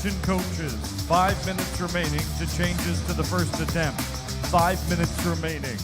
Attention coaches, 5 minutes remaining to changes to the first attempt. 5 minutes remaining.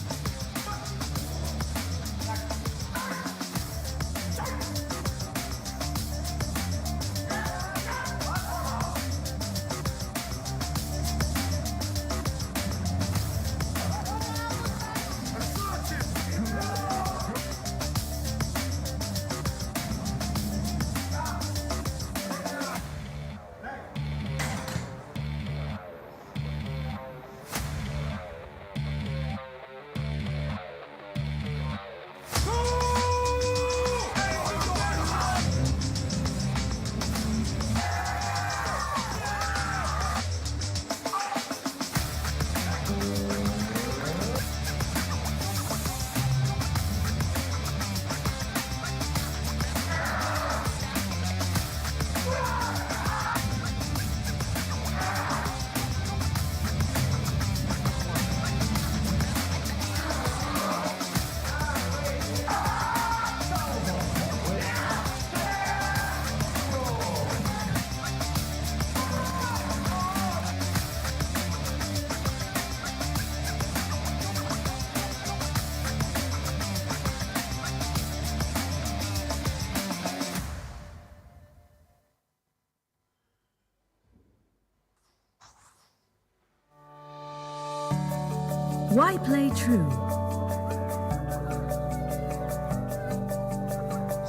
Why play true?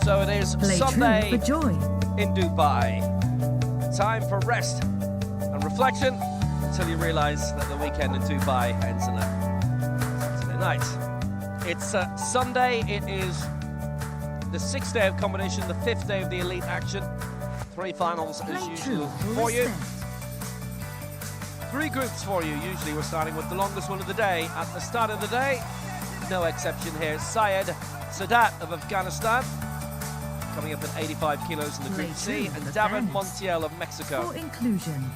So it is Play Sunday true for joy. in Dubai. Time for rest and reflection until you realise that the weekend in Dubai ends on a Saturday night. It's Sunday. It is the 6th day of competition, the 5th day of the elite action. 3 finals as Play usual true for you. respect. 3 groups for you. Usually we're starting with the longest one of the day. At the start of the day, no exception here. Syed Sadat of Afghanistan, coming up at 85 kilos in the Play Group C, true and for David fairness. Montiel of Mexico. For inclusion.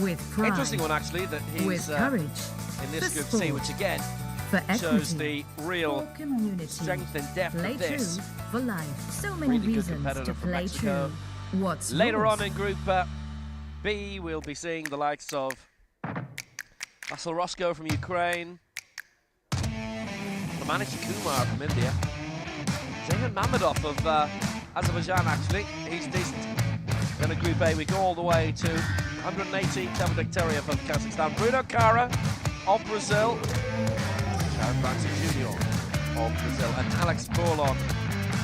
With pride. Interesting one, actually, that he's With courage. in this For Group C, sport. which again For shows equity. the real For community. strength and depth Play of this. true for life. So many Really good reasons competitor to from play Mexico. true. What's Later yours? on in Group B, we'll be seeing the likes of Vasyl Roscoe from Ukraine, Manish Kumar from India, Jahan Mamedov of Azerbaijan, actually. He's decent. Then in Group A, we go all the way to 180, David Dekteriev of Kazakhstan, Bruno Cara of Brazil, Sharon Branson Jr. of Brazil, and Alex Bourlon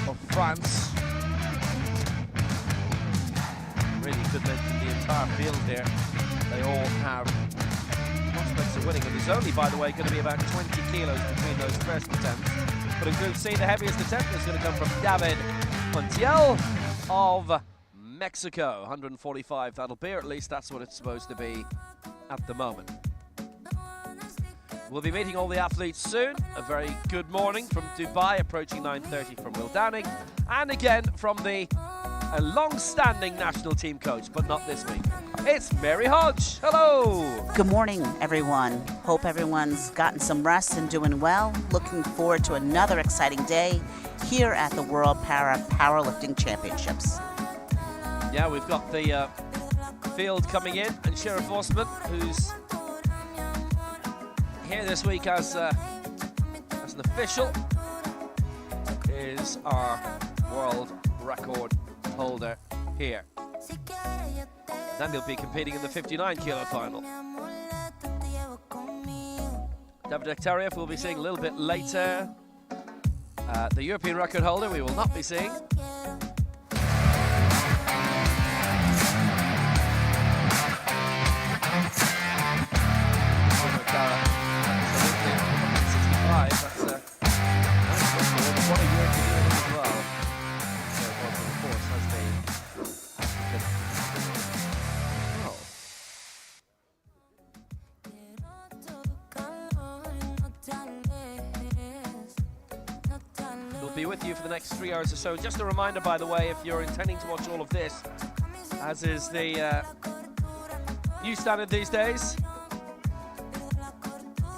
of France. Really could mention the entire field there. They all have prospects of winning, and there's only, by the way, going to be about 20 kilos between those first attempts. But in Group C, the heaviest attempt is going to come from David Montiel of Mexico, 145. That'll be, or at least that's what it's supposed to be at the moment. We'll be meeting all the athletes soon. A very good morning from Dubai, approaching 9:30 from Will Downing, and again from the long-standing national team coach, but not this week. It's Mary Hodge. Hello. Good morning, everyone. Hope everyone's gotten some rest and doing well. Looking forward to another exciting day here at the World Powerlifting Championships. Yeah, we've got the field coming in, and Sheriff Osman, who's here this week as an official, is our world record holder here. Then he'll be competing in the 59 kilo final. David Dekteriev we'll be seeing a little bit later. The European record holder we will not be seeing. What a year to do it as well. So, of course, has been We'll be with you for the next 3 hours or so. Just a reminder, by the way, if you're intending to watch all of this, as is the new standard these days,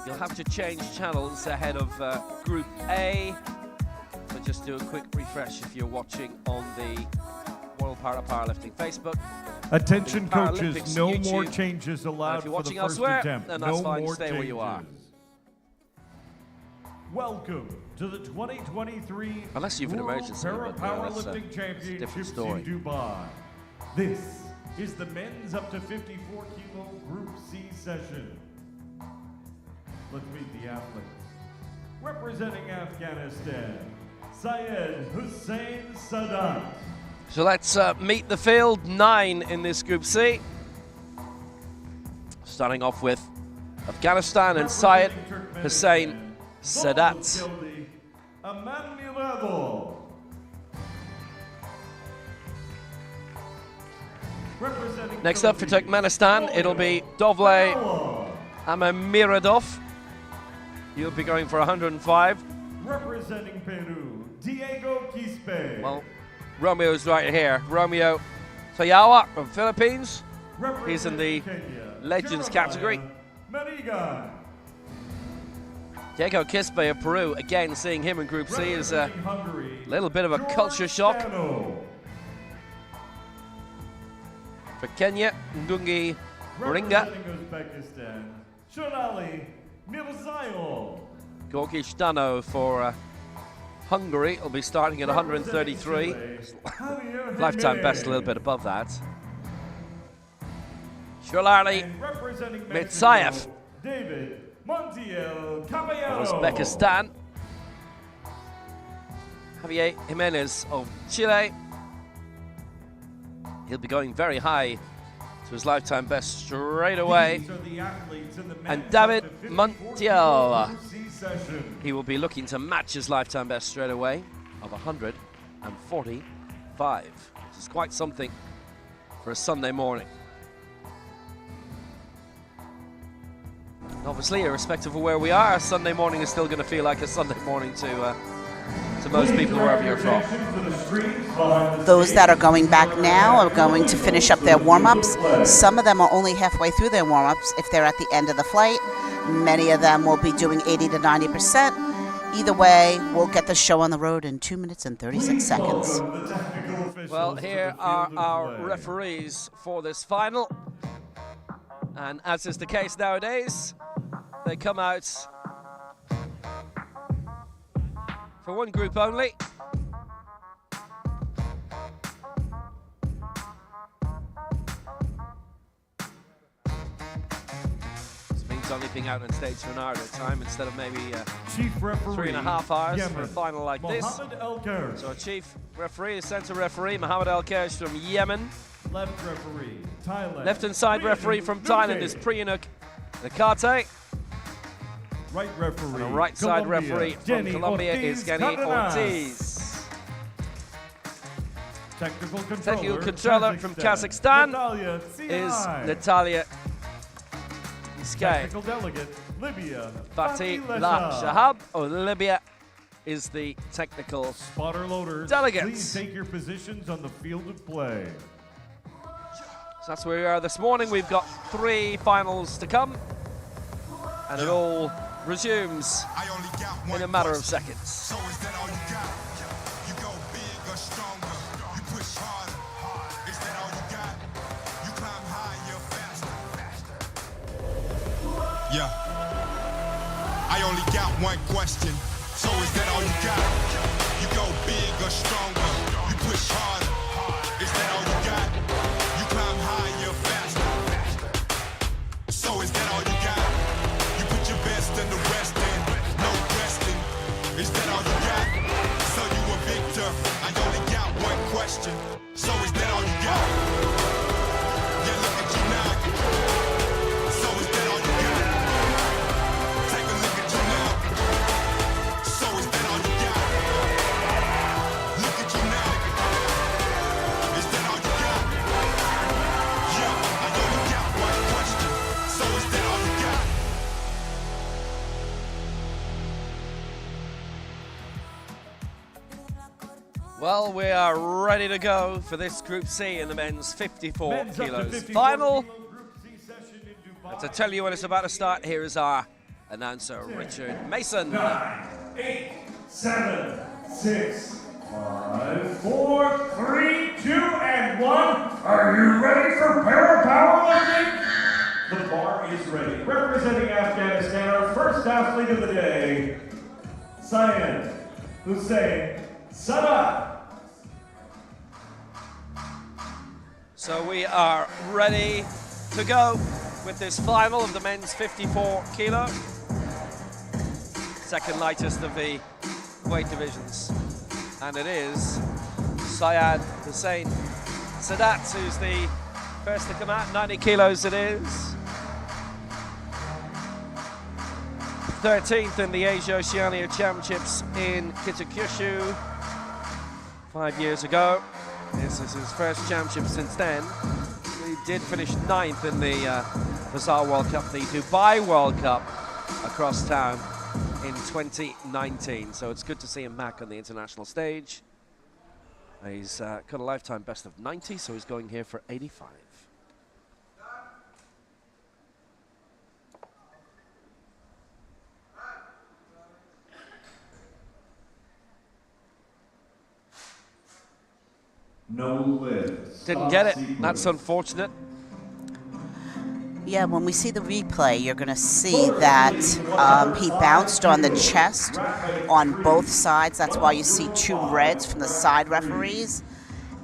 you'll have to change channels ahead of Group A. So just do a quick refresh if you're watching on the World Powerlifting Facebook. Attention Paralympics coaches, no more YouTube. changes allowed If you're for the watching first elsewhere, attempt. then that's no fine. more Stay where you are. changes. Welcome to the 2023 Unless you've an World emergency, but, Para-Powerlifting that's a different Championships story. in Dubai. This is the men's up to 54 kilo Group C session. Let's meet the athletes. Representing Afghanistan, Syed Hussein Sadat. So let's meet the field. 9 in this Group C. Starting off with Afghanistan and Syed Hussein Sadat. Next up for Turkmenistan, it'll be Dovle Amamiradov. He'll be going for 105. Representing Peru, Diego Quispe. Well, Romeo's right here. Romeo Toyawa from Philippines. He's in the Legends category. Mariga. Diego Quispe of Peru, again seeing him in Group C is a little bit of a culture shock. For Kenya, Ngungi Moringa. Uzbekistan, Shonali Mirzailov. Gorky Stano for Hungary will be starting at 133. Lifetime best a little bit above that. Sholali Mitsayev David Montiel of Caballero. Uzbekistan. Javier Jimenez of Chile. He'll be going very high to his lifetime best straight away. And David Montiel, he will be looking to match his lifetime best straight away of 145, which is quite something for a Sunday morning. Obviously, irrespective of where we are, Sunday morning is still going to feel like a Sunday morning to most people wherever you're from. Those that are going back now are going to finish up their warm-ups. Some of them are only halfway through their warm-ups if they're at the end of the flight. Many of them will be doing 80 to 90%. Either way, we'll get the show on the road in 2 minutes and 36 seconds. Well, here are our referees for this final. And as is the case nowadays, they come out for one group only. This means only being out on stage for an hour at a time instead of maybe Chief referee, 3.5 hours Yemen, for a final like this. Mohammed El-Kersh. So our chief referee, center referee, Mohammed El-Kersh from Yemen. Left referee, Thailand. Left-hand side referee from Thailand is Priyanuk Nakate. Right referee, And a right side Colombia, referee from Jenny Colombia Ortiz is Genny Cardenas. Ortiz. Technical Technical controller from Kazakhstan Natalia is Tsiai. Natalia Iskay. Technical delegate, Libya, Fatih Fatih La Lesha. Shahab of Libya is the technical. Spotter loaders, Delegates. please take your positions on the field of play. So that's where we are this morning. We've got 3 finals to come, and it all resumes in a matter of seconds. So is that all you got? You go big or stronger. You push harder. Is that all you got? You climb higher, faster. Yeah. I only got one question. So is that all you got? You go big or stronger. You push harder. Is that all you got? You climb higher, faster. So is that all you got? You put your best and the rest in. No question. Is that all you got? So you a victor. I only got one question. So is that all you got? Yeah, look at you now. So is that all you got? Take a look at you now. So is that all you got? Look at you now. Is that all you got? Yeah, I only got one question. So is that all you got? Well, we are ready to go for this Group C in the men's 54 Men's up to kilos 54 final. kilo Group C session in Dubai. And to tell you when it's about to start, here is our announcer, Richard Mason. 9, 8, 7, 6, 5, 4, 3, 2, and 1. Are you ready for powerlifting? The bar is ready. Representing Afghanistan, our first athlete of the day, Syed Hussein Sadat. So we are ready to go with this final of the men's 54 kilo. Second lightest of the weight divisions. And it is Syed Hussein Sadat who's the first to come out. 90 kilos it is. 13th in the Asia Oceania Championships in Kitakyushu 5 years ago. This is his first championship since then. He did finish 9th in the Bazaar World Cup, the Dubai World Cup across town in 2019. So it's good to see him back on the international stage. He's got a lifetime best of 90, so he's going here for 85. No lift. Didn't get it. That's unfortunate. Yeah, when we see the replay, you're going to see that he bounced on the chest on both sides. That's why you see 2 reds from the side referees.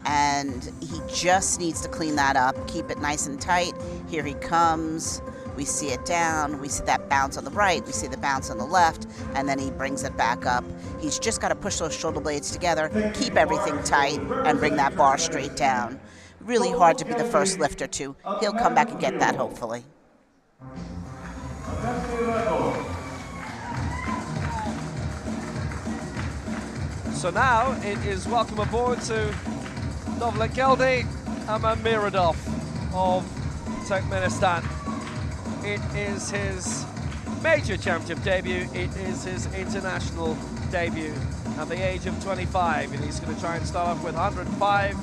And he just needs to clean that up, keep it nice and tight. Here he comes. We see it down. We see that bounce on the right. We see the bounce on the left. And then he brings it back up. He's just got to push those shoulder blades together, keep everything tight, and bring that bar straight down. Really hard to be the first lifter, too. He'll come back and get that, hopefully. So now it is welcome aboard to Dovlekeldi Amamiradov of Turkmenistan. It is his major championship debut. It is his international debut at the age of 25, and he's going to try and start off with 105.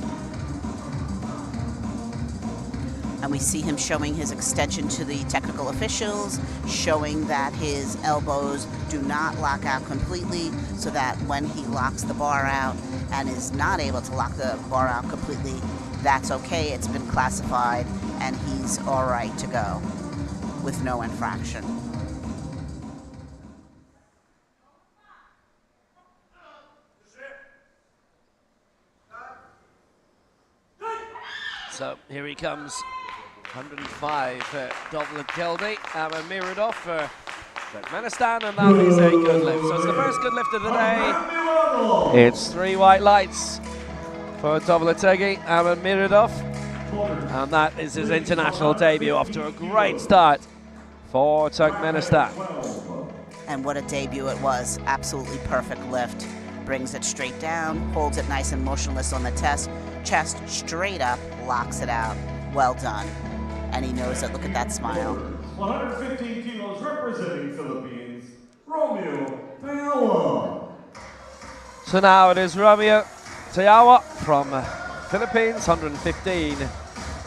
And we see him showing his extension to the technical officials, showing that his elbows do not lock out completely, so that when he locks the bar out and is not able to lock the bar out completely, that's okay. It's been classified, and he's all right to go with no infraction. So here he comes, 105 for Dovlekeldi Amamiradov for Turkmenistan, and that is a good lift. So it's the first good lift of the day. It's 3 white lights for Dovlekeldi Amamiradov, and that is his international debut, off to a great start for Turkmenistan. And what a debut it was. Absolutely perfect lift. Brings it straight down, holds it nice and motionless on the chest, straight up, locks it out. Well done. And he knows it. Look at that smile. 115 kilos representing Philippines, Romeo Tayawa. So now it is Romeo Tayawa from Philippines. 115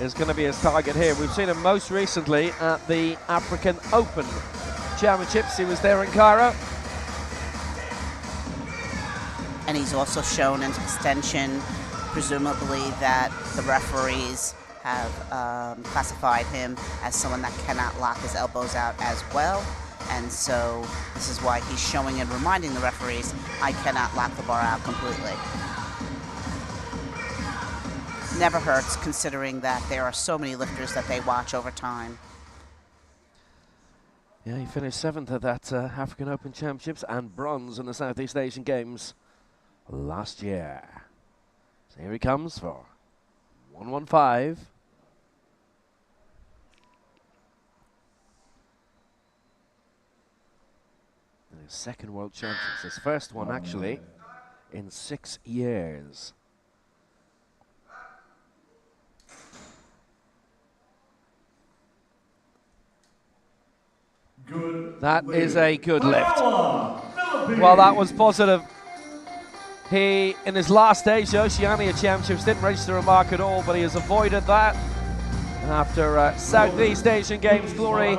is going to be his target here. We've seen him most recently at the African Open Championships. He was there in Cairo. And he's also shown an extension, presumably that the referees have classified him as someone that cannot lock his elbows out as well. And so this is why he's showing and reminding the referees, I cannot lock the bar out completely. Never hurts, considering that there are so many lifters that they watch over time. Yeah, he finished 7th at that African Open Championships and bronze in the Southeast Asian Games last year. So here he comes for 115. And his second World Championships, his first one actually in 6 years. Good That lift. is a good lift. Philippines. Well, that was positive. He, in his last Asia Oceania Championships, didn't register a mark at all, but he has avoided that after Southeast Asian Games glory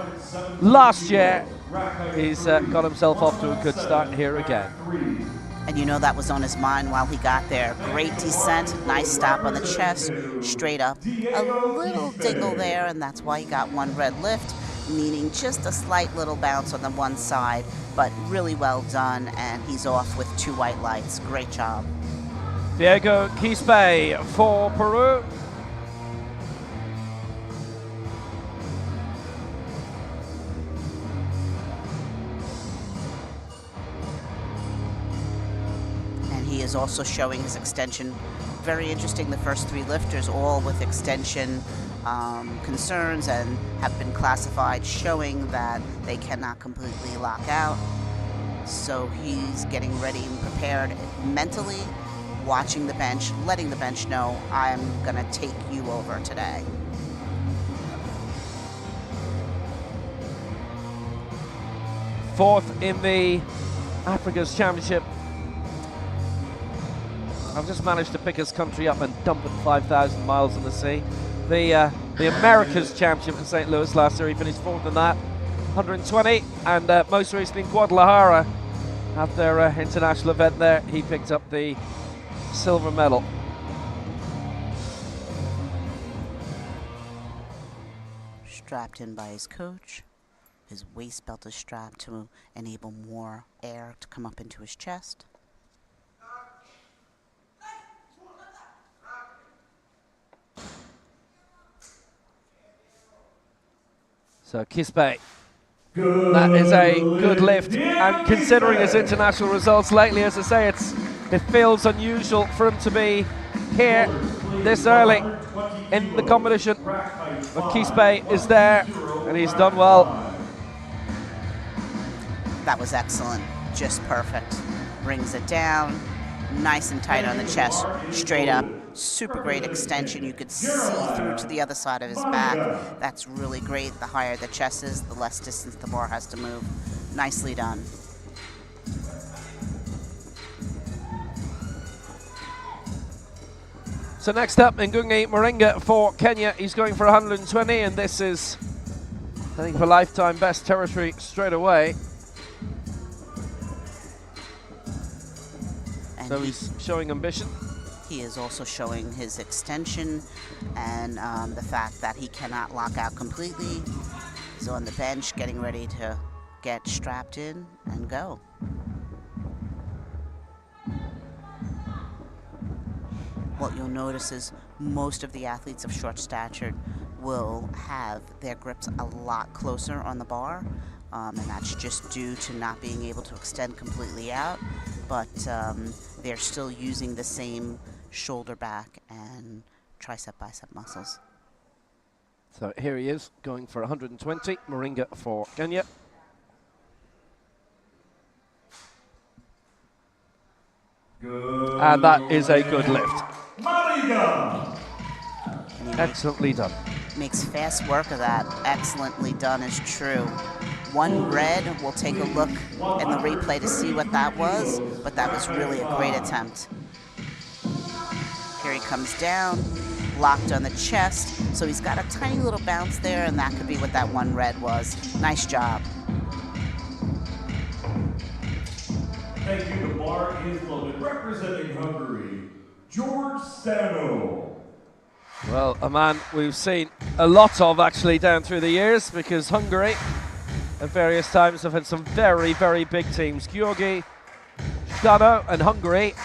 last year. He's got himself off to a good start here again. And you know that was on his mind while he got there. Great descent, nice stop on the chest, straight up. A little dingle there, and that's why he got one red lift, meaning just a slight little bounce on the one side, but really well done, and he's off with 2 white lights. Great job. Diego Quispe for Peru. And he is also showing his extension. Very interesting, the first 3 lifters all with extension concerns and have been classified, showing that they cannot completely lock out. So he's getting ready and prepared mentally, watching the bench, letting the bench know, I'm going to take you over today. Fourth in the Africa's Championship. I've just managed to pick his country up and dump it 5,000 miles in the sea. The America's Championship in St. Louis last year, he finished 4th in that, 120, and most recently in Guadalajara, at their international event there, he picked up the silver medal. Strapped in by his coach. His waist belt is strapped to enable more air to come up into his chest. So Quispe, that is a good lift, and considering his international results lately, as I say, it feels unusual for him to be here this early in the competition. But Quispe is there, and he's done well. That was excellent, just perfect. Brings it down, nice and tight on the chest, straight up. Super great extension. You could see through to the other side of his back. That's really great. The higher the chest is, the less distance the bar has to move. Nicely done. So next up, Ngungi Moringa for Kenya. He's going for 120, and this is, I think, for lifetime best territory straight away. And So he's showing ambition. he is also showing his extension and the fact that he cannot lock out completely. He's on the bench getting ready to get strapped in and go. What you'll notice is most of the athletes of short stature will have their grips a lot closer on the bar, and that's just due to not being able to extend completely out, but they're still using the same shoulder back and tricep bicep muscles. So here he is going for 120, Moringa for Kenya. Good. And that is a good lift. Moringa. Excellently done. Makes fast work of that. Excellently done is true. One red, we'll take a look in the replay to see what that was, but that was really a great attempt. Here he comes down, locked on the chest, so he's got a tiny little bounce there, and that could be what that one red was. Nice job. Thank you. The bar is loaded. Representing Hungary, George Stano. Well, a man we've seen a lot of actually down through the years, because Hungary at various times have had some very, very big teams. Georgi, Stano and Hungary.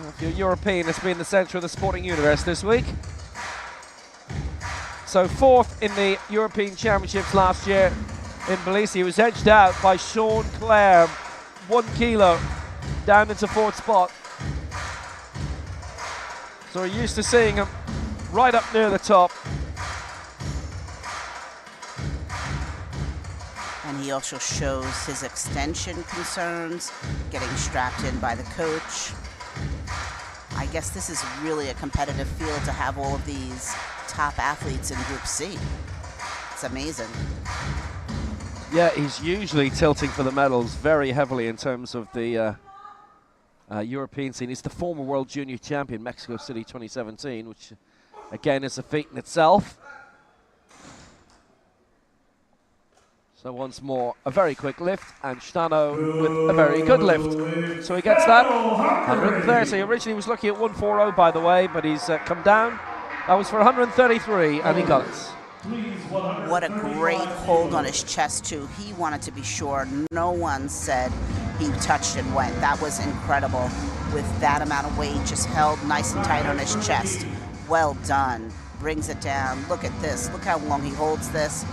If you're European, it's been the centre of the sporting universe this week. So fourth in the European Championships last year in Belize. He was edged out by Sean Clare, 1 kilo down into fourth spot. So we're used to seeing him right up near the top. And he also shows his extension concerns, getting strapped in by the coach. I guess this is really a competitive field to have all of these top athletes in Group C. It's amazing. Yeah, he's usually tilting for the medals very heavily in terms of the European scene. He's the former World Junior Champion, Mexico City 2017, which again is a feat in itself. So once more, a very quick lift, and Stano with a very good lift. So he gets that 130. Originally he was looking at 140, by the way, but he's come down. That was for 133, and he got it. What a great hold on his chest, too. He wanted to be sure. No one said he touched and went. That was incredible. With that amount of weight just held nice and tight on his chest. Well done. Brings it down. Look at this. Look how long he holds this.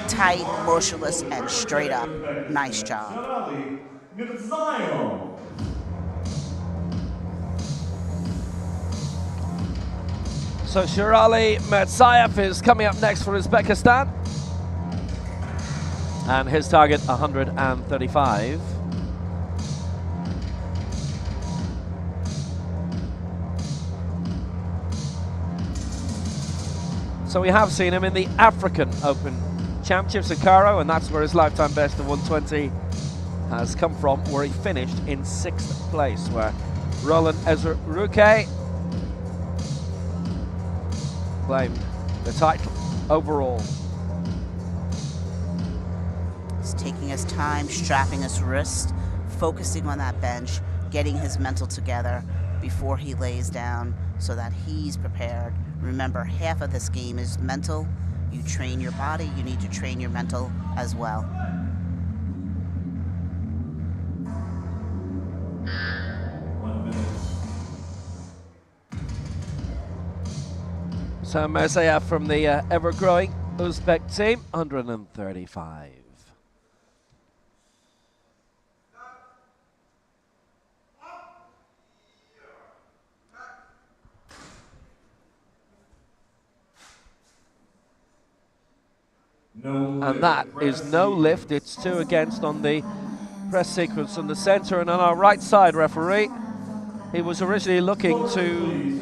Tight, motionless, and straight up. Nice job. So Shirali Metsayev is coming up next for Uzbekistan. And his target, 135. So we have seen him in the African Open Championships in Cairo, and that's where his lifetime best of 120 has come from, where he finished in 6th place, where Roland Ezruke claimed the title overall. He's taking his time, strapping his wrist, focusing on that bench, getting his mental together before he lays down so that he's prepared. Remember, half of this game is mental. You train your body, you need to train your mental as well. So Mirzayev from the ever-growing Uzbek team, 135. And that is no lift, it's 2 against on the press sequence in the center. And on our right side, referee, he was originally looking to,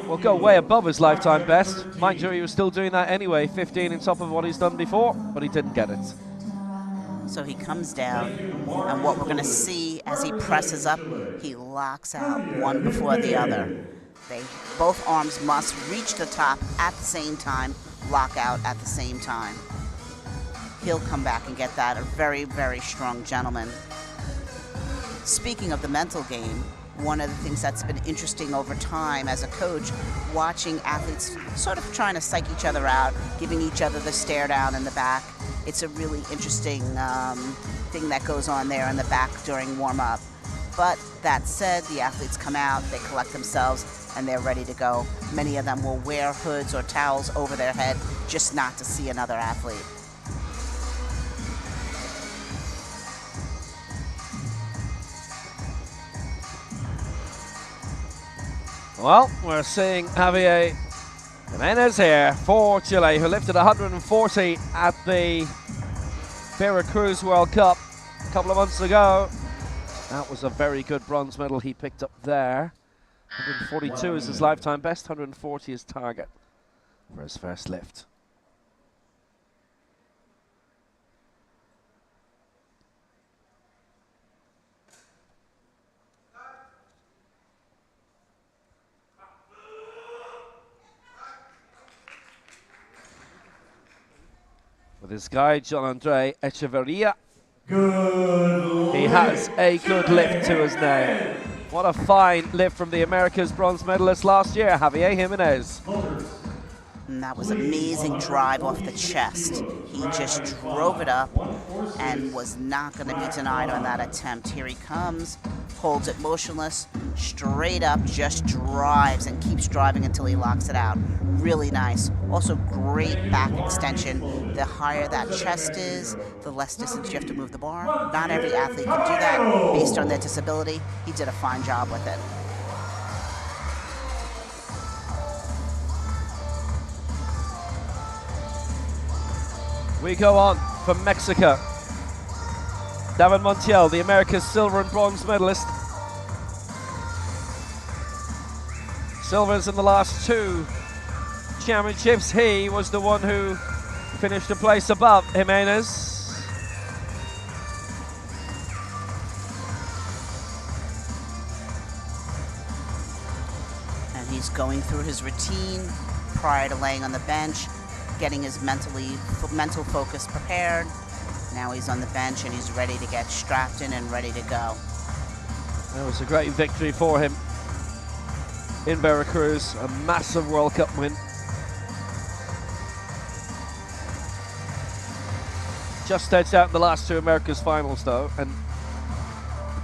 well, go way above his lifetime best. Mind you, he was still doing that anyway, 15 on top of what he's done before, but he didn't get it. So he comes down, and what we're going to see as he presses up, he locks out one before the other. Both arms must reach the top at the same time, lock out at the same time. He'll come back and get that. A very, very strong gentleman. Speaking of the mental game, one of the things that's been interesting over time as a coach, watching athletes sort of trying to psych each other out, giving each other the stare down in the back. It's a really interesting thing that goes on there in the back during warm-up. But that said, the athletes come out, they collect themselves, and they're ready to go. Many of them will wear hoods or towels over their head just not to see another athlete. Well, we're seeing Javier Jimenez here for Chile, who lifted 140 at the Veracruz World Cup a couple of months ago. That was a very good bronze medal he picked up there. 142 is his lifetime best, 140 is target for his first lift. With his guy, John-Andre Echeverria. He has a good lift to his name. What a fine lift from the America's bronze medalist last year, Javier Jimenez. And that was amazing drive off the chest. He just drove it up and was not going to be denied on that attempt. Here he comes, holds it motionless, straight up, just drives and keeps driving until he locks it out. Really nice. Also great back extension. The higher that chest is, the less distance you have to move the bar. Not every athlete can do that based on their disability. He did a fine job with it. We go on from Mexico. David Montiel, the America's silver and bronze medalist. Silver's in the last 2 championships. He was the one who finished a place above Jimenez. And he's going through his routine prior to laying on the bench, getting his mental focus prepared. Now he's on the bench and he's ready to get strapped in and ready to go. That was a great victory for him in Veracruz, a massive World Cup win. Just edged out in the last two Americas finals though, and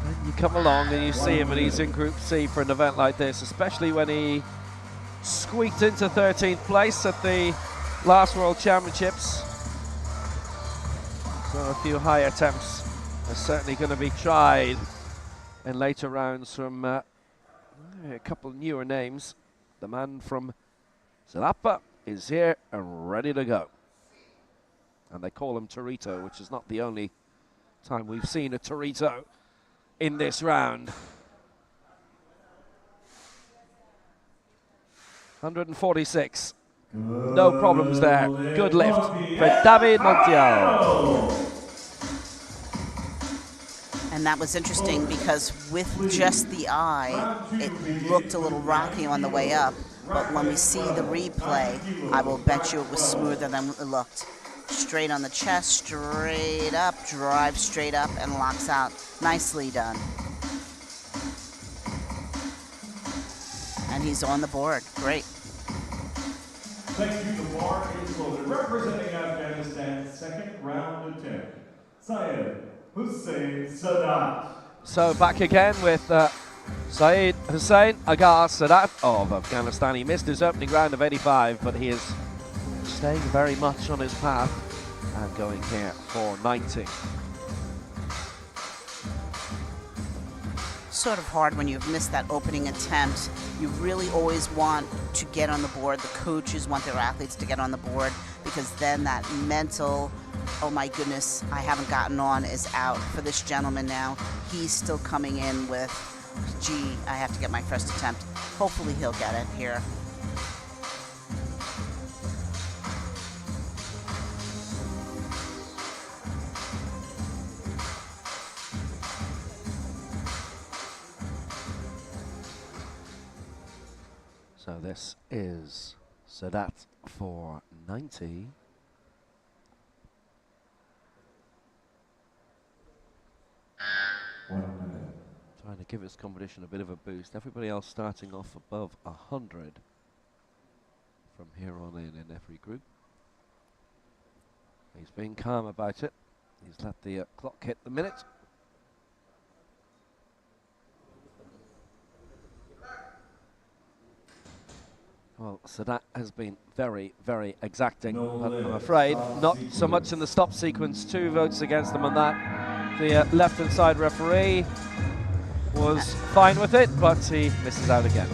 then you come along and you see him and he's in Group C for an event like this, especially when he squeaked into 13th place at the last World Championships. So a few high attempts are certainly going to be tried in later rounds from a couple of newer names. The man from Zalapa is here and ready to go. And they call him Torito, which is not the only time we've seen a Torito in this round. 146. No problems there. Good lift for David Montiel. And that was interesting because with just the eye, it looked a little rocky on the way up. But when we see the replay, I will bet you it was smoother than it looked. Straight on the chest, straight up, drives straight up and locks out. Nicely done. And he's on the board. Great. Thank you. The bar is loaded. Representing Afghanistan's second round attempt, Syed Hussein Sadat. So back again with Syed Hussein Agar Sadat of Afghanistan. He missed his opening round of 85, but he is staying very much on his path and going here for 90. Sort of hard when you've missed that opening attempt. You really always want to get on the board. The coaches want their athletes to get on the board because then that mental, oh my goodness, I haven't gotten on is out. For this gentleman now, he's still coming in with, gee, I have to get my first attempt. Hopefully he'll get it here. So this is Sadat for 90. Trying to give his competition a bit of a boost. Everybody else starting off above 100 from here on in every group. He's being calm about it. He's let the clock hit the minute. Well, Sadat has been very, very exacting, but I'm afraid not so much in the stop sequence. 2 votes against him on that. The left-hand side referee was fine with it, but he misses out again.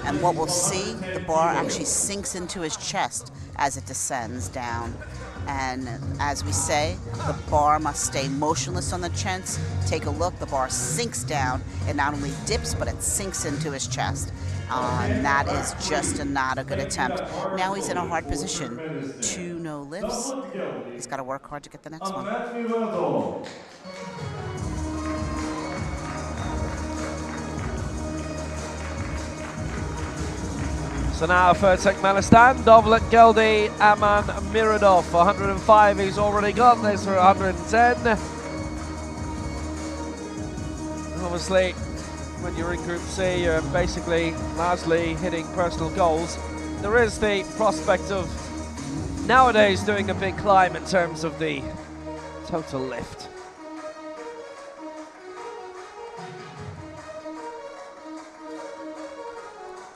And what we'll see, the bar actually sinks into his chest as it descends down. And as we say, the bar must stay motionless on the chest. Take a look, the bar sinks down. It not only dips, but it sinks into his chest. And that is just not a good attempt. Now he's in a hard position. 2 no lifts. He's got to work hard to get the next one. So now for Turkmenistan, Dovlet Geldi, Aman Miradov, 105 he's already got, this for 110. Obviously, when you're in Group C, you're basically largely hitting personal goals. There is the prospect of nowadays doing a big climb in terms of the total lift.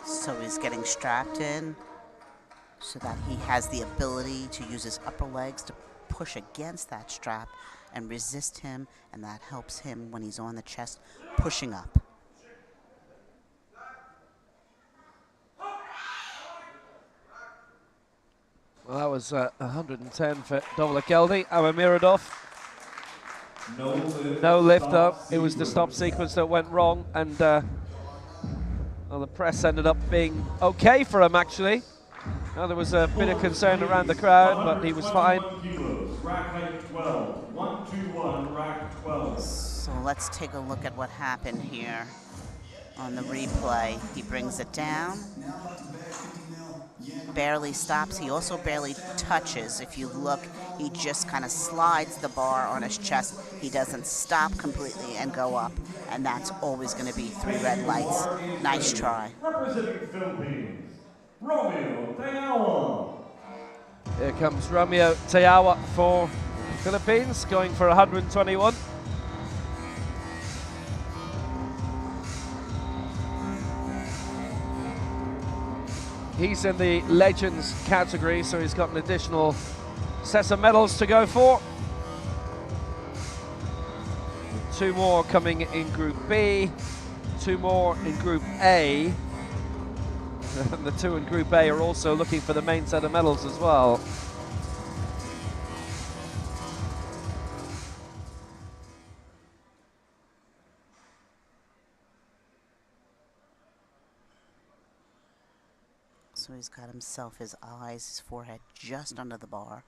So he's getting strapped in so that he has the ability to use his upper legs to push against that strap and resist him, and that helps him when he's on the chest pushing up. Well, that was 110 for Dovlet Geldi. Miradov. No lift though. It was the stop sequence that went wrong, and well, the press ended up being okay for him, actually. Now, there was a bit of concern around the crowd, but he was fine. So let's take a look at what happened here on the replay. He brings it down. barely stops. He also barely touches. If you look, he just kind of slides the bar on his chest. He doesn't stop completely and go up. And that's always going to be 3 red lights. Nice try. Representing Philippines, Romeo Tayawa. Here comes Romeo Tayawa for Philippines, going for 121. He's in the Legends category, so he's got an additional set of medals to go for. 2 more coming in Group B, 2 more in Group A. And the 2 in Group A are also looking for the main set of medals as well. So he's got himself his eyes, his forehead just under the bar.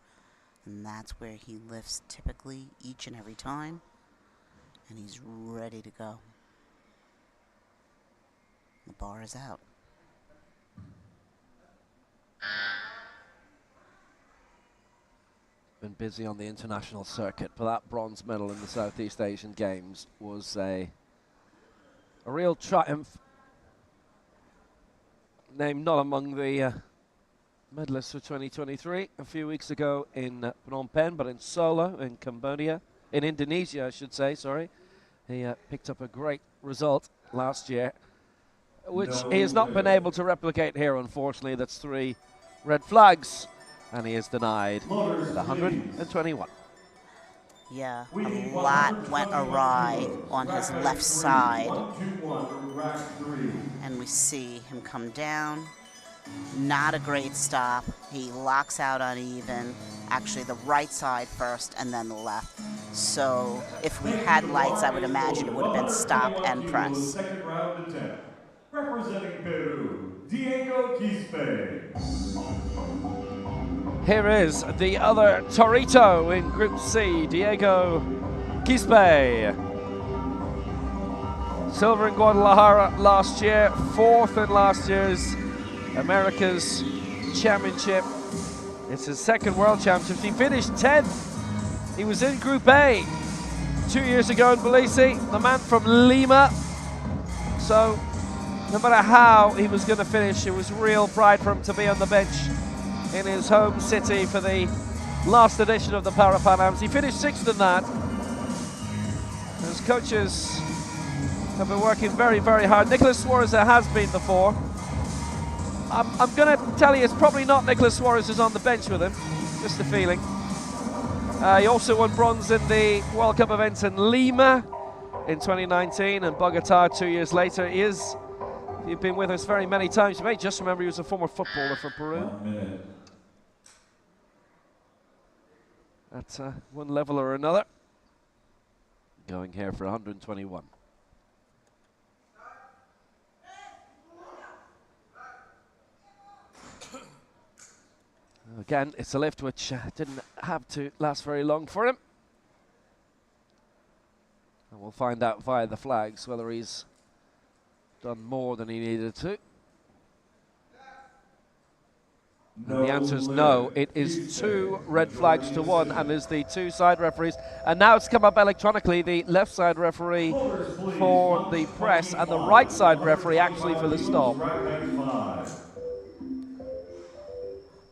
And that's where he lifts typically each and every time. And he's ready to go. The bar is out. Been busy on the international circuit, but that bronze medal in the Southeast Asian Games was a real triumph. Named not among the medalists for 2023 a few weeks ago in Phnom Penh, but in Solo in Cambodia, in Indonesia I should say, sorry. He picked up a great result last year, which he has not been able to replicate here, unfortunately. That's 3 red flags, and he is denied at 121. Yeah, a lot went awry on his left side. And we see him come down. Not a great stop. He locks out uneven. Actually, the right side first and then the left. So if we had lights, I would imagine it would have been stop and press. Second round attempt. Representing Peru, Diego Quispe. Here is the other Torito in Group C, Diego Quispe. Silver in Guadalajara last year, 4th in last year's America's Championship. It's his 2nd World Championship. He finished 10th. He was in Group A 2 years ago in Belize, the man from Lima. So no matter how he was going to finish, it was real pride for him to be on the bench in his home city for the last edition of the Para Pan Ams. He finished 6th in that. His coaches have been working very, very hard. Nicholas Suarez has been before. I'm going to tell you, it's probably not Nicholas Suarez who's on the bench with him. Just a feeling. He also won bronze in the World Cup events in Lima in 2019 and Bogota 2 years later. You've been with us very many times. You may just remember he was a former footballer for Peru. 1 minute. At one level or another. Going here for 121. Again, it's a lift which didn't have to last very long for him. And we'll find out via the flags whether he's done more than he needed to. And the answer is no. It is 2 red flags to 1, and there's the 2 side referees. And now it's come up electronically, the left side referee for the press and the right side referee actually for the stop.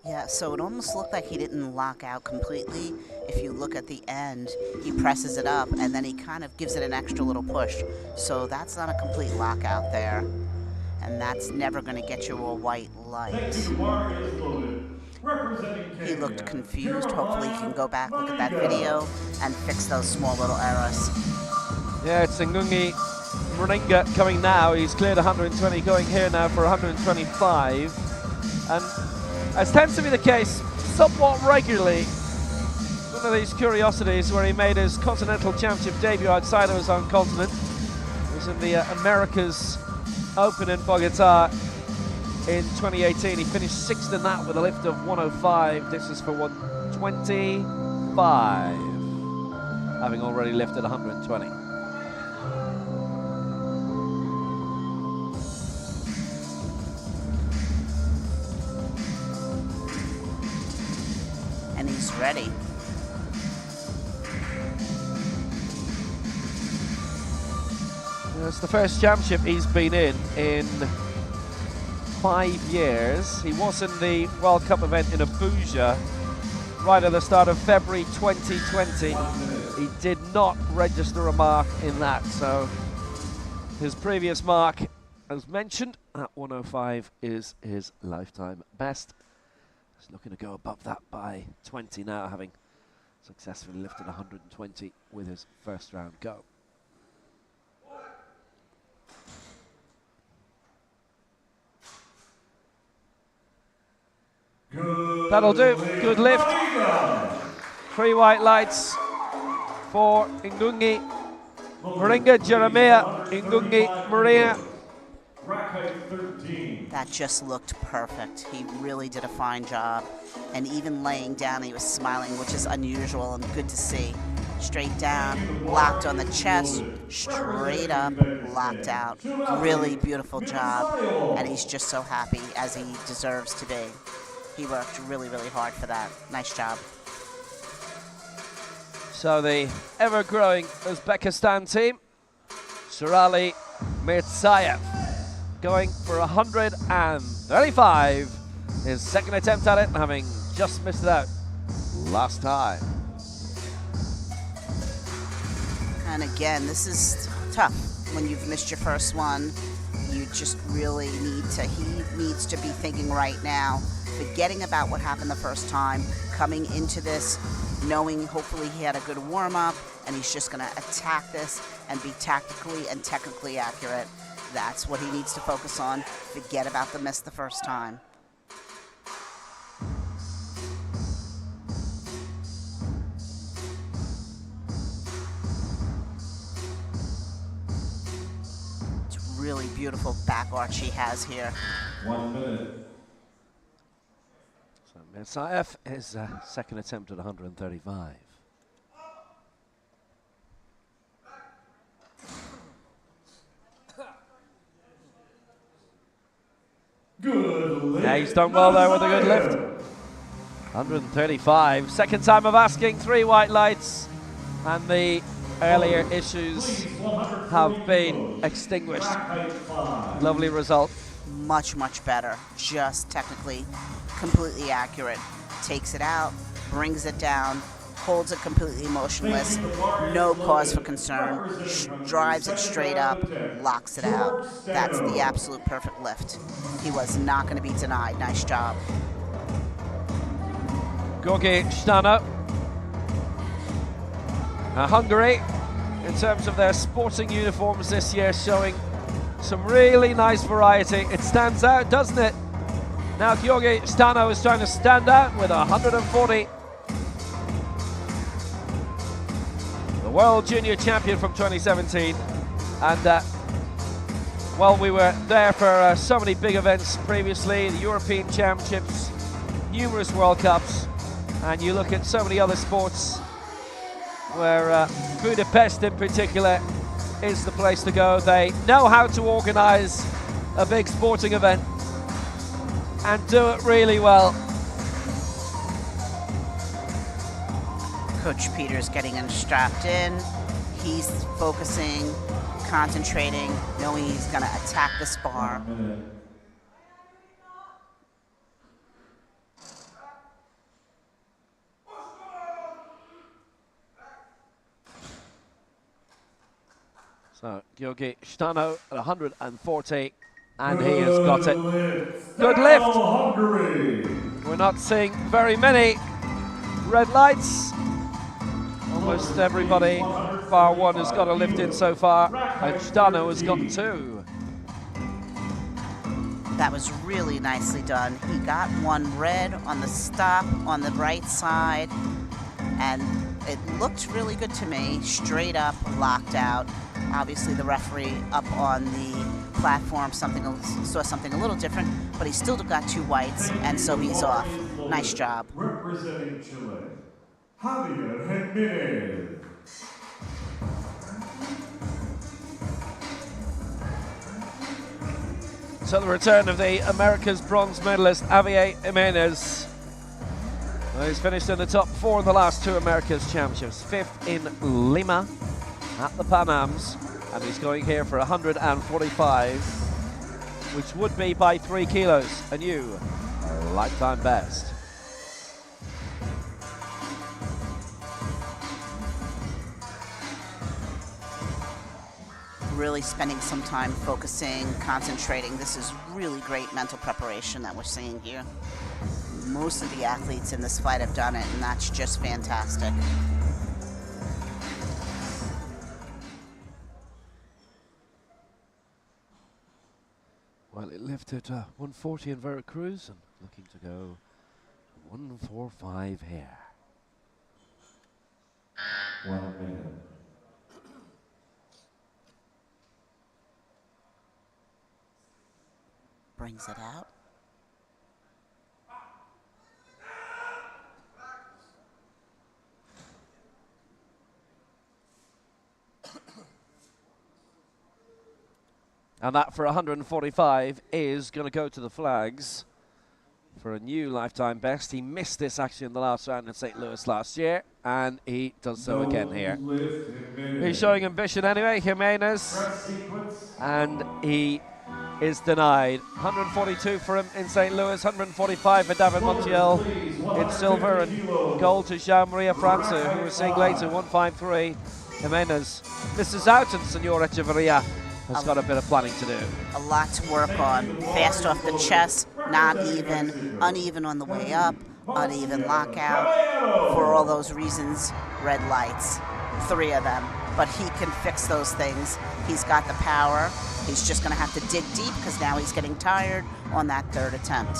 Yeah, so it almost looked like he didn't lock out completely. If you look at the end, he presses it up and then he kind of gives it an extra little push. So that's not a complete lockout there. And that's never going to get you a white light. He looked confused. Hopefully he can go back, look at that video, and fix those small little errors. Yeah, it's Ngungi Mringa coming now. He's cleared 120, going here now for 125. And as tends to be the case somewhat regularly, one of these curiosities where he made his Continental Championship debut outside of his own continent. It was in the Americas Open in Bogota in 2018. He finished 6th in that with a lift of 105. This is for 125, having already lifted 120. ready. It's the first championship he's been in 5 years. He was in the World Cup event in Abuja right at the start of February 2020. He did not register a mark in that, so his previous mark, as mentioned, at 105 is his lifetime best. He's looking to go above that by 20 now, having successfully lifted 120 with his first round go. That'll do. Good lift. 3 white lights for Ngungi Moringa, Jeremiah Ngungi Maria. That just looked perfect. He really did a fine job. And even laying down, he was smiling, which is unusual and good to see. Straight down, locked on the chest, straight up, locked out. Really beautiful job. And he's just so happy, as he deserves to be. He worked really, really hard for that. Nice job. So the ever-growing Uzbekistan team, Surali Mirzayev, going for 135. His second attempt at it, having just missed it out last time. And again, this is tough. When you've missed your first one, you just really he needs to be thinking right now, forgetting about what happened the first time, coming into this knowing hopefully he had a good warm-up, and he's just going to attack this and be tactically and technically accurate. That's what he needs to focus on. Forget about the miss the first time. It's really beautiful back arch he has here. 1 minute. So Mirzayev, his second attempt at 135. Good lift. Yeah, he's done well there with a good lift. 135. Second time of asking, 3 white lights, and the earlier issues have been extinguished. Lovely result. Much, much better. Just technically completely accurate. Takes it out, brings it down, holds it completely motionless, no cause for concern, drives it straight up, locks it out. That's the absolute perfect lift. He was not going to be denied. Nice job. Gorgi Stano. Hungary, in terms of their sporting uniforms this year, showing some really nice variety. It stands out, doesn't it? Now Georgi Stano is trying to stand out with 140. The World Junior Champion from 2017. And, well, we were there for so many big events previously, the European Championships, numerous World Cups, and you look at so many other sports where Budapest in particular is the place to go. They know how to organize a big sporting event and do it really well. Coach Peters getting him strapped in. He's focusing, concentrating, knowing he's going to attack this bar. So Georgi Stano at 140, and he has got it. Good lift. We're not seeing very many red lights. Almost everybody bar one has got a lift in so far, and Stano has got 2. That was really nicely done. He got one red on the stop on the right side, and it looked really good to me. Straight up, locked out. Obviously the referee up on the platform saw something a little different, but he still got 2 whites, and so he's off. Nice job. Representing Chile, Javier Jimenez. So the return of the America's bronze medalist, Javier Jimenez. Well, he's finished in the top 4 in the last 2 America's Championships. 5th in Lima at the Pan Ams, and he's going here for 145, which would be by 3 kilos a new lifetime best. Really spending some time focusing, concentrating. This is really great mental preparation that we're seeing here. Most of the athletes in this fight have done it, and that's just fantastic. Well, it lifted 140 in Veracruz and looking to go 145 here. 1 minute. Brings it out. And that for 145 is going to go to the flags for a new lifetime best. He missed this actually in the last round in St. Louis last year, and he does so again here. He's showing ambition anyway, Jimenez, and he is denied. 142 for him in St. Louis, 145 for David Montiel in silver, and gold to Jean-Maria França, who we're seeing later, 153. Jimenez misses out, and Senor Echeverria has got a bit of planning to do. A lot to work on. Fast off the chest, not even, uneven on the way up, uneven lockout. For all those reasons, red lights, 3 of them. But he can fix those things. He's got the power. He's just going to have to dig deep because now he's getting tired on that 3rd attempt.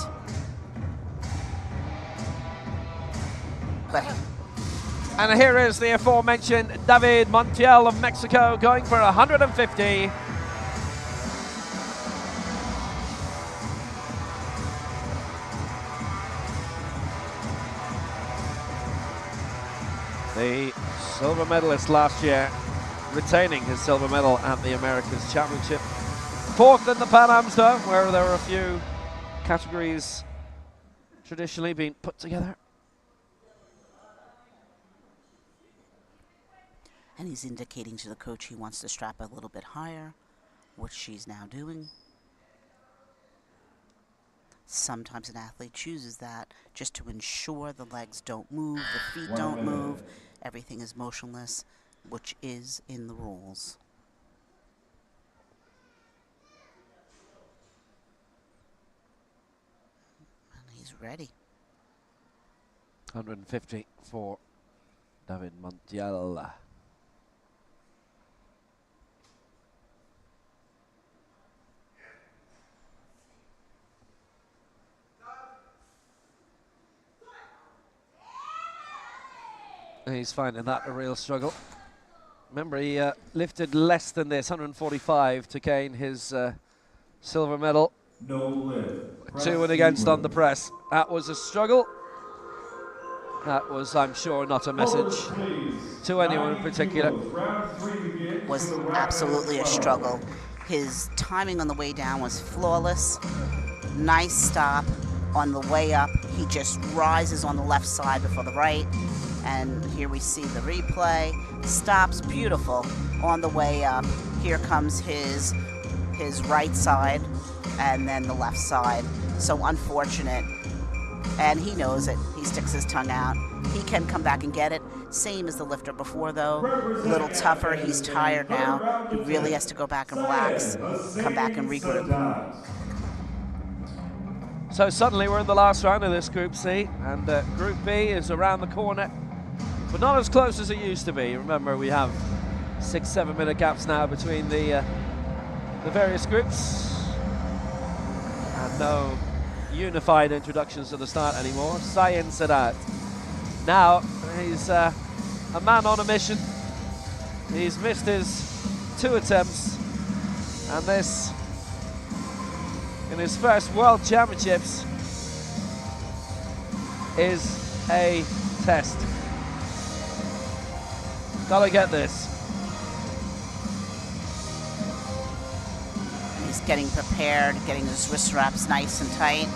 But and here is the aforementioned David Montiel of Mexico going for 150. The silver medalist last year, retaining his silver medal at the Americas Championship. 4th in the Pan Ams though, where there were a few categories traditionally being put together. and he's indicating to the coach he wants to strap a little bit higher, which she's now doing. Sometimes an athlete chooses that just to ensure the legs don't move, the feet don't move, everything is motionless, which is in the rules. And he's ready. 150 for David Montiel. He's finding that a real struggle. Remember, he lifted less than this, 145, to gain his silver medal. No lift. 2 and against on the press. That was a struggle. That was, I'm sure, not a message to anyone in particular. Was absolutely a struggle. His timing on the way down was flawless. Nice stop on the way up. He just rises on the left side before the right. And here we see the replay. Stops beautiful on the way up. Here comes his right side and then the left side. So unfortunate. And he knows it. He sticks his tongue out. He can come back and get it. Same as the lifter before, though. A little tougher. He's tired now. He really has to go back and relax, come back and regroup. So suddenly we're in the last round of this Group C, and Group B is around the corner, but not as close as it used to be. Remember, we have 6-7 minute gaps now between the various groups, and no unified introductions to the start anymore. Sayen Sadat. Now he's a man on a mission. He's missed his 2 attempts, and this in his first World Championships is a test. Gotta get this. He's getting prepared, getting his wrist wraps nice and tight.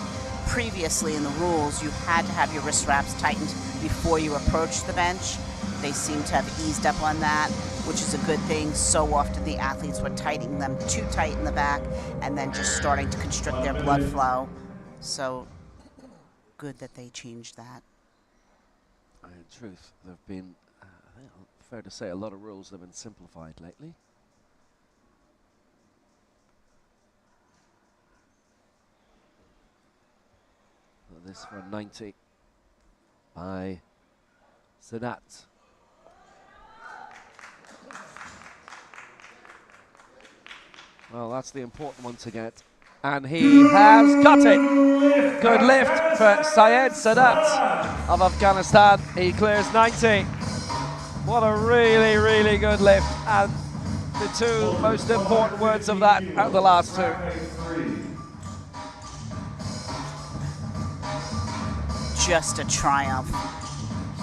previously in the rules, you had to have your wrist wraps tightened before you approached the bench. They seem to have eased up on that, which is a good thing. So often the athletes were tightening them too tight in the back and then just starting to constrict their blood flow. So good that they changed that. In truth, there have been, I think fair to say, a lot of rules that have been simplified lately. So this for 90 by Sadat. Well, that's the important one to get. And he has got it. Good lift for Syed Sadat of Afghanistan. He clears 90. What a really, really good lift. And the two most important words of that are the last two. Just a triumph.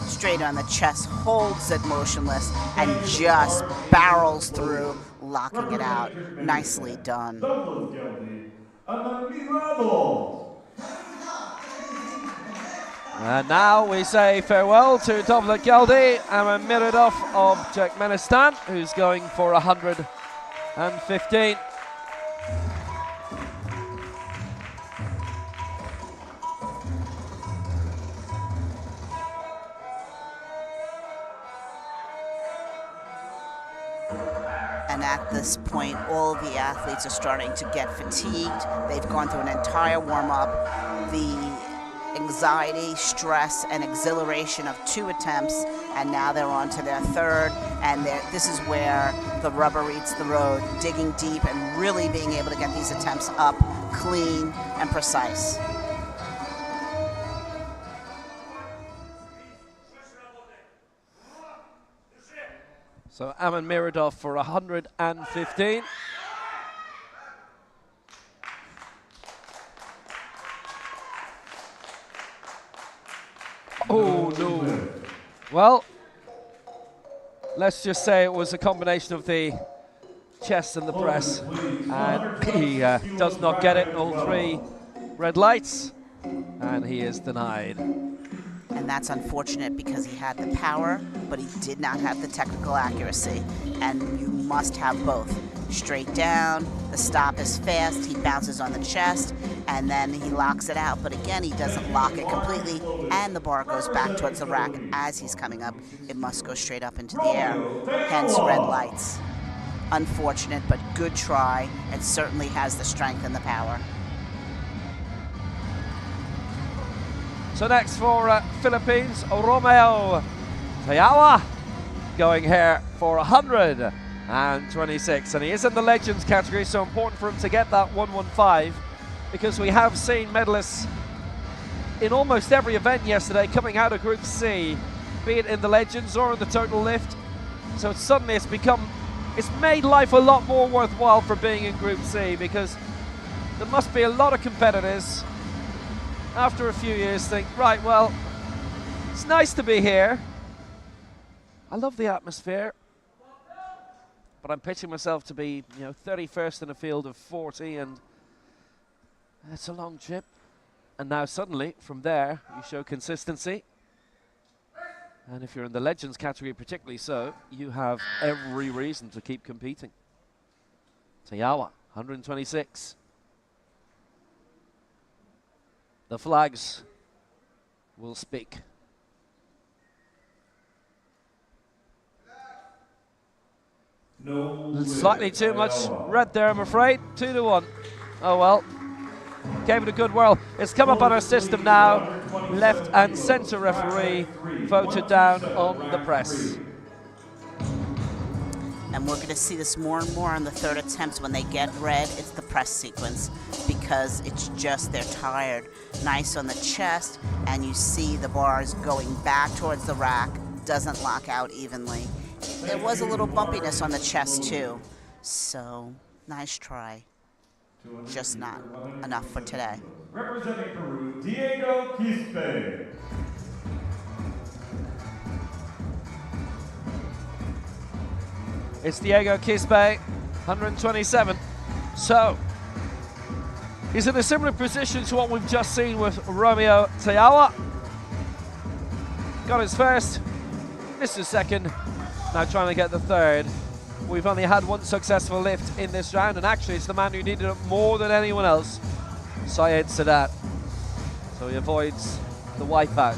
Straight on the chest, holds it motionless, and just barrels through, locking it out. Nicely done. And now we say farewell to Dovlet Geldi and Miradov of Turkmenistan, who's going for 115. And at this point, all of the athletes are starting to get fatigued. They've gone through an entire warm-up. The anxiety, stress, and exhilaration of 2 attempts, and now they're on to their third, and this is where the rubber meets the road, digging deep and really being able to get these attempts up clean and precise. So Aman Miradov for 115. Oh no. Well, let's just say it was a combination of the chest and the press. And he does not get it. All 3 red lights. And he is denied. And that's unfortunate because he had the power, but he did not have the technical accuracy. And you must have both. Straight down, the stop is fast, he bounces on the chest, and then he locks it out. But again, he doesn't lock it completely, and the bar goes back towards the rack as he's coming up. It must go straight up into the air, hence red lights. Unfortunate, but good try, and certainly has the strength and the power. So next for Philippines, Romeo Tayawa going here for 126. And he is in the Legends category, so important for him to get that 115 because we have seen medalists in almost every event yesterday coming out of Group C, be it in the Legends or in the total lift. So suddenly it's made life a lot more worthwhile for being in Group C because there must be a lot of competitors after a few years think, right, well, it's nice to be here. I love the atmosphere. But I'm pitching myself to be, 31st in a field of 40, and it's a long trip. And now suddenly, from there, you show consistency. And if you're in the Legends category particularly so, you have every reason to keep competing. Tayawa, 126. The flags will speak. No Slightly too much red there, I'm afraid. 2-1. Oh well. Gave it a good whirl. It's come up on our system now. Left and centre referee voted down on the press. And we're going to see this more and more on the third attempts. When they get red, it's the press sequence because it's just they're tired. Nice on the chest, and you see the bars going back towards the rack. Doesn't lock out evenly. There was a little bumpiness on the chest too. So, nice try. Just not enough for today. Representing Peru, Diego Quispe. It's Diego Quispe, 127. So, He's in a similar position to what we've just seen with Romeo Teawa. Got his first, missed his second, now trying to get the third. We've only had one successful lift in this round, and actually it's the man who needed it more than anyone else, Syed Sadat. So he avoids the wipeout.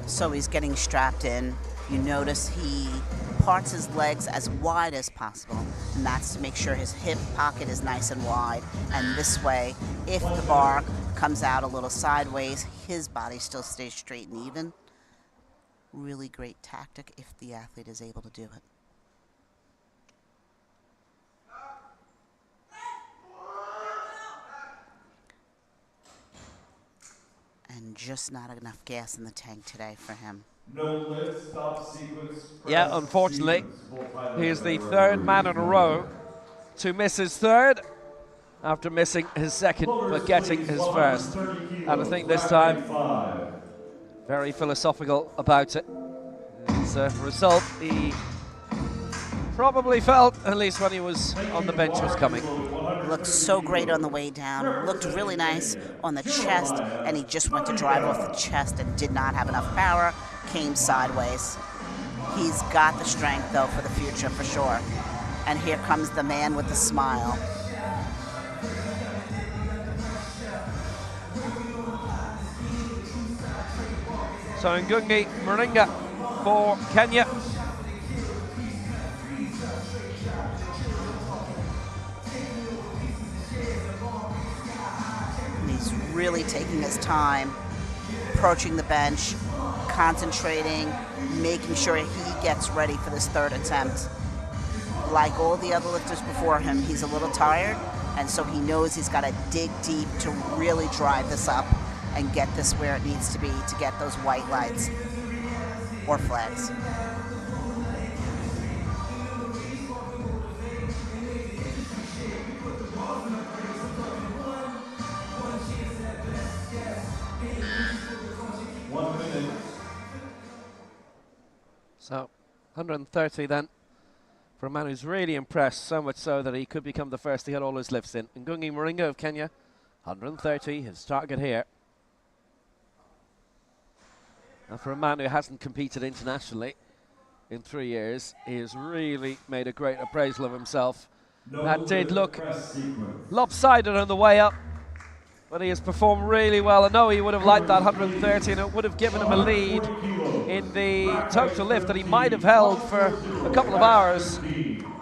So he's getting strapped in. You notice he parts his legs as wide as possible, and that's to make sure his hip pocket is nice and wide. And this way, if the bar comes out a little sideways, his body still stays straight and even. Really great tactic if the athlete is able to do it. And just not enough gas in the tank today for him. No lift, stop sequence. Yeah, unfortunately, he is the third man in a row to miss his third after missing his second but getting his first. And I think this time, very philosophical about it. It's a result he probably felt, at least when he was on the bench, was coming. Looked so great on the way down, looked really nice on the chest, and he just went to drive off the chest and did not have enough power, came sideways. He's got the strength, though, for the future, for sure. And here comes the man with the smile. So Ngungi Moringa for Kenya. He's really taking his time, approaching the bench, concentrating, making sure he gets ready for this third attempt. Like all the other lifters before him, he's a little tired, and so he knows he's got to dig deep to really drive this up and get this where it needs to be to get those white lights or flags. So 130 then for a man who's really impressed, so much so that he could become the first to get all his lifts in. Ngungi Moringa of Kenya, 130, his target here. And for a man who hasn't competed internationally in 3 years, he has really made a great appraisal of himself. That did look lopsided on the way up, but he has performed really well. I know he would have liked that 130, and it would have given him a lead in the total lift that he might have held for a couple of hours.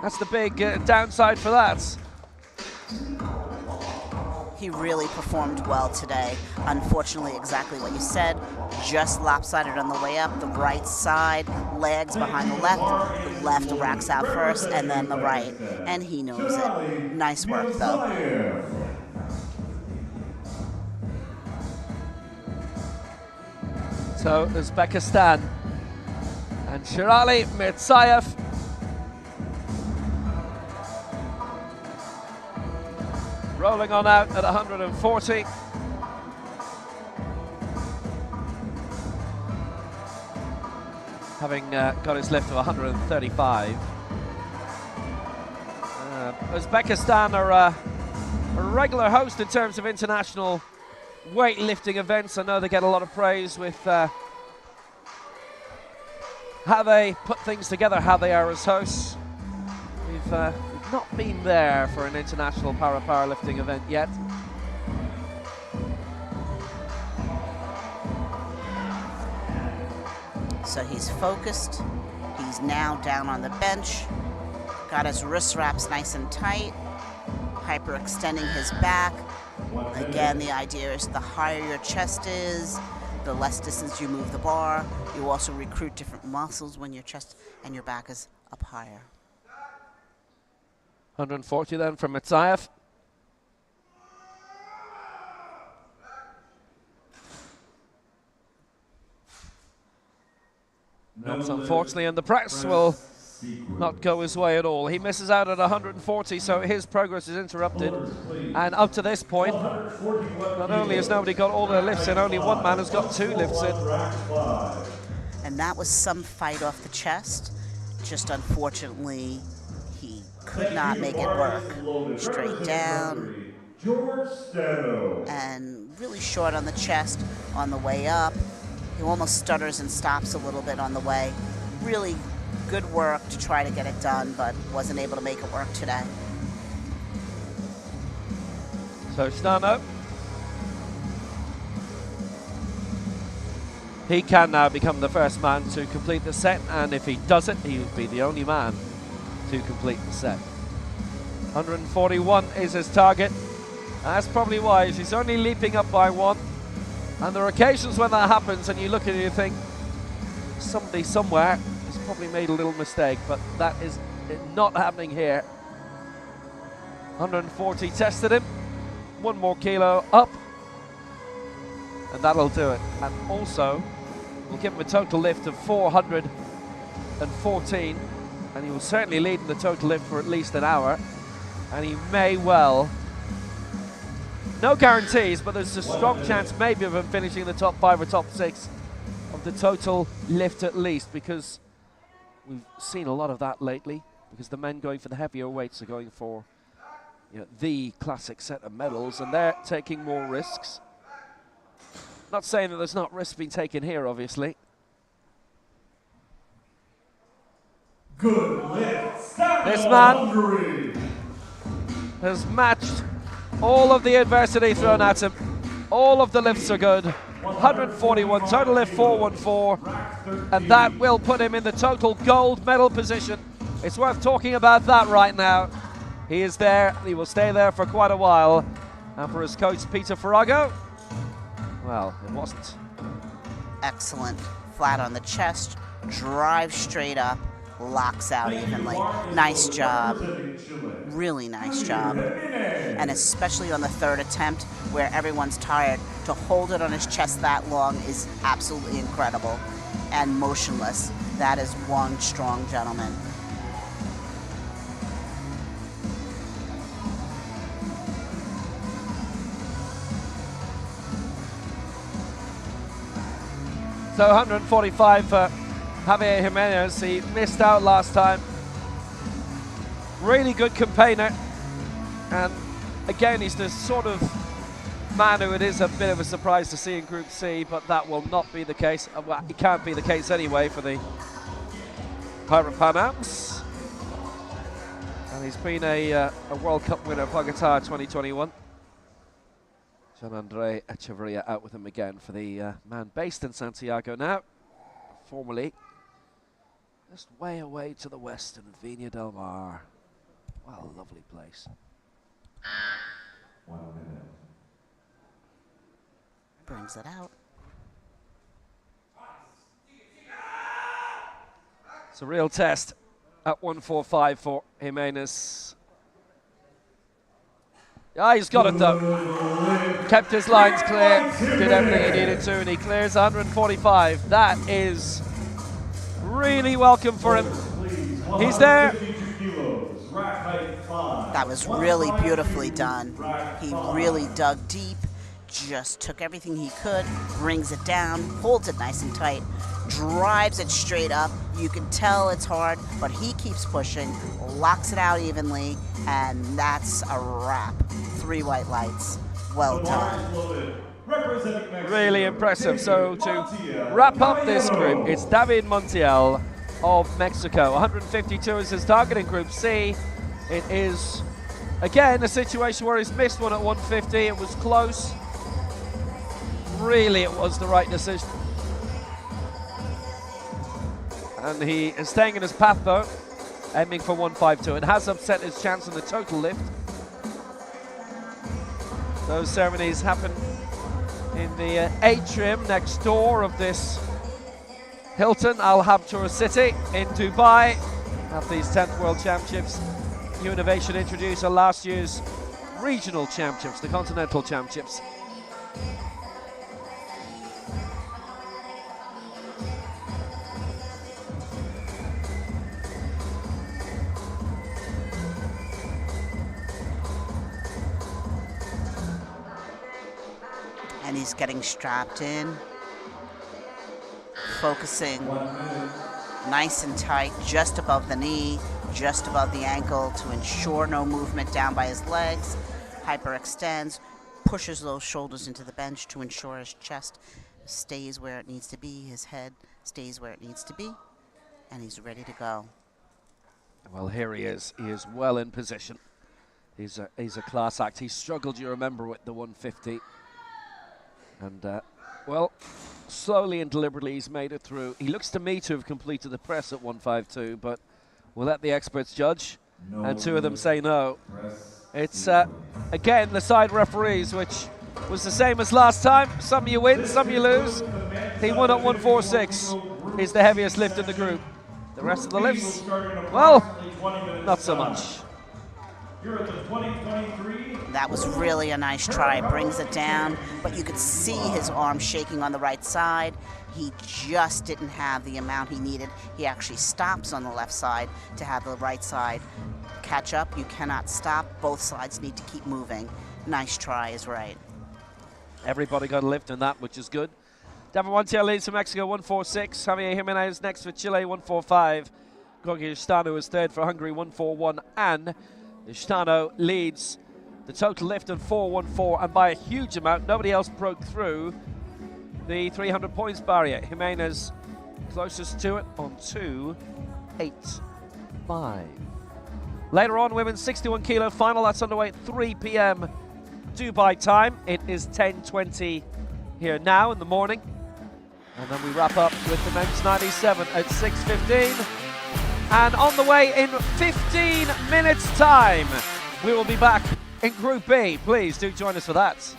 That's the big downside for that. He really performed well today. Unfortunately, exactly what you said, just lopsided on the way up, the right side, legs behind the left racks out first, and then the right, and he knows it. Nice work, though. So Uzbekistan and Shirali Mirzayev. Rolling on out at 140. Having got his lift of 135. Uzbekistan are a regular host in terms of international weightlifting events. I know they get a lot of praise with how they put things together, how they are as hosts. We've not been there for an international powerlifting event yet. So he's focused. He's now down on the bench. Got his wrist wraps nice and tight. Hyperextending his back. Again, the idea is the higher your chest is, the less distance you move the bar. You also recruit different muscles when your chest and your back is up higher. 140 then from Mirzayev. Notes unfortunately in the press will not go his way at all. He misses out at 140, so his progress is interrupted. And up to this point, not only has nobody got all their lifts in, only one man has got 2 lifts in. And that was some fight off the chest. Just unfortunately, he could not make it work. Straight down. And really short on the chest on the way up. He almost stutters and stops a little bit on the way. Really good work to try to get it done, but wasn't able to make it work today. So Stano, he can now become the first man to complete the set, and if he does it, he would be the only man to complete the set. 141 is his target. That's probably wise. He's only leaping up by 1. And there are occasions when that happens and you look at it and you think, somebody somewhere has probably made a little mistake, but that is not happening here. 140 tested him. 1 more kilo up. And that'll do it. And also, we'll give him a total lift of 414. And he will certainly lead in the total lift for at least an hour. And he may well, no guarantees, but there's a strong chance maybe of him finishing in the top 5 or top 6 of the total lift at least, because we've seen a lot of that lately, because the men going for the heavier weights are going for, you know, the classic set of medals, and they're taking more risks. Not saying that there's not risks being taken here, obviously. Good lift. This man has matched all of the adversity thrown at him. All of the lifts are good. 141, total lift 414, and that will put him in the total gold medal position. It's worth talking about that right now. He is there, he will stay there for quite a while. And for his coach, Peter Farrago, well, it wasn't. Excellent. Flat on the chest, drive straight up, locks out evenly. Nice job. Really nice job. And especially on the 3rd attempt, where everyone's tired, to hold it on his chest that long is absolutely incredible. And motionless. That is one strong gentleman. So 145 for Javier Jimenez. He missed out last time. Really good campaigner. And again, he's the sort of man who it is a bit of a surprise to see in Group C, but that will not be the case. Well, it can't be the case anyway for the Pirate Pan Ams. And he's been a World Cup winner, Bogota 2021. Jean-Andre Echeverria out with him again for the man based in Santiago now, formerly just way away to the west in Viña del Mar. What a lovely place. 1 minute. Brings it out. It's a real test at 145 for Jimenez. Ah, he's got it though. Kept his lines clear, did everything he needed to, and he clears 145. That is really welcome for him. He's there. That was really beautifully done. He really dug deep, just took everything he could, brings it down, holds it nice and tight, drives it straight up. You can tell it's hard, but he keeps pushing, locks it out evenly, and that's a wrap. 3 white lights. Well done. Really impressive. So to wrap up this group, it's David Montiel of Mexico. 152 is his target in Group C. It is, again, a situation where he's missed one at 150. It was close. Really, it was the right decision. And he is staying in his path, though, aiming for 152. It has upset his chance in the total lift. Those ceremonies happen in the atrium next door of this Hilton Al Habtour City in Dubai. At these 10th World Championships, New Innovation introduced last year's regional championships, the Continental Championships. And he's getting strapped in, focusing nice and tight, just above the knee, just above the ankle to ensure no movement down by his legs. Hyperextends, pushes those shoulders into the bench to ensure his chest stays where it needs to be, his head stays where it needs to be, and he's ready to go. Well, here he is. He is well in position. He's a class act. He struggled, you remember, with the 150. And, well, slowly and deliberately he's made it through. He looks to me to have completed the press at 152, but we'll let the experts judge. No, and two of them say no. It's, again, the side referees, which was the same as last time. Some you win, some you lose. He won at 146. He's the heaviest lift in the group. The rest of the lifts, well, not so much. That was really a nice try. Brings it down, but you could see his arm shaking on the right side. He just didn't have the amount he needed. He actually stops on the left side to have the right side catch up. You cannot stop. Both sides need to keep moving. Nice try is right. Everybody got a lift in that, which is good. David Montiel leads for Mexico, 146. Javier Jimenez next for Chile, 145. Gorgi Stano is third for Hungary, 141. And Stano leads the total lift in 414, and by a huge amount. Nobody else broke through the 300 points barrier. Jimenez closest to it on 285. Later on, women's 61 kilo final. That's underway at 3 p.m. Dubai time. It is 10:20 here now in the morning. And then we wrap up with the men's 97 at 6:15. And on the way in 15 minutes time, we will be back in Group B. Please do join us for that.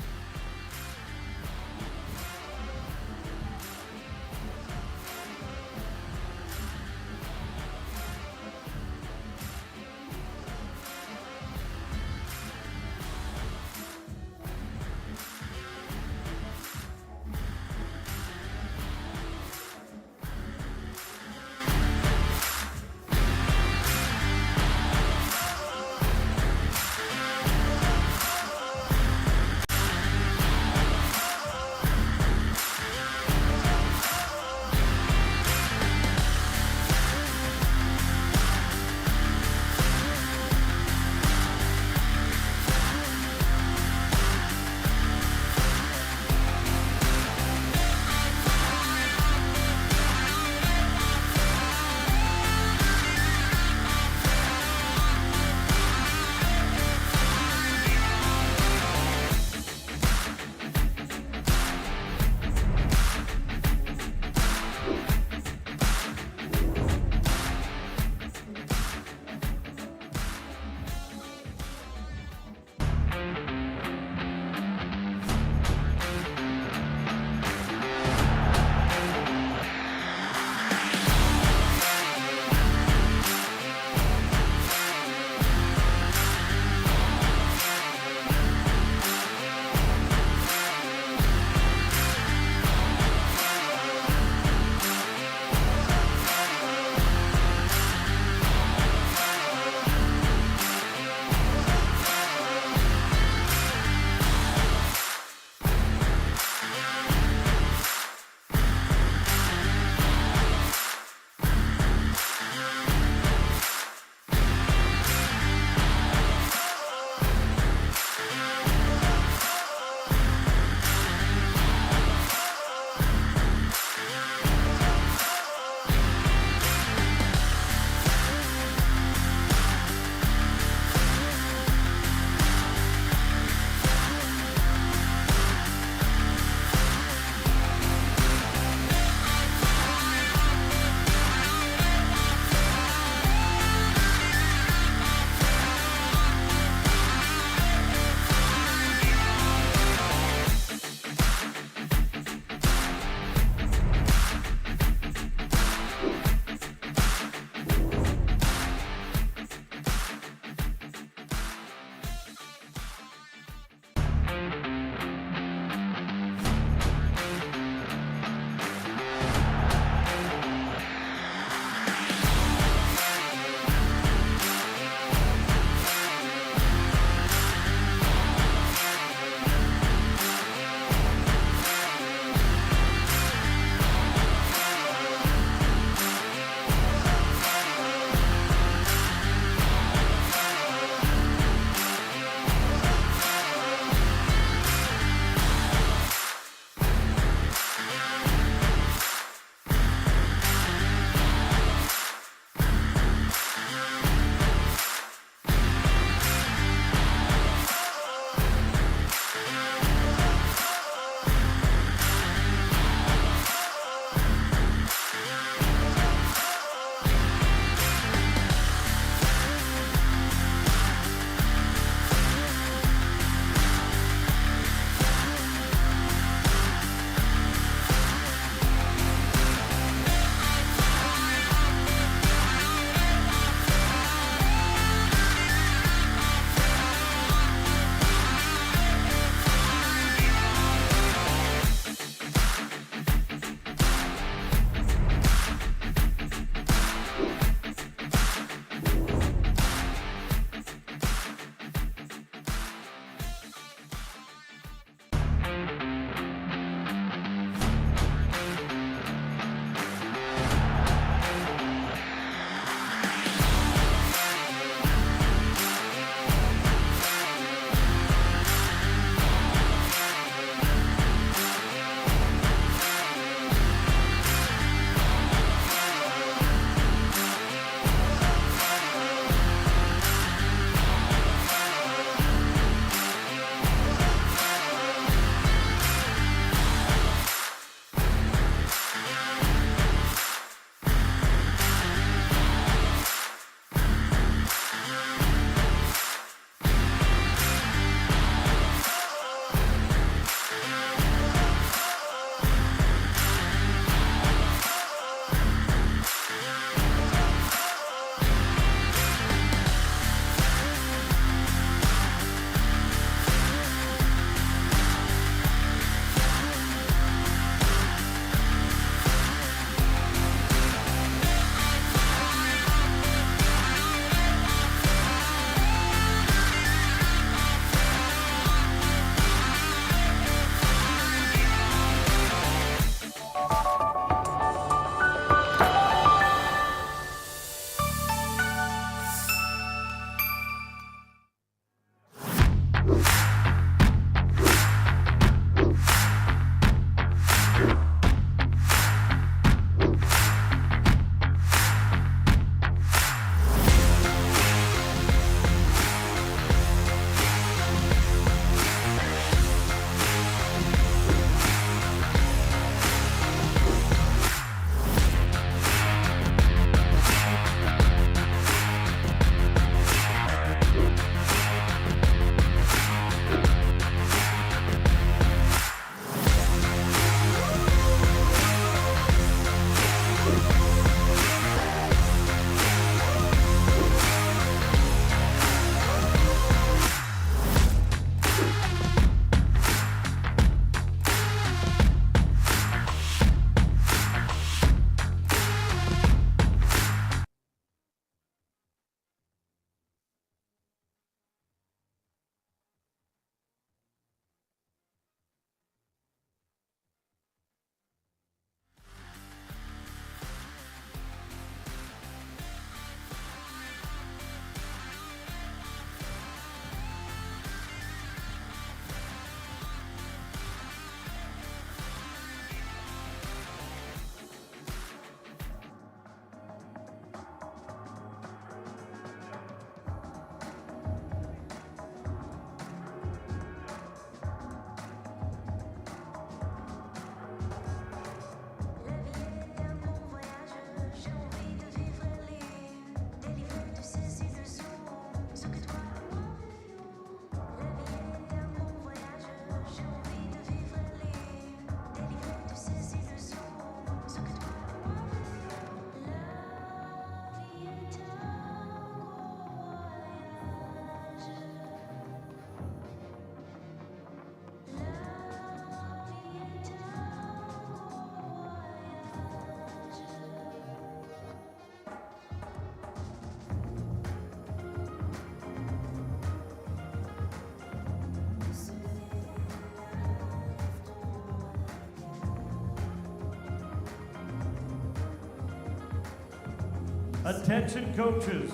Attention coaches,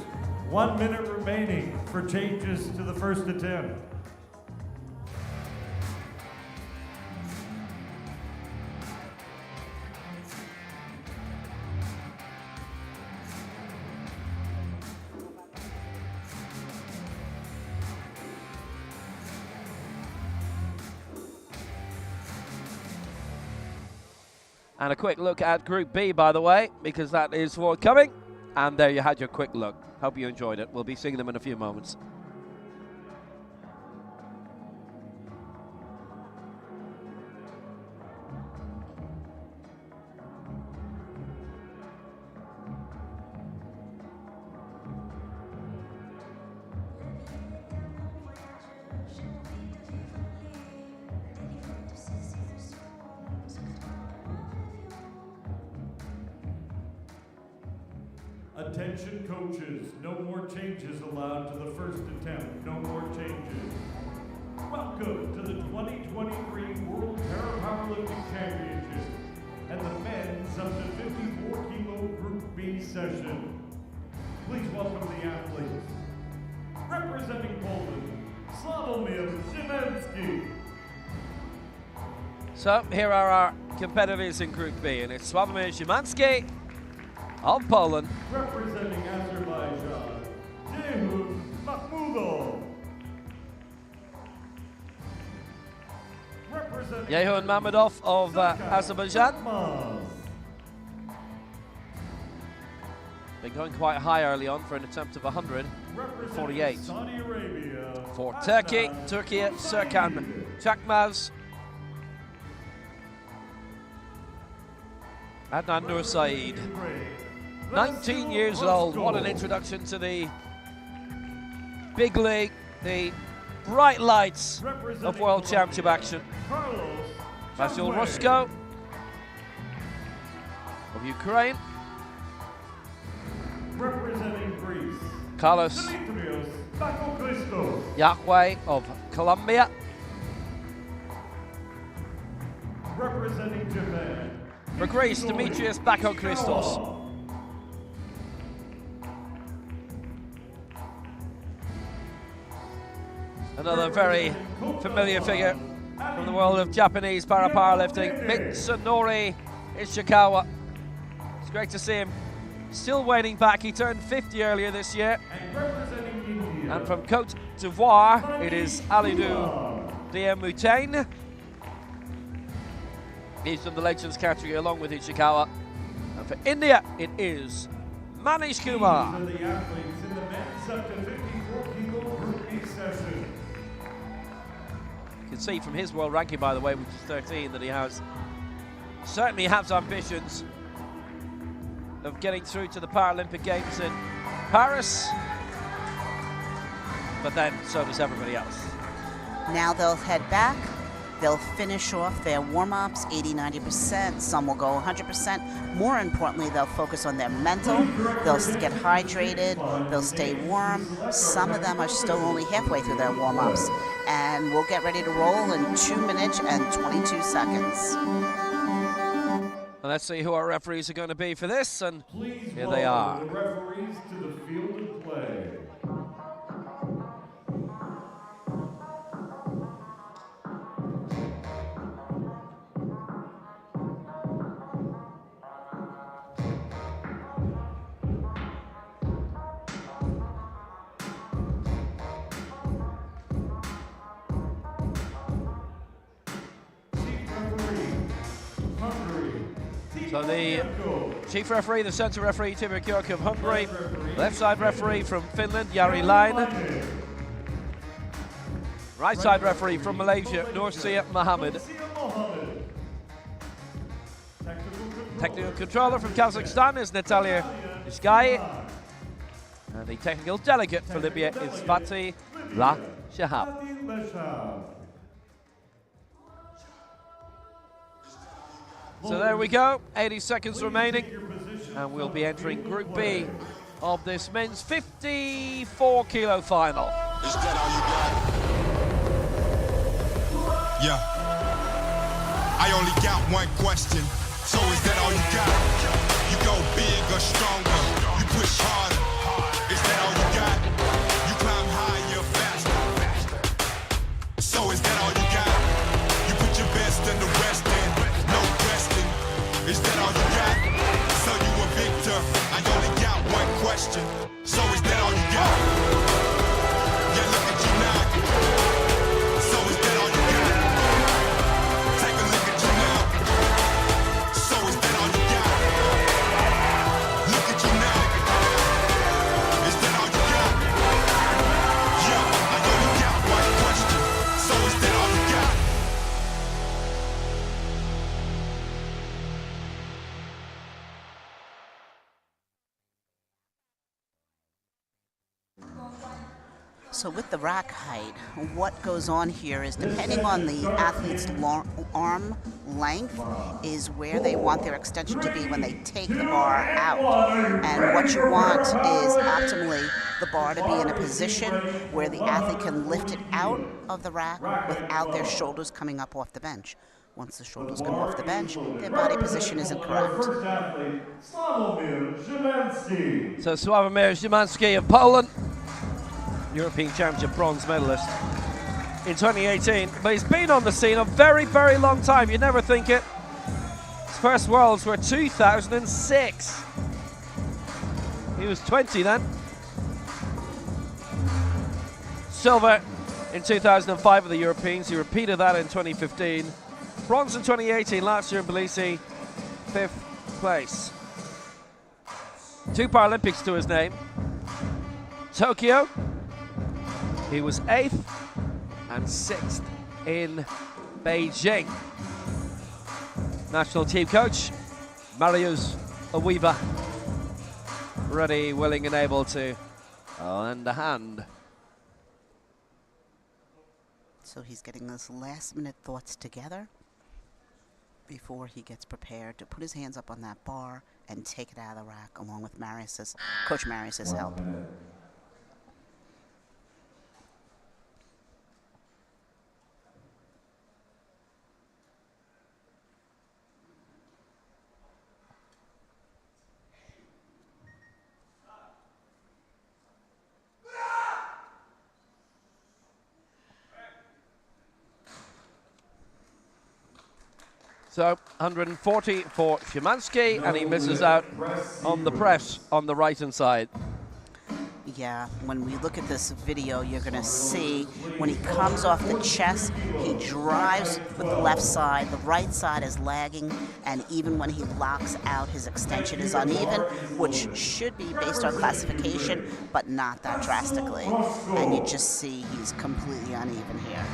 1 minute remaining for changes to the first attempt. And a quick look at Group B, by the way, because that is forthcoming. And there you had your quick look. Hope you enjoyed it. We'll be seeing them in a few moments. Attention coaches, no more changes allowed to the first attempt. No more changes. Welcome to the 2023 World Powerlifting Championship and the men's up to 54 kilo Group B session. Please welcome the athletes. Representing Poland, Sławomir Ziemecki. So here are our competitors in Group B, and it's Sławomir Ziemecki of Poland. Representing Azerbaijan, Ceyhun Mahmudov. Representing Ceyhun Mahmudov of Azerbaijan. Been going quite high early on for an attempt of 148. Saudi Arabia, For Turkey, Serkan Çakmaz. Adnan Nur Saeed, 19 years old. What an introduction to the big league, the bright lights of World Championship action. Vasyl Rusko of Ukraine. Representing Greece, Carlos Dimitrios Bakokristos. Yahweh of Colombia. Representing Japan, For Greece, Dimitrios Bakokristos. Another very familiar figure from the world of Japanese para-powerlifting, Mitsunori Ishikawa. It's great to see him still waning back. He turned 50 earlier this year. and representing India, And from Cote d'Ivoire, it is Alidou Diemoutain. He's from the Legends category along with Ishikawa. And for India, it is Manish Kumar. These are the athletes in the men's up to 54 kilo Group B session. You can see from his world ranking, by the way, which is 13, that he certainly has ambitions of getting through to the Paralympic Games in Paris. But then, so does everybody else. Now they'll head back. They'll finish off their warm-ups, 80, 90%. Some will go 100%. More importantly, they'll focus on their mental. They'll get hydrated. They'll stay warm. Some of them are still only halfway through their warm-ups. And we'll get ready to roll in 2 minutes and 22 seconds. And let's see who our referees are going to be for this. And Please here they are. welcome the referees to the field of play. So the chief referee, the centre referee, Timo Kyrk of Hungary. Left side referee from Finland, Jari Laine. Right side referee from Malaysia, Nursia Mohammed. Technical controller from Kazakhstan is Natalia Ishgai. And the technical delegate for Libya is Fatih La Shahab. So there we go, 80 seconds remaining, and we'll be entering Group B of this men's 54 kilo final. Is that all you got? Yeah. I only got one question. So is that all you got? You go big or stronger? You push harder. Is that all you got? You climb higher, faster. So is that all you got? You put your best in the rest in, no question. Is that all you got? So you a victor. I only got one question. So is that all you got? Yeah, look at you now. So is that all you got? Take a look at you now. So is that all you got? Look at you now. Is that all you got? Yeah, I only got one question. So is that all you got? So with the rack height, what goes on here is depending on the athlete's arm length is where they want their extension to be when they take the bar out. And what you want is optimally the bar to be in a position where the athlete can lift it out of the rack without their shoulders coming up off the bench. Once the shoulders come off the bench, their body position isn't correct. First athlete, Sławomir Szymanski. So Sławomir Szymanski of Poland, European Championship bronze medalist in 2018, but he's been on the scene a very, very long time. You'd never think it. His first Worlds were 2006. He was 20 then. Silver in 2005 at the Europeans. He repeated that in 2015. Bronze in 2018, last year in Tbilisi, 5th place. 2 Paralympics to his name. Tokyo, he was 8th and 6th in Beijing. National team coach, Mariusz Awiba, ready, willing and able to lend a hand. So he's getting those last minute thoughts together before he gets prepared to put his hands up on that bar and take it out of the rack along with Coach Marius's help. So 140 for Szymanski, and he misses out on the press on the right-hand side. Yeah, when we look at this video, you're going to see when he comes off the chest, he drives with the left side, the right side is lagging, and even when he locks out, his extension is uneven, which should be based on classification, but not that drastically. And you just see he's completely uneven here.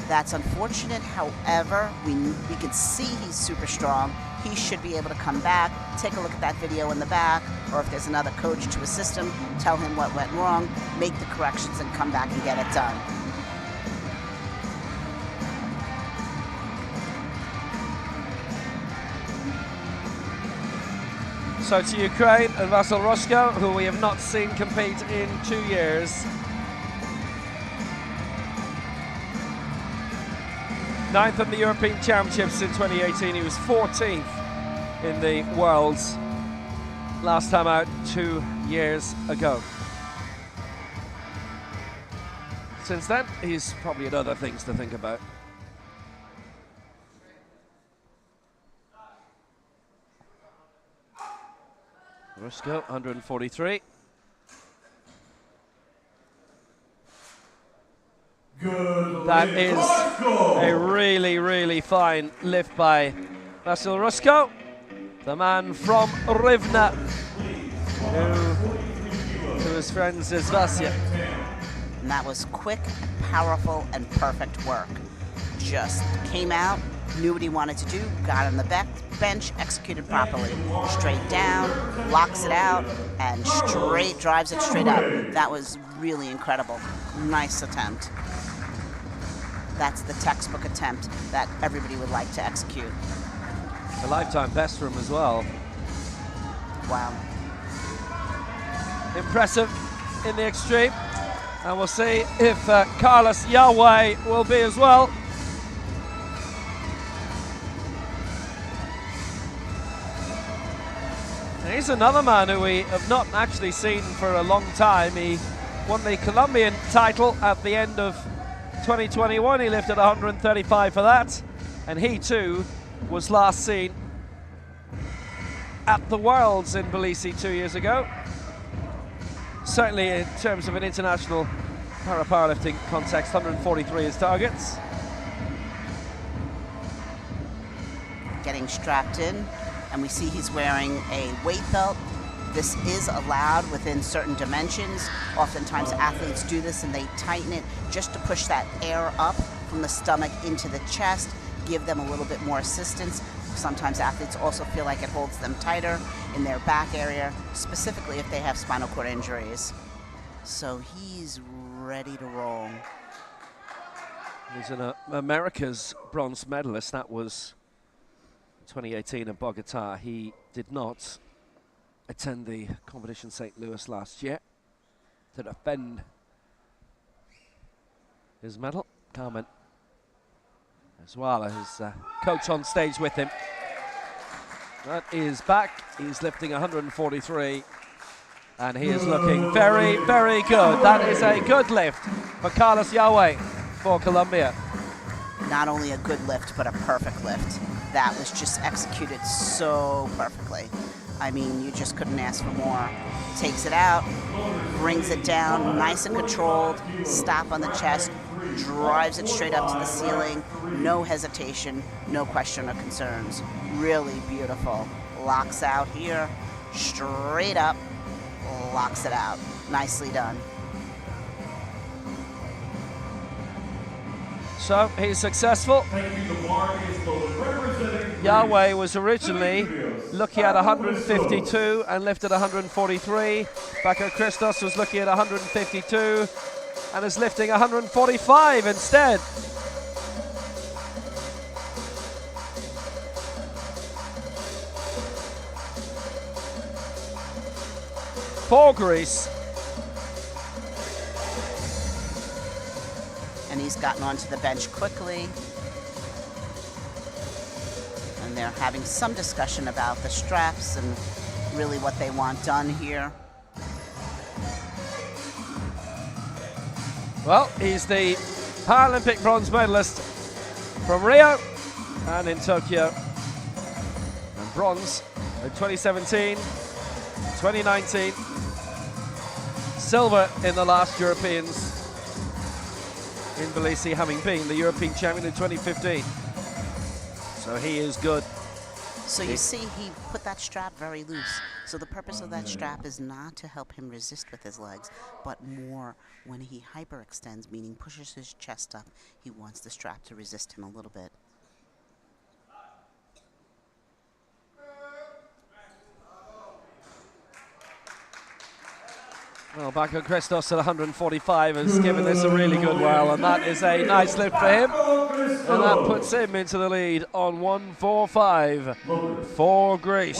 That's unfortunate, however, we can see he's super strong. He should be able to come back, take a look at that video in the back, or if there's another coach to assist him, tell him what went wrong, make the corrections, and come back and get it done. So to Ukraine and Vasyl Roszko, who we have not seen compete in 2 years. 9th in the European Championships in 2018. He was 14th in the Worlds last time out 2 years ago. Since then, he's probably had other things to think about. Roszko, 143. That is a really, really fine lift by Vasyl Roszko, the man from Rivne, who is friends with Vasya. And that was quick, powerful, and perfect work. Just came out, knew what he wanted to do, got on the bench, executed properly. Straight down, locks it out, and drives it straight up. That was really incredible. Nice attempt. That's the textbook attempt that everybody would like to execute. A lifetime best for him as well. Wow. Impressive in the extreme. And we'll see if Carlos Yahweh will be as well. Here's another man who we have not actually seen for a long time. He won the Colombian title at the end of 2021. He lifted 135 for that, and he too was last seen at the Worlds in Tbilisi 2 years ago. Certainly in terms of an international powerlifting context, 143 is targets. Getting strapped in, and we see he's wearing a weight belt. This is allowed within certain dimensions. Oftentimes athletes do this and they tighten it just to push that air up from the stomach into the chest, give them a little bit more assistance. Sometimes athletes also feel like it holds them tighter in their back area, specifically if they have spinal cord injuries. So he's ready to roll. He's an America's bronze medalist. That was 2018 in Bogota. He did not attend the competition St. Louis last year to defend his medal. Carmen as well, his coach on stage with him. That is back. He's lifting 143 and he is looking very, very good. That is a good lift for Carlos Yahweh for Colombia. Not only a good lift, but a perfect lift. That was just executed so perfectly. I mean, you just couldn't ask for more. Takes it out, brings it down, nice and controlled, stop on the chest, drives it straight up to the ceiling, no hesitation, no question or concerns. Really beautiful. Locks out here, straight up, locks it out. Nicely done. So he's successful. Yahweh was originally looking at 152 and lifted 143. Baco Christos was looking at 152 and is lifting 145 instead. For Greece. And he's gotten onto the bench quickly. And they're having some discussion about the straps and really what they want done here. Well, he's the Paralympic bronze medalist from Rio and in Tokyo. And bronze in 2017, 2019. Silver in the last Europeans in Tbilisi, having been the European champion in 2015. So he is good. So you see, he put that strap very loose. So the purpose of that strap is not to help him resist with his legs, but more when he hyperextends, meaning pushes his chest up, he wants the strap to resist him a little bit. Well, Baco Christos at 145 has given this a really good whirl, and that is a nice lift for him. And that puts him into the lead on 145 for Greece.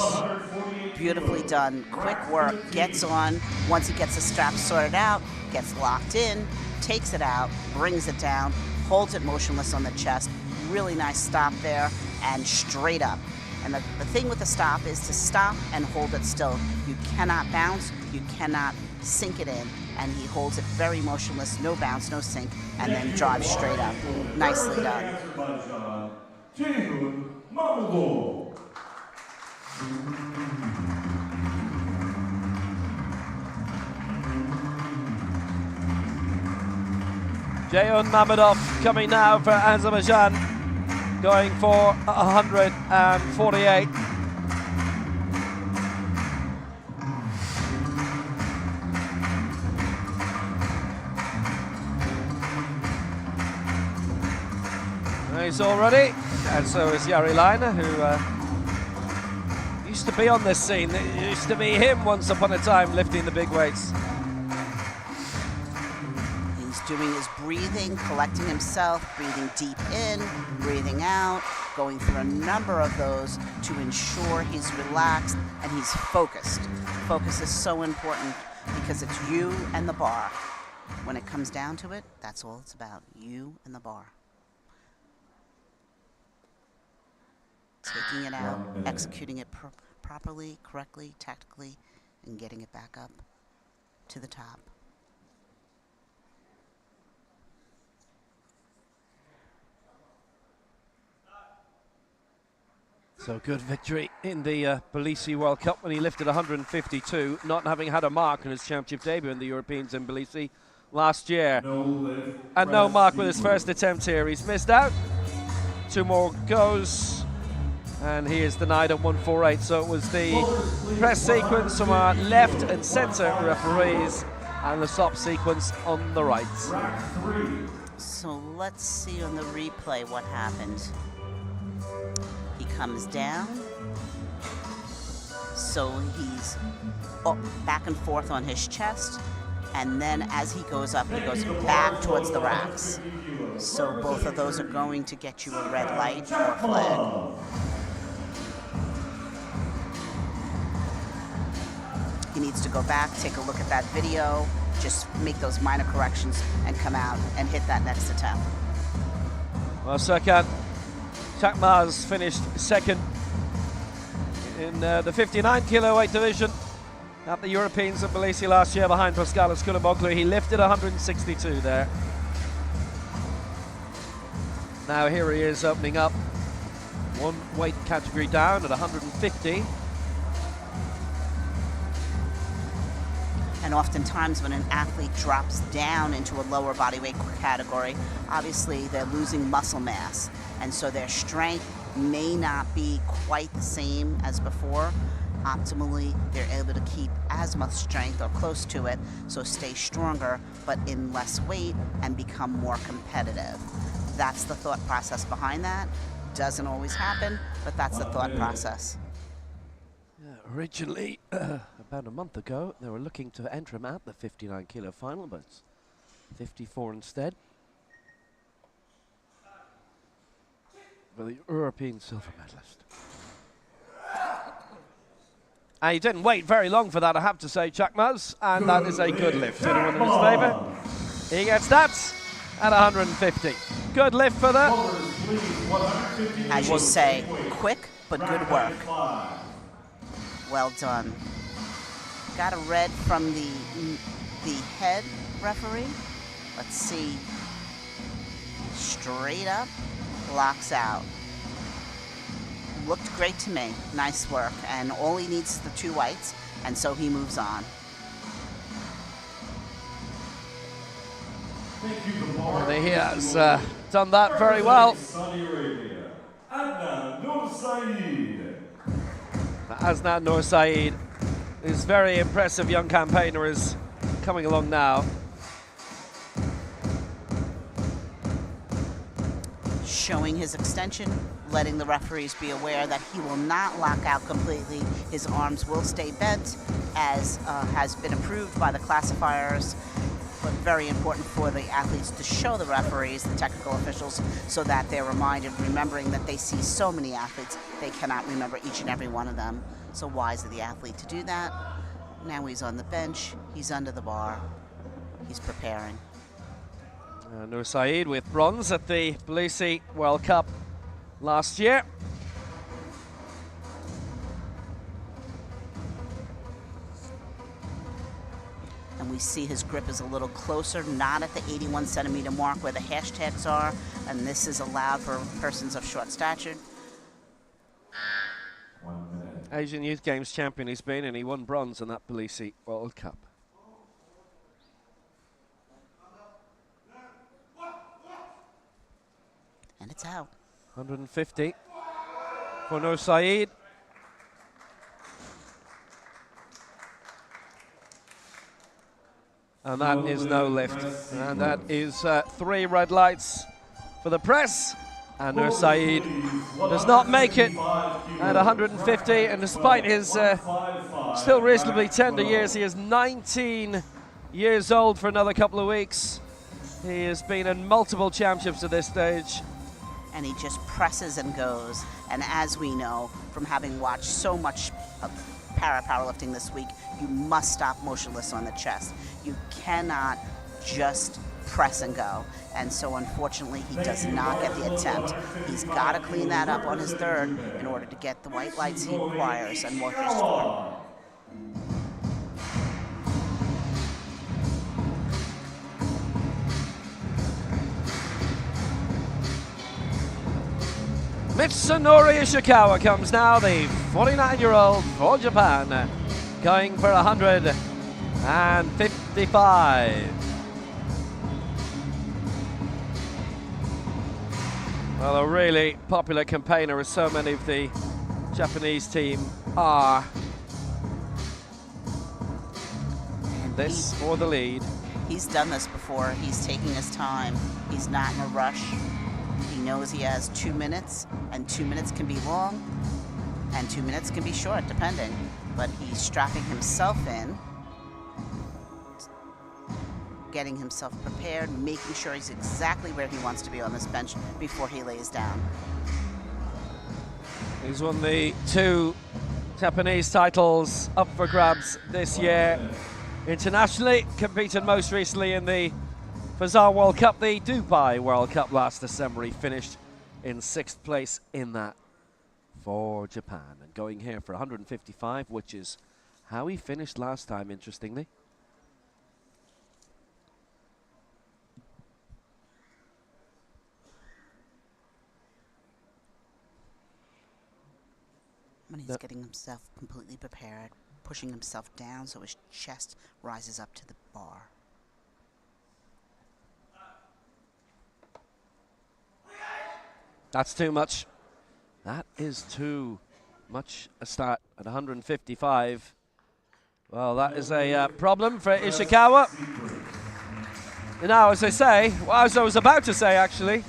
Beautifully done. Quick work. Gets on. Once he gets the strap sorted out, gets locked in, takes it out, brings it down, holds it motionless on the chest. Really nice stop there, and straight up. And the thing with the stop is to stop and hold it still. You cannot bounce. You cannot sink it in. And he holds it very motionless, no bounce, no sink, and then drives straight up. Nicely done. Ceyhun Mamedov coming now for Azerbaijan, going for 148. He's all ready, and so is Jari Leiner, who used to be on this scene. It used to be him once upon a time lifting the big weights. He's doing his breathing, collecting himself, breathing deep in, breathing out, going through a number of those to ensure he's relaxed and he's focused. Focus is so important because it's you and the bar. When it comes down to it, that's all it's about, you and the bar. Taking it out, executing it properly, correctly, tactically, and getting it back up to the top. So good victory in the Tbilisi World Cup when he lifted 152, not having had a mark in his championship debut in the Europeans in Tbilisi last year. And no mark with his first attempt here. He's missed out. 2 more goes, and he is denied at 148. So it was the press sequence from our left and centre referees and the stop sequence on the right. So let's see on the replay what happened. He comes down, so he's back and forth on his chest, and then as he goes up, he goes back towards the racks. So both of those are going to get you a red light or a flag. He needs to go back, take a look at that video, just make those minor corrections and come out and hit that next attempt. Well, Serkan Çakmaz finished second in the 59 kilo weight division at the Europeans in Tbilisi last year behind Paschalis Koulibaly. He lifted 162 there. Now here he is opening up 1 weight category down at 150. And oftentimes when an athlete drops down into a lower body weight category, obviously they're losing muscle mass. And so their strength may not be quite the same as before. Optimally, they're able to keep as much strength or close to it, so stay stronger, but in less weight and become more competitive. That's the thought process behind that. Doesn't always happen, but that's the thought process. Yeah, originally, about a month ago, they were looking to enter him at the 59 kilo final, but it's 54 instead. For the European silver medalist. And he didn't wait very long for that, I have to say, Çakmaz, and that is a good lift. Anyone in his favour? He gets that at 150. Good lift for that. As you say, quick but good work. Well done. Got a red from the head referee. Let's see. Straight up, locks out. Looked great to me. Nice work. And all he needs is the 2 whites, and so he moves on. And he has done that very well. Asnan Nur Saeed, this very impressive young campaigner, is coming along now. Showing his extension, letting the referees be aware that he will not lock out completely. His arms will stay bent, as has been approved by the classifiers. But very important for the athletes to show the referees, the technical officials, so that they're reminded, remembering that they see so many athletes, they cannot remember each and every one of them. So wise of the athlete to do that. Now he's on the bench, he's under the bar, he's preparing. Nur Saeed with bronze at the Tbilisi World Cup last year. And we see his grip is a little closer, not at the 81 centimeter mark where the hashtags are, and this is allowed for persons of short stature. Asian Youth Games champion he's been, and he won bronze in that Tbilisi World Cup. And it's out. 150 for Nur Saeed. And that is no lift. And that is 3 red lights for the press. And Nur Saeed does not make it at 150. And despite his still reasonably tender years, he is 19 years old for another couple of weeks. He has been in multiple championships at this stage. And he just presses and goes. And as we know, from having watched so much powerlifting this week, you must stop motionless on the chest. You cannot just press and go. And so unfortunately, he does not get the attempt. He's got to clean that up on his third in order to get the white lights he requires and work his score. Mitsunori Ishikawa comes now, the 49-year-old for Japan, going for 155. Well, a really popular campaigner, as so many of the Japanese team are. And this for the lead. He's done this before. He's taking his time. He's not in a rush. He knows he has 2 minutes, and 2 minutes can be long, and 2 minutes can be short, depending. But he's strapping himself in, getting himself prepared, making sure he's exactly where he wants to be on this bench before he lays down. He's won the 2 Japanese titles up for grabs this year. Internationally, competed most recently in the Fazan World Cup, the Dubai World Cup last December. He finished in 6th place in that for Japan. And going here for 155, which is how he finished last time, interestingly. When he's getting himself completely prepared, pushing himself down so his chest rises up to the bar. That's too much. That is too much a start at 155. Well, that is a problem for Ishikawa. Now, as I say, well, as I was about to say, actually,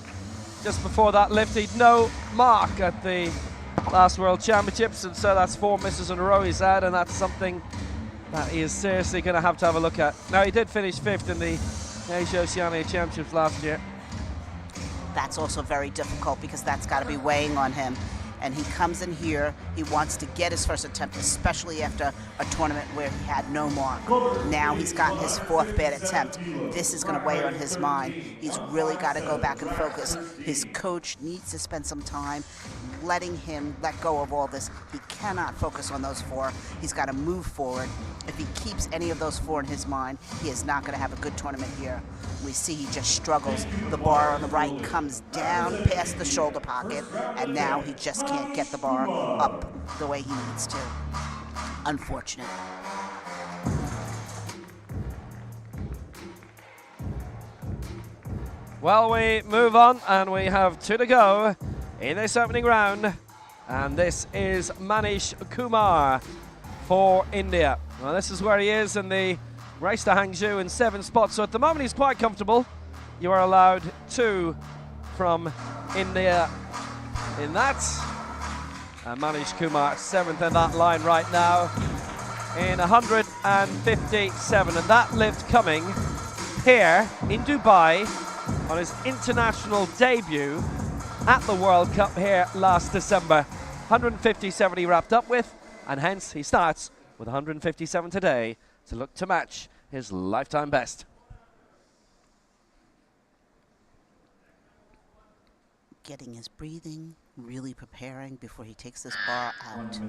just before that lift, he'd no mark at the last World Championships, and so that's 4 misses in a row he's had, and that's something that he is seriously going to have a look at. Now, he did finish 5th in the Asia Oceania Championships last year. That's also very difficult because that's got to be weighing on him. And he comes in here, he wants to get his first attempt, especially after a tournament where he had no mark. Now he's gotten his 4th bad attempt. This is going to weigh on his mind. He's really got to go back and focus. His coach needs to spend some time letting him let go of all this. He cannot focus on those 4. He's got to move forward. If he keeps any of those 4 in his mind, he is not going to have a good tournament here. We see he just struggles. The bar on the right comes down past the shoulder pocket, and now he just can't get the bar up the way he needs to. Unfortunate. Well, we move on, and we have 2 to go in this opening round. And this is Manish Kumar for India. Well, this is where he is in the race to Hangzhou in 7 spots. So at the moment, he's quite comfortable. You are allowed 2 from India in that. And Manish Kumar 7th in that line right now in 157. And that lift coming here in Dubai on his international debut at the World Cup here last December. 157 he wrapped up with, and hence he starts with 157 today to look to match his lifetime best. Getting his breathing, really preparing before he takes this bar out.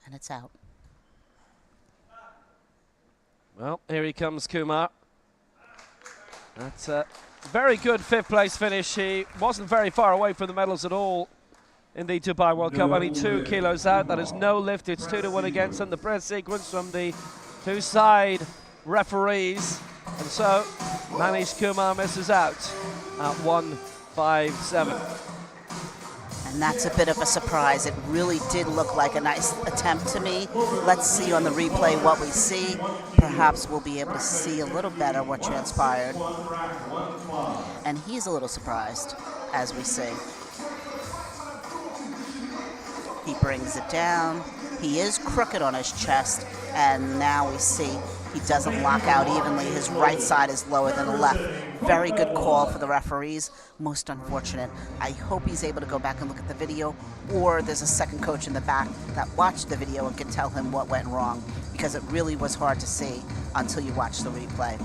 And it's out. Well, here he comes, Kumar. That's a very good 5th place finish. He wasn't very far away from the medals at all in the Dubai World Cup. Only 2 kilos out. That is no lift. It's 2-1 against on the press sequence from the 2 side referees. And so Manish Kumar misses out at 157. And that's a bit of a surprise. It really did look like a nice attempt to me. Let's see on the replay what we see. Perhaps we'll be able to see a little better what transpired. And he's a little surprised, as we see. He brings it down. He is crooked on his chest, and now we see he doesn't lock out evenly. His right side is lower than the left. Very good call for the referees. Most unfortunate. I hope he's able to go back and look at the video, or there's a second coach in the back that watched the video and can tell him what went wrong, because it really was hard to see until you watch the replay.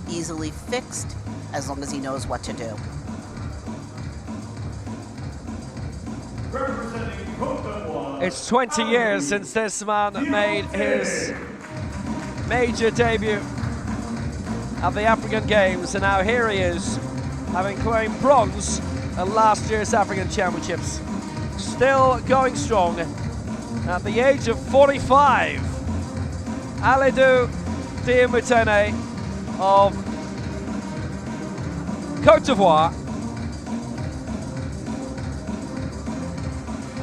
Easily fixed, as long as he knows what to do. It's 20 years since this man made his major debut at the African Games, and now here he is, having claimed bronze at last year's African Championships. Still going strong at the age of 45. Alidou Diomutene of Côte d'Ivoire.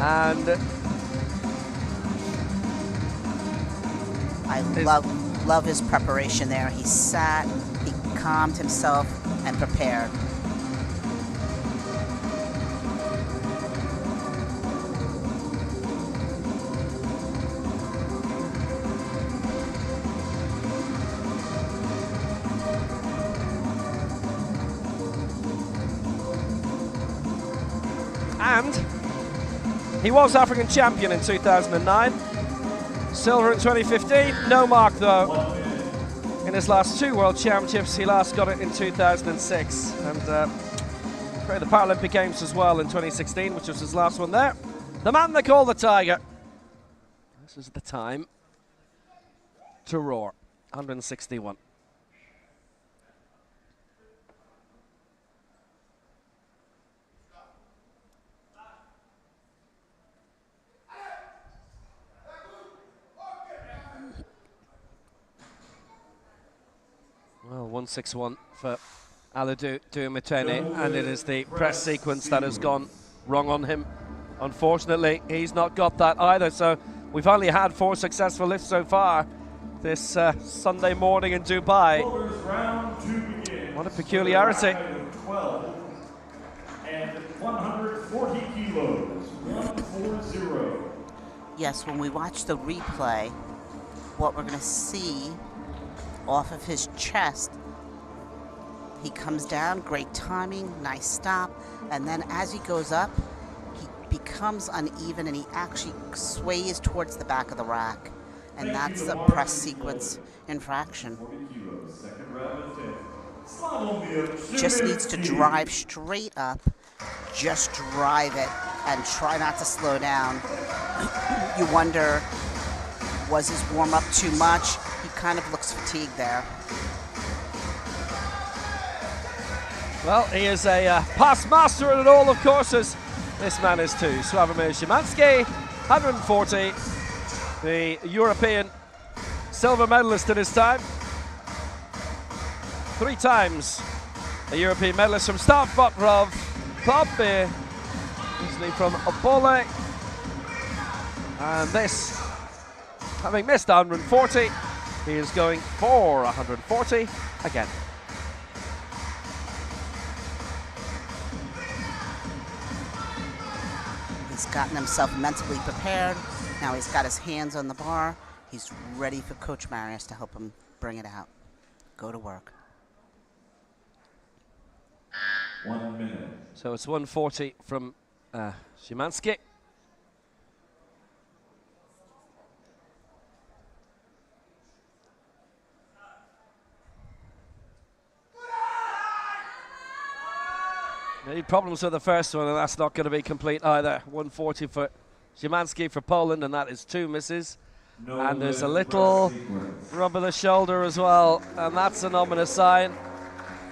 And I love his preparation there. He sat, he calmed himself, and prepared. And he was African champion in 2009. Silver in 2015, no mark though in his last 2 World Championships. He last got it in 2006, and the Paralympic Games as well in 2016, which was his last one there. The man they call the Tiger. This is the time to roar. 161. Well, 161 for Alidou Diomutene, and it is the press sequence that has gone wrong on him. Unfortunately, he's not got that either, so we've only had 4 successful lifts so far this Sunday morning in Dubai. What a peculiarity. 12 and 140 kilos, 140. Yes, when we watch the replay, what we're going to see off of his chest, he comes down, great timing, nice stop, and then as he goes up, he becomes uneven and he actually sways towards the back of the rack, and that's the press sequence infraction. Just needs to drive straight up, just drive it and try not to slow down. You wonder, was his warm-up too much? He kind of looks fatigued there. Well, he is a past master at all, of course, as this man is too. Sławomir Szymanski, 140, the European silver medalist at his time. 3 times a European medalist from Stavroprov Club, usually from Opole. And this, having missed 140, he is going for 140 again. He's gotten himself mentally prepared. Now he's got his hands on the bar. He's ready for Coach Marius to help him bring it out. Go to work. 1 minute. So it's 140 from Szymanski. Any problems with the first one, and that's not going to be complete either. 140 for Szymanski for Poland, and that is 2 misses. And there's a little rub of the shoulder as well, and that's an ominous sign.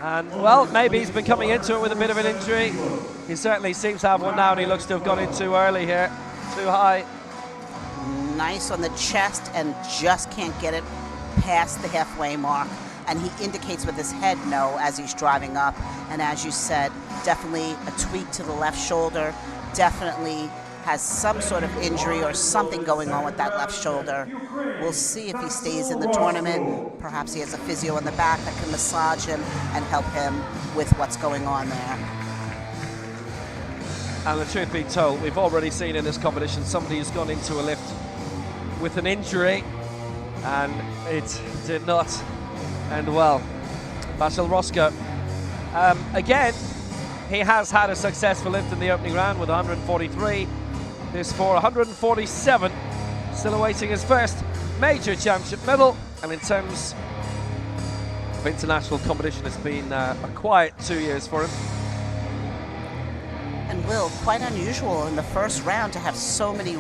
And, well, maybe he's been coming into it with a bit of an injury. He certainly seems to have one now, and he looks to have gone in too early here, too high. Nice on the chest, and just can't get it past the halfway mark. And he indicates with his head no as he's driving up. And as you said, definitely a tweak to the left shoulder, definitely has some sort of injury or something going on with that left shoulder. We'll see if he stays in the tournament. Perhaps he has a physio in the back that can massage him and help him with what's going on there. And the truth be told, we've already seen in this competition somebody who's gone into a lift with an injury, and it did not end well. Basil Roscoe. Again, he has had a successful lift in the opening round with 143. This for 147, still awaiting his first major championship medal. And in terms of international competition, it's been a quiet 2 years for him. And Will, quite unusual in the first round to have so many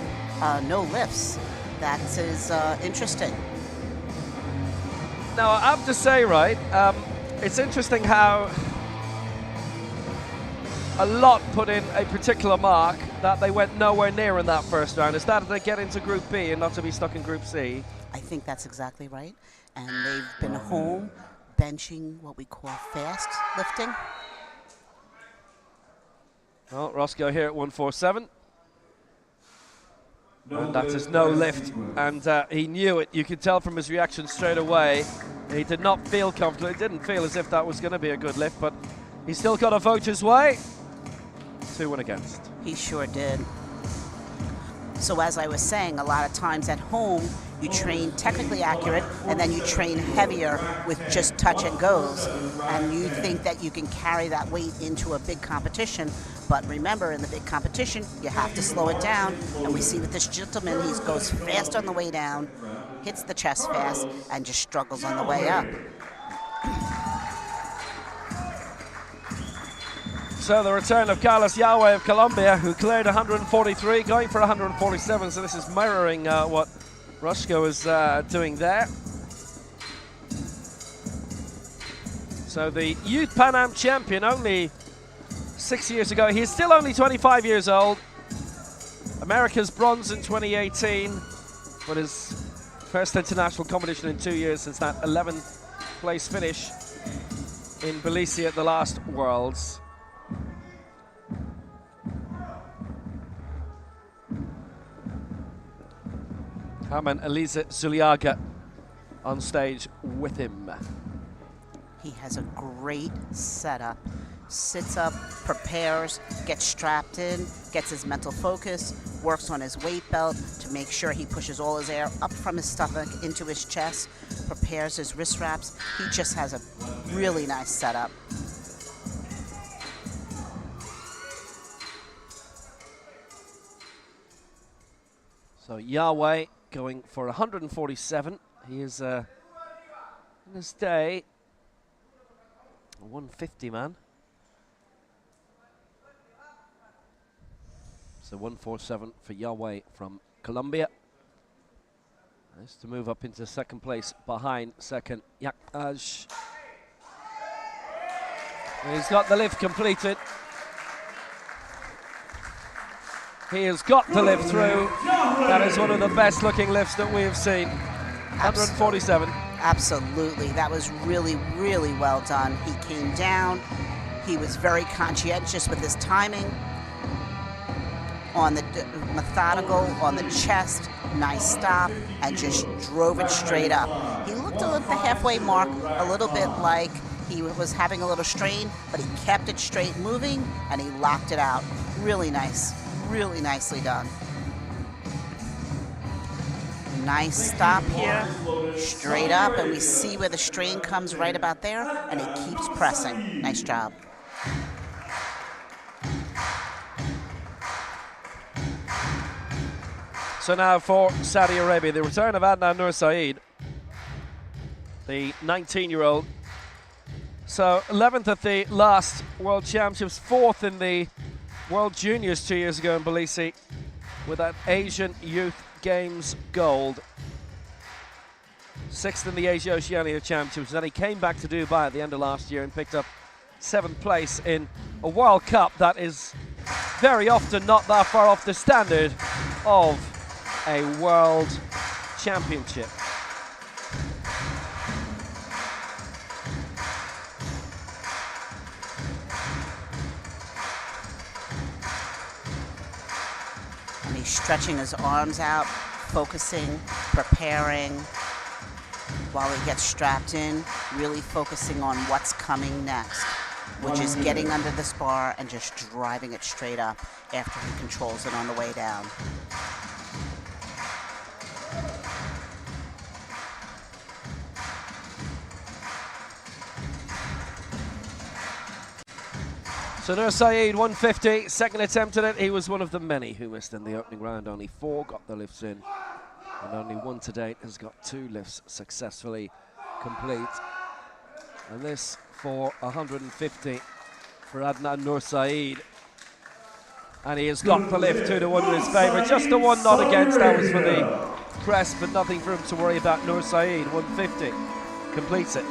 no lifts. That is interesting. Now, I have to say, right, it's interesting how a lot put in a particular mark that they went nowhere near in that first round. Is that they get into Group B and not to be stuck in Group C? I think that's exactly right. And they've been home benching what we call fast lifting. Well, Roscoe here at 147. And that is no lift, and he knew it. You could tell from his reaction straight away. He did not feel comfortable. It didn't feel as if that was going to be a good lift, but he still got to vote his way. 2-1 against. He sure did. So as I was saying, a lot of times at home, you train technically accurate, and then you train heavier with just touch and goes. And you think that you can carry that weight into a big competition. But remember, in the big competition, you have to slow it down. And we see with this gentleman, he goes fast on the way down, hits the chest fast, and just struggles on the way up. So the return of Carlos Yahweh of Colombia, who cleared 143, going for 147. So this is mirroring what Roscoe is doing there. So the Youth Pan Am champion only 6 years ago. He's still only 25 years old. America's bronze in 2018, but his first international competition in 2 years since that 11th place finish in Tbilisi at the last Worlds. Carmen Elisa Zuliaga on stage with him. He has a great setup. Sits up, prepares, gets strapped in, gets his mental focus, works on his weight belt to make sure he pushes all his air up from his stomach into his chest, prepares his wrist wraps. He just has a really nice setup. So Yahweh going for 147. He is in his day a 150 man. So 147 for Yahweh from Colombia. Nice to move up into second place behind second Yakaj. He's got the lift completed. He has got the lift through. That is one of the best looking lifts that we have seen. 147. Absolutely. That was really, really well done. He came down. He was very conscientious with his timing. On the methodical, on the chest, nice stop, and just drove it straight up. He looked at the halfway mark a little bit like he was having a little strain, but he kept it straight moving, and he locked it out. Really nice, really nicely done. Nice stop here, straight up, and we see where the strain comes right about there, and he keeps pressing. Nice job. So now for Saudi Arabia, the return of Adnan Nur Saeed, the 19-year-old. So 11th at the last World Championships, 4th in the World Juniors 2 years ago in Tbilisi with that Asian Youth Games gold. 6th in the Asia Oceania Championships. Then he came back to Dubai at the end of last year and picked up 7th place in a World Cup that is very often not that far off the standard of a World Championship. And he's stretching his arms out, focusing, preparing, while he gets strapped in, really focusing on what's coming next. which is getting under this bar and just driving it straight up after he controls it on the way down. So Nur Saeed, 150, second attempt at it. He was one of the many who missed in the opening round. Only 4 got the lifts in, and only 1 to date has got 2 lifts successfully complete. And this for 150 for Adnan Nur Saeed. And he has got the lift 2-1 in his favour. Just the one not against, that was for the press, but nothing for him to worry about. Nur Saeed, 150, completes it.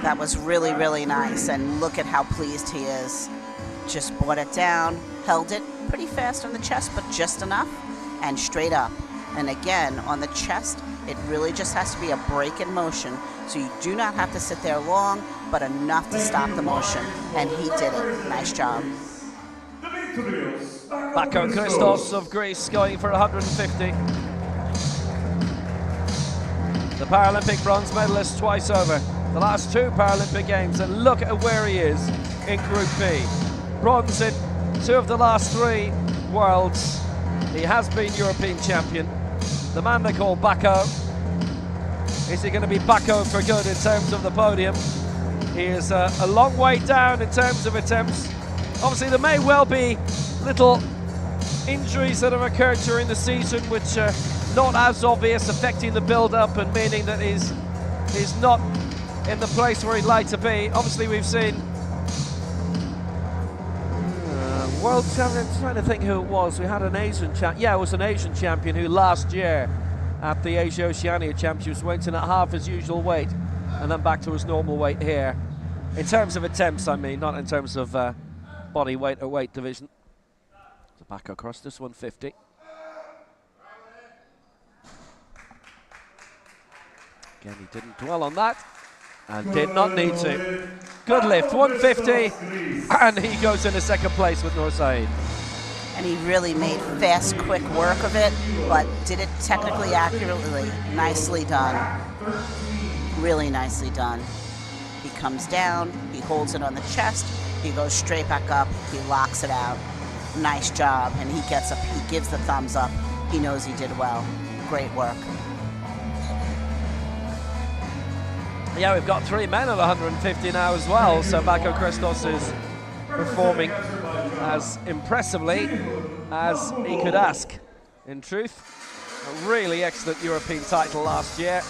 That was really, really nice, and look at how pleased he is. Just brought it down, held it pretty fast on the chest, but just enough, and straight up. And again, on the chest, it really just has to be a break in motion, so you do not have to sit there long, but enough to stop the motion. And he did it. Nice job. Bako Christos of Greece going for 150. The Paralympic bronze medalist twice over. The last 2 Paralympic Games, and look at where he is in Group B. Bronze in 2 of the last 3 Worlds. He has been European champion. The man they call Bako. Is he going to be Bako for good in terms of the podium? He is a long way down in terms of attempts. Obviously, there may well be little injuries that have occurred during the season which are not as obvious, affecting the build-up and meaning that he's not in the place where he'd like to be. Obviously, we've seen world champion. Trying to think who it was. We had an Asian champion. Yeah, it was an Asian champion who last year at the Asia Oceania Championships went in at half his usual weight and then back to his normal weight here. In terms of attempts, I mean, not in terms of body weight or weight division. So back across this 150. Again, he didn't dwell on that. And did not need to. Good lift, 150, and he goes into second place with Nur Saeed. And he really made fast, quick work of it, but did it technically accurately. Nicely done. Really nicely done. He comes down, he holds it on the chest, he goes straight back up, he locks it out. Nice job, and he gets up, he gives the thumbs up. He knows he did well. Great work. Yeah, we've got 3 men at 150 now as well, so Bako Christos is performing as impressively as he could ask. In truth, a really excellent European title last year.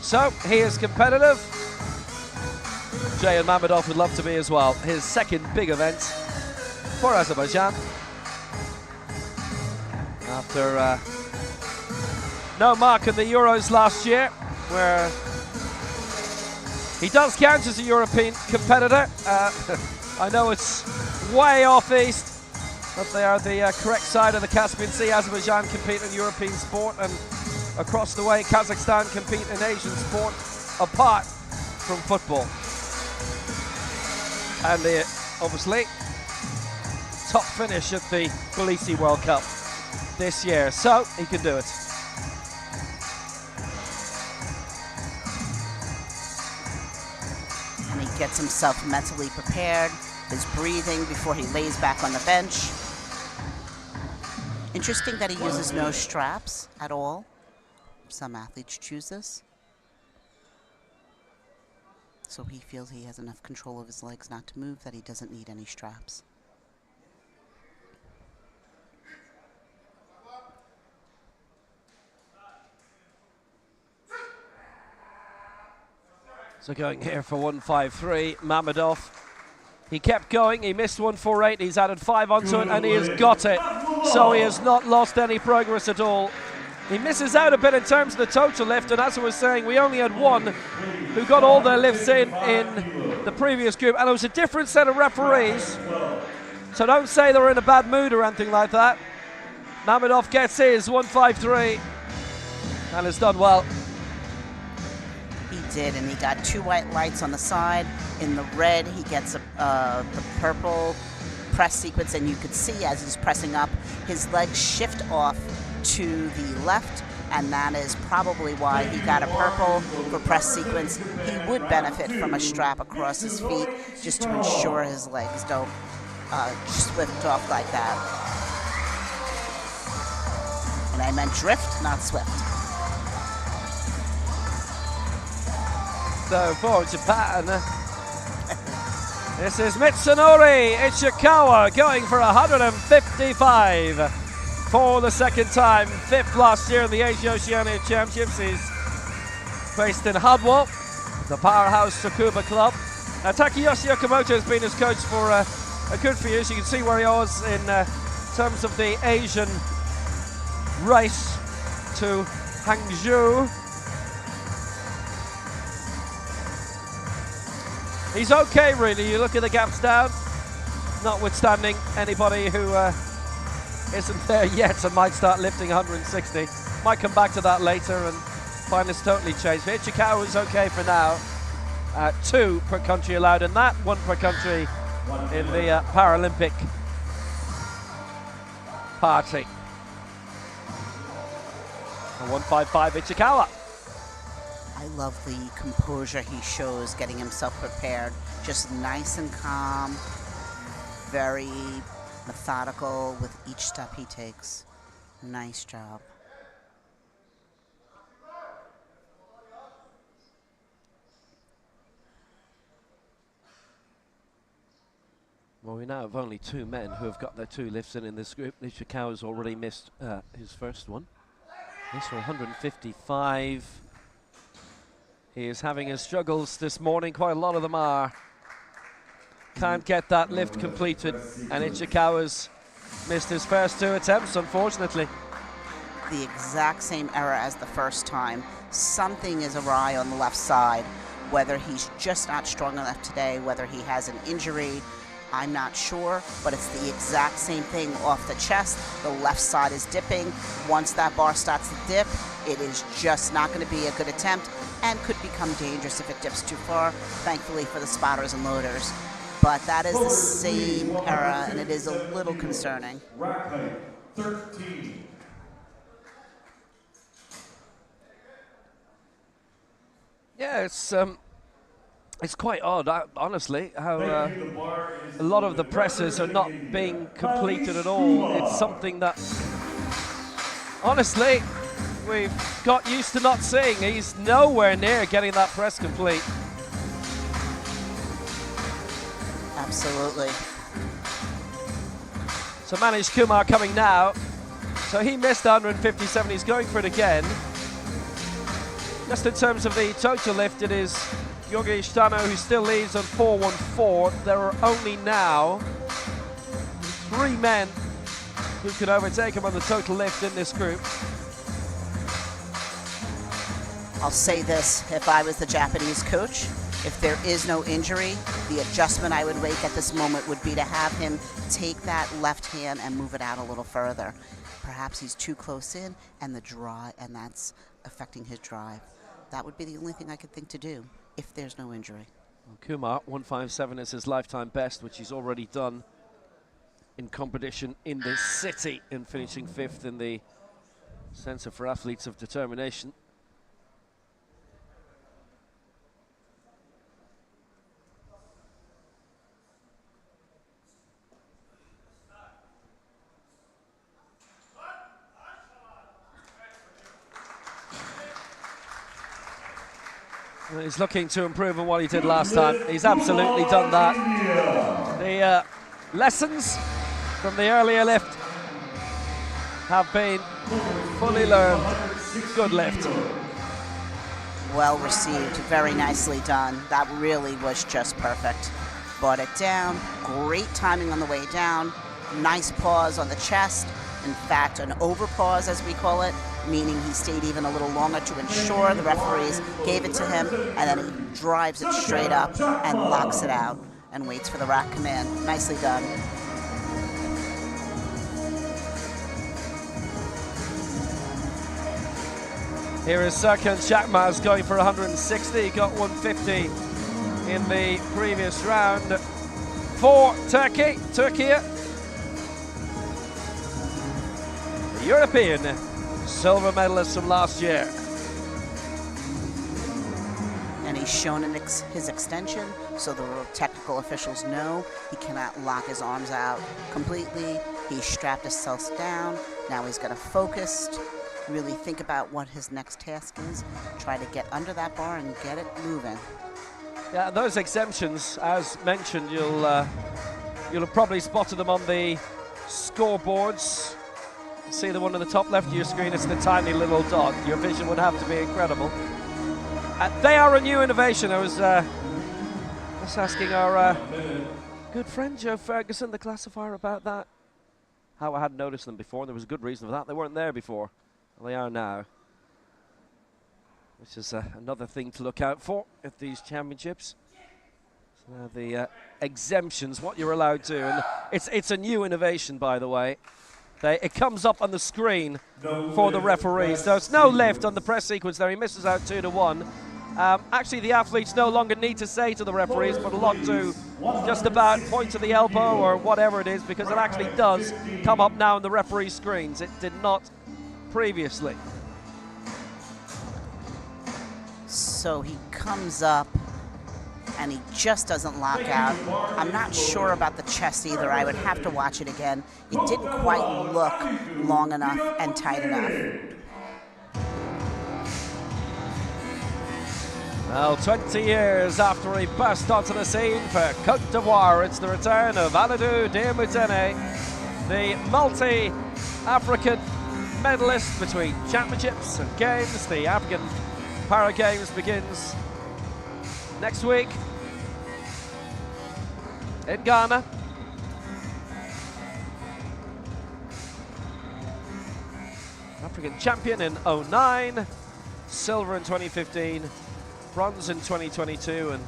So, he is competitive. Jayan Mamedov would love to be as well. His second big event for Azerbaijan. After no mark in the Euros last year, where he does count as a European competitor. I know it's way off east, but they are the correct side of the Caspian Sea. Azerbaijan compete in European sport, and across the way, Kazakhstan compete in Asian sport, apart from football. And obviously, top finish at the Tbilisi World Cup this year, so he can do it. Gets himself mentally prepared, his breathing before he lays back on the bench. Interesting that he uses no straps at all. Some athletes choose this. So he feels he has enough control of his legs not to move, that he doesn't need any straps. So going here for 153, Mamedov. He kept going, he missed 148, he's added 5 onto it, and he has got it. So he has not lost any progress at all. He misses out a bit in terms of the total lift, and as I was saying, we only had 1 who got all their lifts in the previous group, and it was a different set of referees. So don't say they're in a bad mood or anything like that. Mamedov gets his 153 and has done well. He did, and he got 2 white lights on the side. In the red, he gets the purple press sequence, and you could see as he's pressing up, his legs shift off to the left, and that is probably why he got a purple for press sequence. He would benefit from a strap across his feet just to ensure his legs don't swift off like that. And I meant drift, not swift. So for Japan, this is Mitsunori Ichikawa going for 155 for the second time. 5th last year in the Asia Oceania Championships. He's based in Hanwha, the powerhouse Tsukuba club. Takeyoshi Okamoto has been his coach for a good few years. You can see where he was in terms of the Asian race to Hangzhou. He's okay, really. You look at the gaps down, notwithstanding anybody who isn't there yet and might start lifting 160. Might come back to that later and find it's totally changed. But Ichikawa is okay for now. 2 per country allowed in that, 1 per country in the Paralympic party. 155 Ichikawa. I love the composure he shows getting himself prepared. Just nice and calm, very methodical with each step he takes. Nice job. Well, we now have only 2 men who have got their 2 lifts in this group. Ichikawa's already missed his first one. This for 155. He is having his struggles this morning. Quite a lot of them are. Can't get that lift completed. And Ichikawa's missed his first 2 attempts, unfortunately. The exact same error as the first time. Something is awry on the left side. Whether he's just not strong enough today, whether he has an injury, I'm not sure, but it's the exact same thing off the chest. The left side is dipping. Once that bar starts to dip, it is just not going to be a good attempt and could become dangerous if it dips too far, thankfully for the spotters and loaders. But that is the same error, and it is a little concerning. Rack height, 13. Yeah, it's quite odd, honestly, how a lot of the presses are not being completed at all. It's something that, honestly, we've got used to not seeing. He's nowhere near getting that press complete. Absolutely. So Manish Kumar coming now. So he missed 157, he's going for it again. Just in terms of the total lift, it is Yogi Stano who still leads on 414. There are only now 3 men who can overtake him on the total lift in this group. I'll say this, if I was the Japanese coach, if there is no injury, the adjustment I would make at this moment would be to have him take that left hand and move it out a little further. Perhaps he's too close in and that's affecting his drive. That would be the only thing I could think to do if there's no injury. Well, Kumar, 157 is his lifetime best, which he's already done in competition in this city, in finishing 5th in the Centre for Athletes of Determination. He's looking to improve on what he did last time. He's absolutely done that. The lessons from the earlier lift have been fully learned. Good lift. Well received, very nicely done. That really was just perfect. Brought it down, great timing on the way down, nice pause on the chest. In fact, an over pause, as we call it, meaning he stayed even a little longer to ensure the referees gave it to him, and then he drives it straight up and locks it out and waits for the rack command. Nicely done. Here is Serkan Çakmaz going for 160. He got 150 in the previous round for Turkey. European silver medalist from last year. And he's shown his extension, so the technical officials know he cannot lock his arms out completely. He's strapped himself down. Now he's got to focus, really think about what his next task is, try to get under that bar and get it moving. Yeah, those exemptions, as mentioned, you'll have probably spotted them on the scoreboards. See the one on the top left of your screen, it's the tiny little dot. Your vision would have to be incredible. They are a new innovation. I was just asking our good friend Joe Ferguson, the classifier, about that. How I hadn't noticed them before, and there was a good reason for that. They weren't there before. Well, they are now. Which is another thing to look out for at these championships. So the exemptions, what you're allowed to, and it's a new innovation, by the way. It comes up on the screen for the referees. So it's no lift on the press sequence there. He misses out 2-1. Actually, the athletes no longer need to say to the referees, but a lot to just about point to the elbow or whatever it is, because it actually does come up now on the referee screens. It did not previously. So he comes up and he just doesn't lock out. I'm not sure about the chest either. I would have to watch it again. It didn't quite look long enough and tight enough. Well, 20 years after he burst onto the scene for Côte d'Ivoire, it's the return of Aladou Diamutene, the multi-African medalist between championships and games. The African Para Games begins next week in Ghana. African champion in 2009, silver in 2015, bronze in 2022, and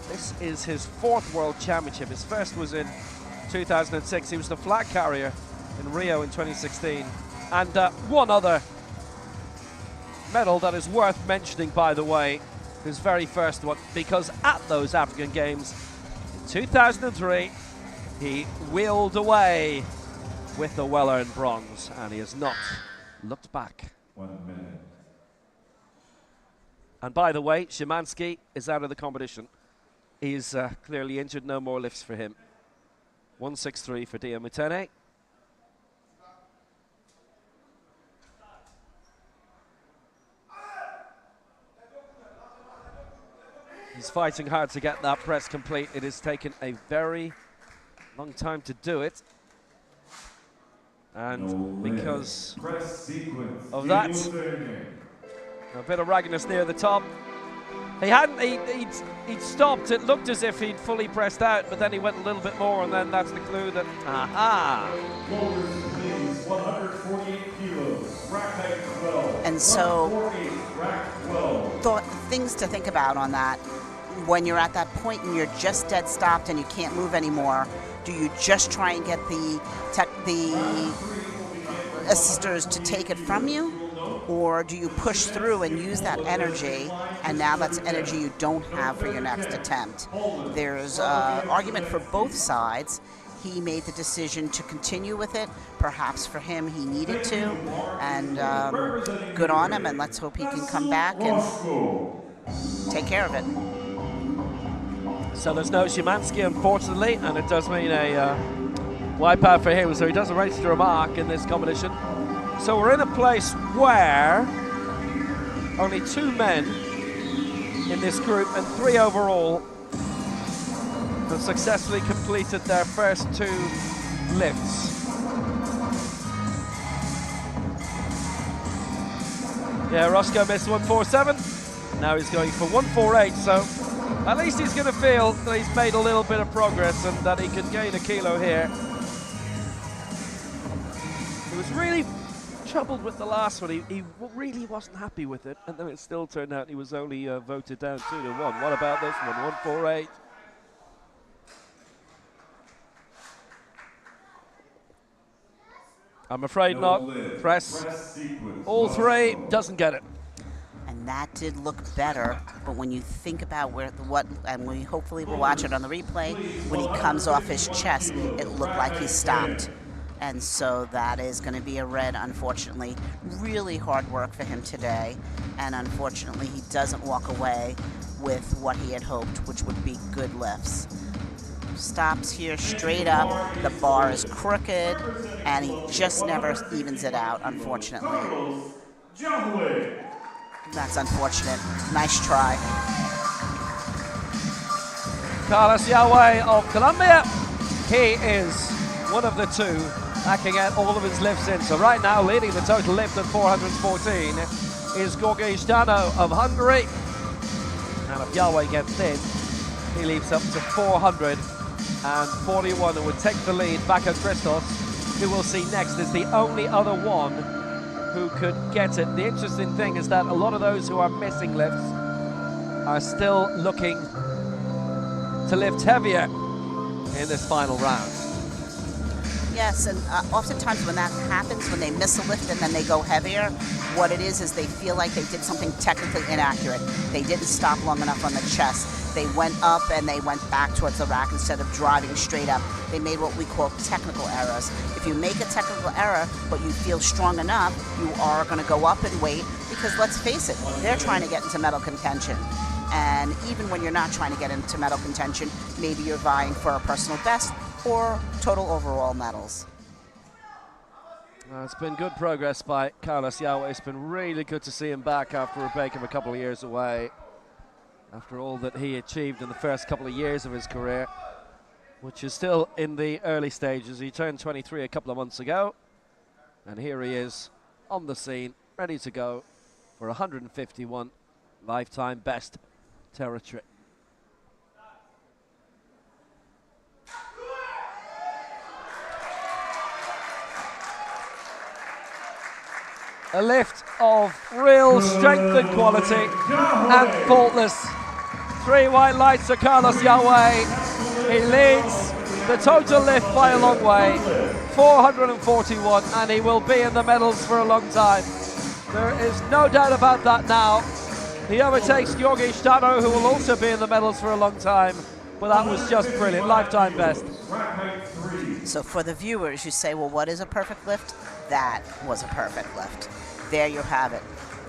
this is his fourth World Championship. His first was in 2006. He was the flag carrier in Rio in 2016. And one other medal that is worth mentioning, by the way, his very first one, because at those African Games in 2003, he wheeled away with the well-earned bronze, and he has not looked back. 1 minute. And by the way, Szymanski is out of the competition. He's clearly injured, no more lifts for him. 163 for Diamutene. He's fighting hard to get that press complete. It has taken a very long time to do it. And because of that, a bit of raggedness near the top. He'd stopped. It looked as if he'd fully pressed out, but then he went a little bit more, and then that's the clue that, aha. 148 kilos, rack height 12. And so, 148, rack 12. things to think about on that. When you're at that point and you're just dead stopped and you can't move anymore, do you just try and get the assisters to take it from you? Or do you push through and use that energy, and now that's energy you don't have for your next attempt? There's an argument for both sides. He made the decision to continue with it. Perhaps for him, he needed to. And good on him, and let's hope he can come back and take care of it. So there's no Szymanski, unfortunately, and it does mean a wipeout for him, so he doesn't register a mark in this competition. So we're in a place where only 2 men in this group and 3 overall have successfully completed their first 2 lifts. Yeah, Roscoe missed 147. Now he's going for 148, so at least he's going to feel that he's made a little bit of progress and that he can gain a kilo here. He was really troubled with the last one. He really wasn't happy with it, and then it still turned out he was only voted down 2-1. What about this one? 148. I'm afraid not. Press. All 3 doesn't get it. And that did look better, but when you think about and we hopefully will watch it on the replay, when he comes off his chest, it looked like he stopped. And so that is going to be a red, unfortunately. Really hard work for him today. And unfortunately, he doesn't walk away with what he had hoped, which would be good lifts. Stops here straight up. The bar is crooked, and he just never evens it out, unfortunately. That's unfortunate. Nice try. Carlos Yahweh of Colombia. He is one of the two that can get all of his lifts in. So right now, leading the total lift at 414 is Gorgi Stano of Hungary. And if Yahweh gets in, he leaps up to 441 and would take the lead. Bako Christos, who we'll see next, is the only other one who could get it. The interesting thing is that a lot of those who are missing lifts are still looking to lift heavier in this final round. Yes, and oftentimes when that happens, when they miss a lift and then they go heavier, what it is they feel like they did something technically inaccurate. They didn't stop long enough on the chest. They went up and they went back towards the rack instead of driving straight up. They made what we call technical errors. If you make a technical error, but you feel strong enough, you are going to go up in weight because, let's face it, they're trying to get into medal contention. And even when you're not trying to get into medal contention, maybe you're vying for a personal best or total overall medals. It's been good progress by Carlos Yahweh. It's been really good to see him back after a break of a couple of years away. After all that he achieved in the first couple of years of his career, which is still in the early stages. He turned 23 a couple of months ago, and here he is on the scene, ready to go for 151 lifetime best territory. A lift of real strength and quality and faultless. 3 white lights to Carlos Yahweh. He leads the total lift by a long way, 441, and he will be in the medals for a long time. There is no doubt about that now. He overtakes Gorgi Stano, who will also be in the medals for a long time, but that was just brilliant, lifetime best. So for the viewers, you say, well, what is a perfect lift? That was a perfect lift. There you have it.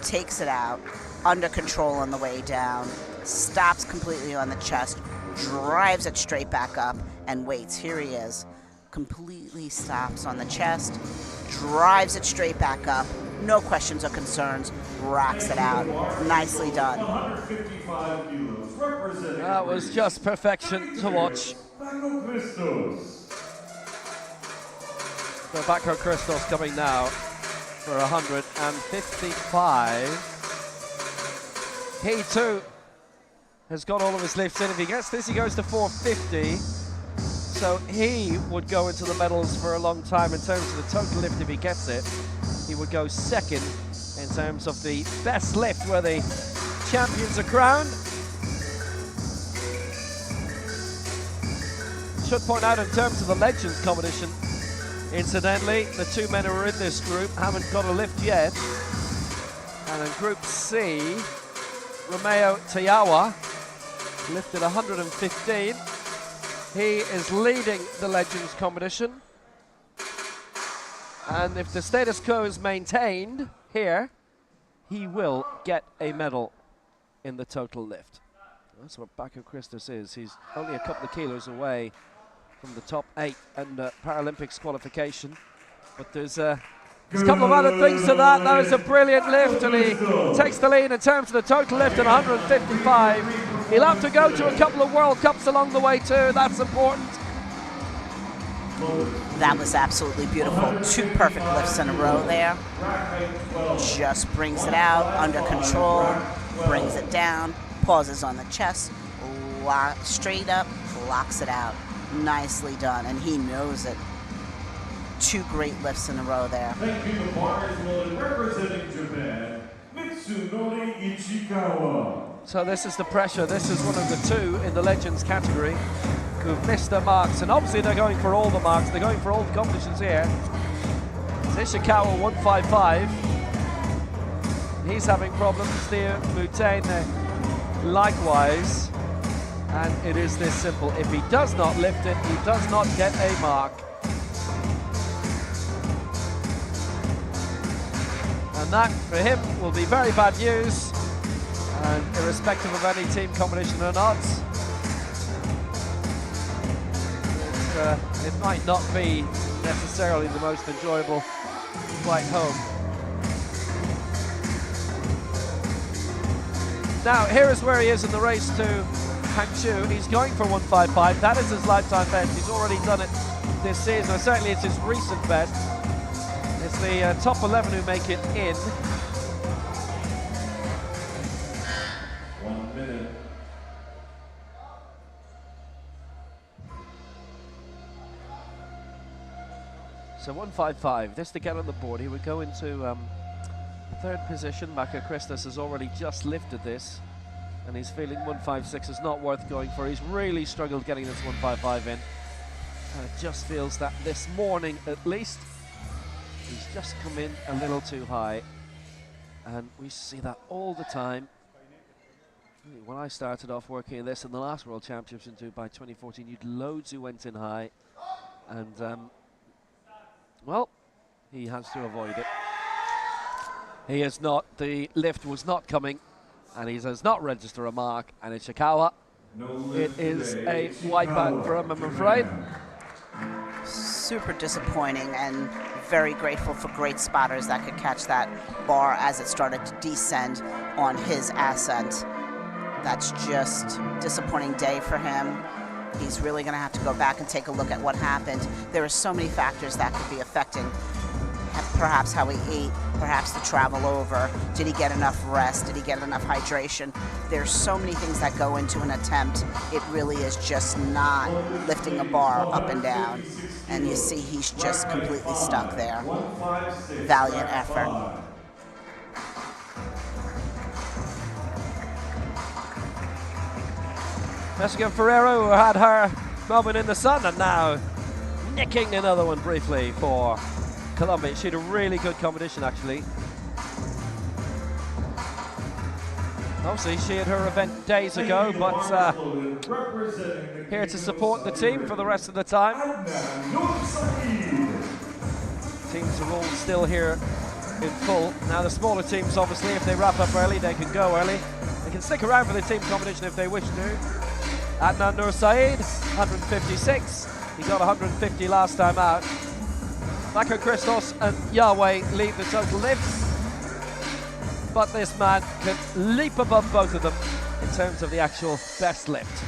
Takes it out, under control on the way down, stops completely on the chest, drives it straight back up, and waits. Here he is. Completely stops on the chest, drives it straight back up, no questions or concerns, rocks it out. Nicely done. That was just perfection to watch. So Bako Christos coming now for 155. He too has got all of his lifts in. If he gets this, he goes to 450. So he would go into the medals for a long time in terms of the total lift. If he gets it, he would go second in terms of the best lift where the champions are crowned. Should point out in terms of the Legends competition, incidentally, the 2 men who are in this group haven't got a lift yet. And in Group C, Romeo Tayawa lifted 115. He is leading the Legends competition. And if the status quo is maintained here, he will get a medal in the total lift. That's what Bako Christos is. He's only a couple of kilos away from the top 8 and Paralympics qualification. But there's a couple of other things to that. That was a brilliant lift, and he takes the lead in terms of the total lift at 155. He'll have to go to a couple of World Cups along the way too. That's important. That was absolutely beautiful. 2 perfect lifts in a row there. Just brings it out, under control, brings it down, pauses on the chest, straight up, locks it out. Nicely done, and he knows it. 2 great lifts in a row there. Thank you to Mars representing Japan, Mitsunori Ichikawa. So this is the pressure. This is one of the 2 in the Legends category who've missed their marks, and obviously they're going for all the marks. They're going for all the competitions here. It's Ishikawa 155. He's having problems. Theo Mutane likewise. And it is this simple. If he does not lift it, he does not get a mark. And that, for him, will be very bad news. And irrespective of any team competition or not, it might not be necessarily the most enjoyable flight home. Now, here is where he is in the race to Hangzhou. He's going for 155. That is his lifetime best. He's already done it this season, or certainly it's his recent best. It's the top 11 who make it in. 1 minute. So 155, this to get on the board. He would go into third position. Maka Christos has already just lifted this, and he's feeling 156 is not worth going for. He's really struggled getting this 155 in. And it just feels that this morning, at least, he's just come in a little too high. And we see that all the time. When I started off working in this in the last World Championships in Dubai 2014, you'd loads who went in high. And, well, he has to avoid it. He is not, the lift was not coming, and he does not register a mark, and it's Ishikawa. It is a wipeout for him, I'm afraid. Super disappointing, and very grateful for great spotters that could catch that bar as it started to descend on his ascent. That's just disappointing day for him. He's really going to have to go back and take a look at what happened. There are so many factors that could be affecting perhaps how he ate, perhaps the travel over. Did he get enough rest? Did he get enough hydration? There's so many things that go into an attempt. It really is just not lifting a bar up and down. And you see he's just completely stuck there. Valiant effort. Mexican Ferrero, who had her moment in the sun, and now nicking another one briefly for Colombia. She had a really good competition, actually. Obviously, she had her event days ago, but here to support the team for the rest of the time. Teams are all still here in full. Now, the smaller teams, obviously, if they wrap up early, they can go early. They can stick around for the team competition if they wish to. Adnan Nur Saeed, 156. He got 150 last time out. Maka Christos and Yahweh lead the total lift. But this man can leap above both of them in terms of the actual best lift.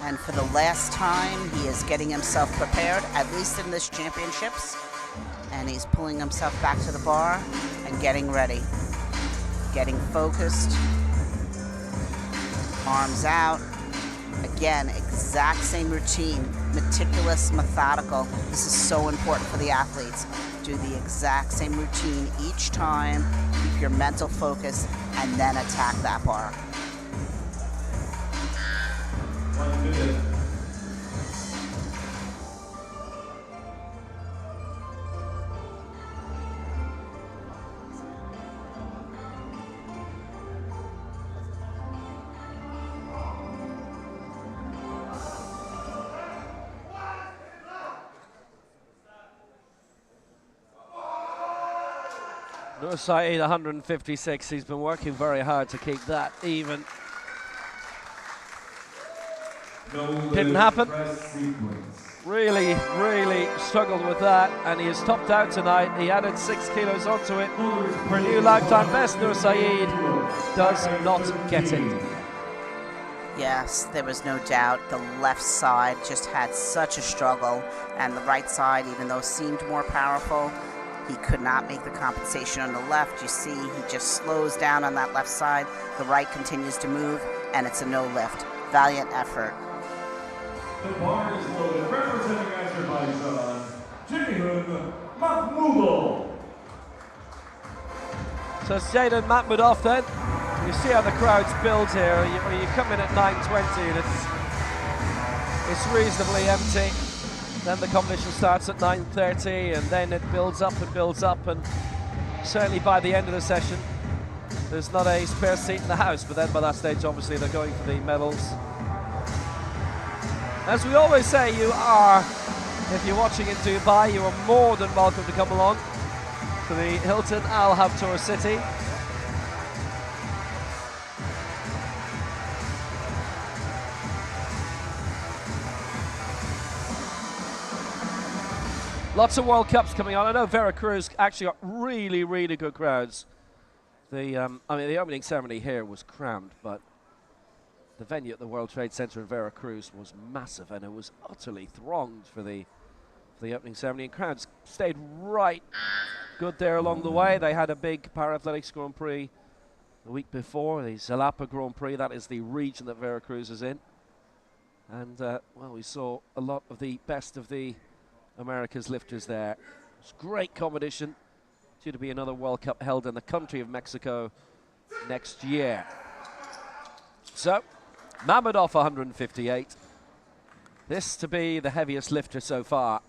And for the last time, he is getting himself prepared, at least in this championships. And he's pulling himself back to the bar and getting ready. Getting focused. Arms out. Again, exact same routine. Meticulous, methodical. This is so important for the athletes. Do the exact same routine each time. Keep your mental focus and then attack that bar. 1 minute. Nur Saeed, 156. He's been working very hard to keep that even. Didn't happen. Really, really struggled with that, and he has topped out tonight. He added 6 kilos onto it for a new lifetime best. Nur Saeed does not get it. Yes, there was no doubt. The left side just had such a struggle, and the right side, even though seemed more powerful, he could not make the compensation on the left. You see, he just slows down on that left side. The right continues to move, and it's a no lift. Valiant effort. The bar is loaded, representing Azerbaijan, Ceyhun Mahmudov. So it's Ceyhun Mahmudov then. You see how the crowds build here. You come in at 9:20 and it's reasonably empty. Then the competition starts at 9:30, and then it builds up and certainly by the end of the session there's not a spare seat in the house, but then by that stage obviously they're going for the medals. As we always say, you are If you're watching in Dubai, you are more than welcome to come along to the Hilton Al Habtoor City. Lots of World Cups coming on. I know Veracruz actually got really, really good crowds. The opening ceremony here was crammed, but the venue at the World Trade Center in Veracruz was massive, and it was utterly thronged for the opening ceremony. And crowds stayed right good there along the way. They had a big Powerathletics Grand Prix the week before, the Xalapa Grand Prix. That is the region that Veracruz is in. And, well, we saw a lot of the best of the America's lifters there. It's great competition. Due to be another World Cup held in the country of Mexico next year. So, Mamedov 158. This to be the heaviest lifter so far.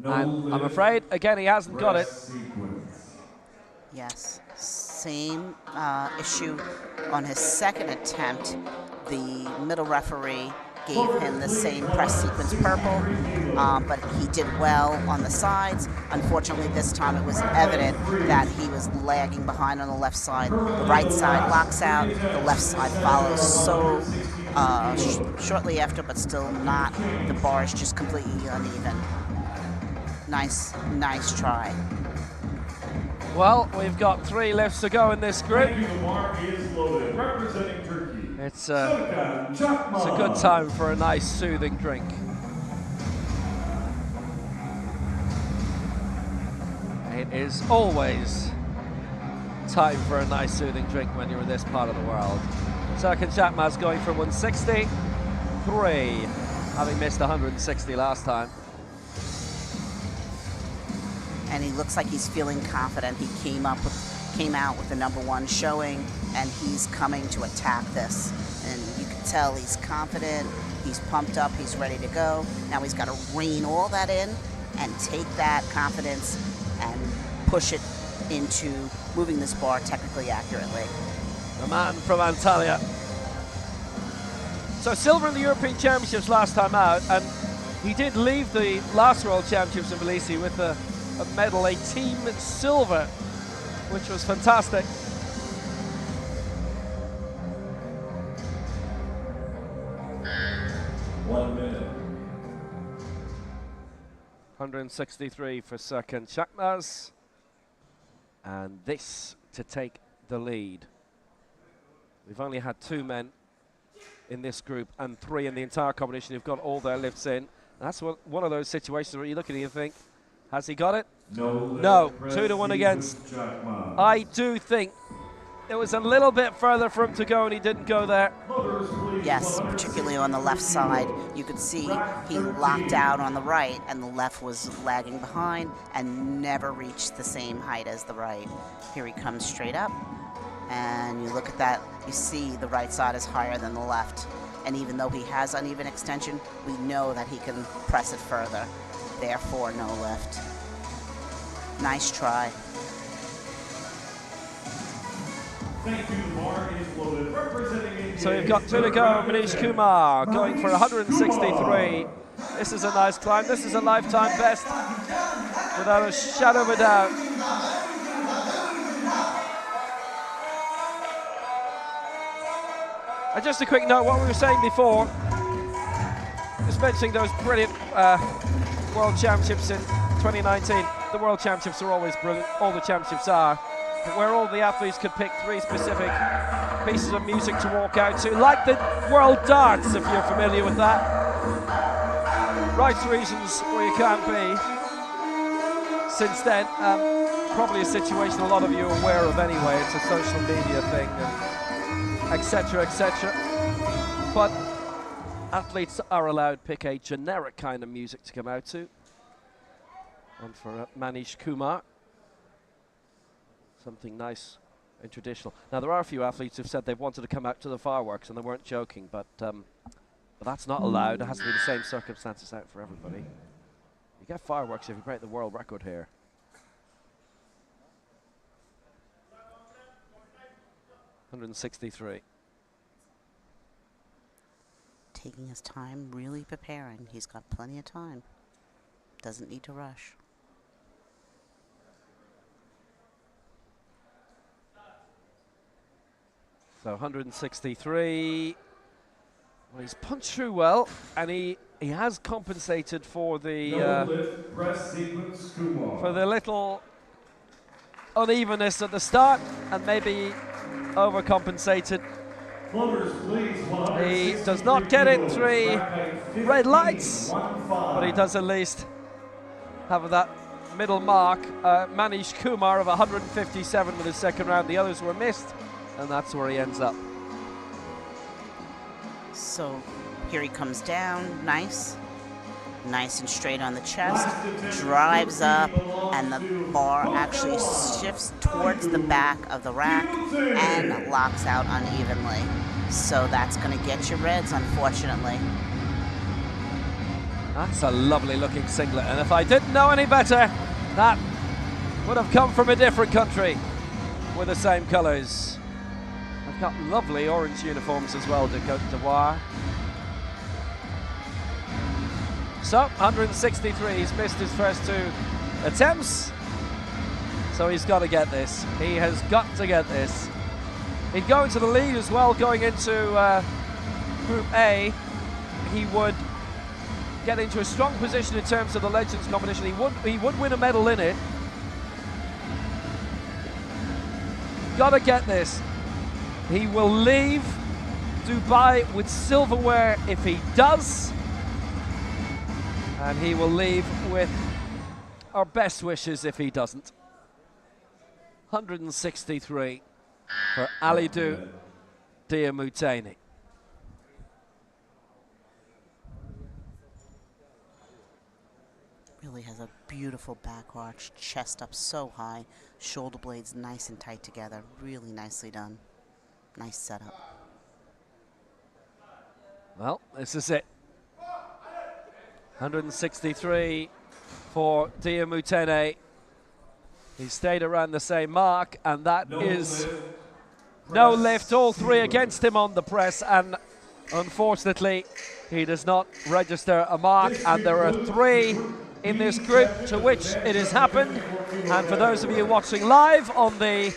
And I'm afraid, again, he hasn't got it. Yes, same issue on his second attempt. The middle referee gave him the same press sequence purple, but he did well on the sides. Unfortunately, this time it was evident that he was lagging behind on the left side. The right side locks out, the left side follows so shortly after, but still not. The bar is just completely uneven. Nice try. Well, we've got 3 lifts to go in this group. The bar is loaded, representing Turkey. It's a good time for a nice soothing drink. It is always time for a nice soothing drink when you're in this part of the world. Serkan Çakmaz going for 163, having missed 160 last time. And he looks like he's feeling confident. He came out with the #1 showing, and he's coming to attack this. And you can tell he's confident, he's pumped up, he's ready to go. Now he's got to rein all that in and take that confidence and push it into moving this bar technically accurately. The man from Antalya. So silver in the European Championships last time out, and he did leave the last World Championships in Tbilisi with a medal, a team silver, which was fantastic. One minute. 163 for Serkan Çakmaz. And this to take the lead. We've only had 2 men in this group and 3 in the entire competition who've got all their lifts in. That's one of those situations where you look at it and you think, has he got it? No. 2-1 against. I do think it was a little bit further for him to go, and he didn't go there. Yes, particularly on the left side. You could see he locked out on the right, and the left was lagging behind and never reached the same height as the right. Here he comes straight up, and you look at that, you see the right side is higher than the left. And even though he has uneven extension, we know that he can press it further. Therefore, no lift. Nice try. Thank you, the bar is loaded, representing India. So we've got 2 to go. Manish Kumar going for 163. This is a nice climb. This is a lifetime best, without a shadow of a doubt. And just a quick note, what we were saying before, just mentioning those brilliant World Championships in 2019. The World Championships are always brilliant, all the championships are, but where all the athletes could pick 3 specific pieces of music to walk out to, like the World Darts, if you're familiar with that. Rights reasons where you can't be. Since then, probably a situation a lot of you are aware of anyway. It's a social media thing, etc., etc. But athletes are allowed to pick a generic kind of music to come out to. And for Manish Kumar, something nice and traditional. Now, there are a few athletes who've said they've wanted to come out to the fireworks, and they weren't joking, but that's not allowed. It has to be the same circumstances out for everybody. You get fireworks if you break the world record here. $163. Taking his time, really preparing. He's got plenty of time. Doesn't need to rush. So 163. Well, he's punched through well, and he has compensated for the lift, press sequence, Kumar. for the little unevenness at the start, and maybe overcompensated. Floaters, please. He does not get in 3 3 red lights, but he does at least have that middle mark. Manish Kumar of 157 with his second round. The others were missed, and that's where he ends up. So here he comes down, nice and straight on the chest, drives up, and the bar actually shifts towards the back of the rack and locks out unevenly. So that's going to get you reds, unfortunately. That's a lovely looking singlet, and if I didn't know any better, that would have come from a different country with the same colours. They've got lovely orange uniforms as well, de Côte d'Ivoire. So 163, he's missed his first 2 attempts, so he's got to get this. He has got to get this. He'd go into the lead as well going into Group A. He would get into a strong position in terms of the Legends competition. He would win a medal in it. Got to get this. He will leave Dubai with silverware if he does. And he will leave with our best wishes if he doesn't. 163 for Alidou Diamutene. Really has a beautiful back arch, chest up so high, shoulder blades nice and tight together. Really nicely done. Nice setup. Well, this is it. 163 for Diamutene. He stayed around the same mark, and that is no lift. All 3 against him on the press, and unfortunately, he does not register a mark, and there are 3 in this group to which it has happened. And for those of you watching live on the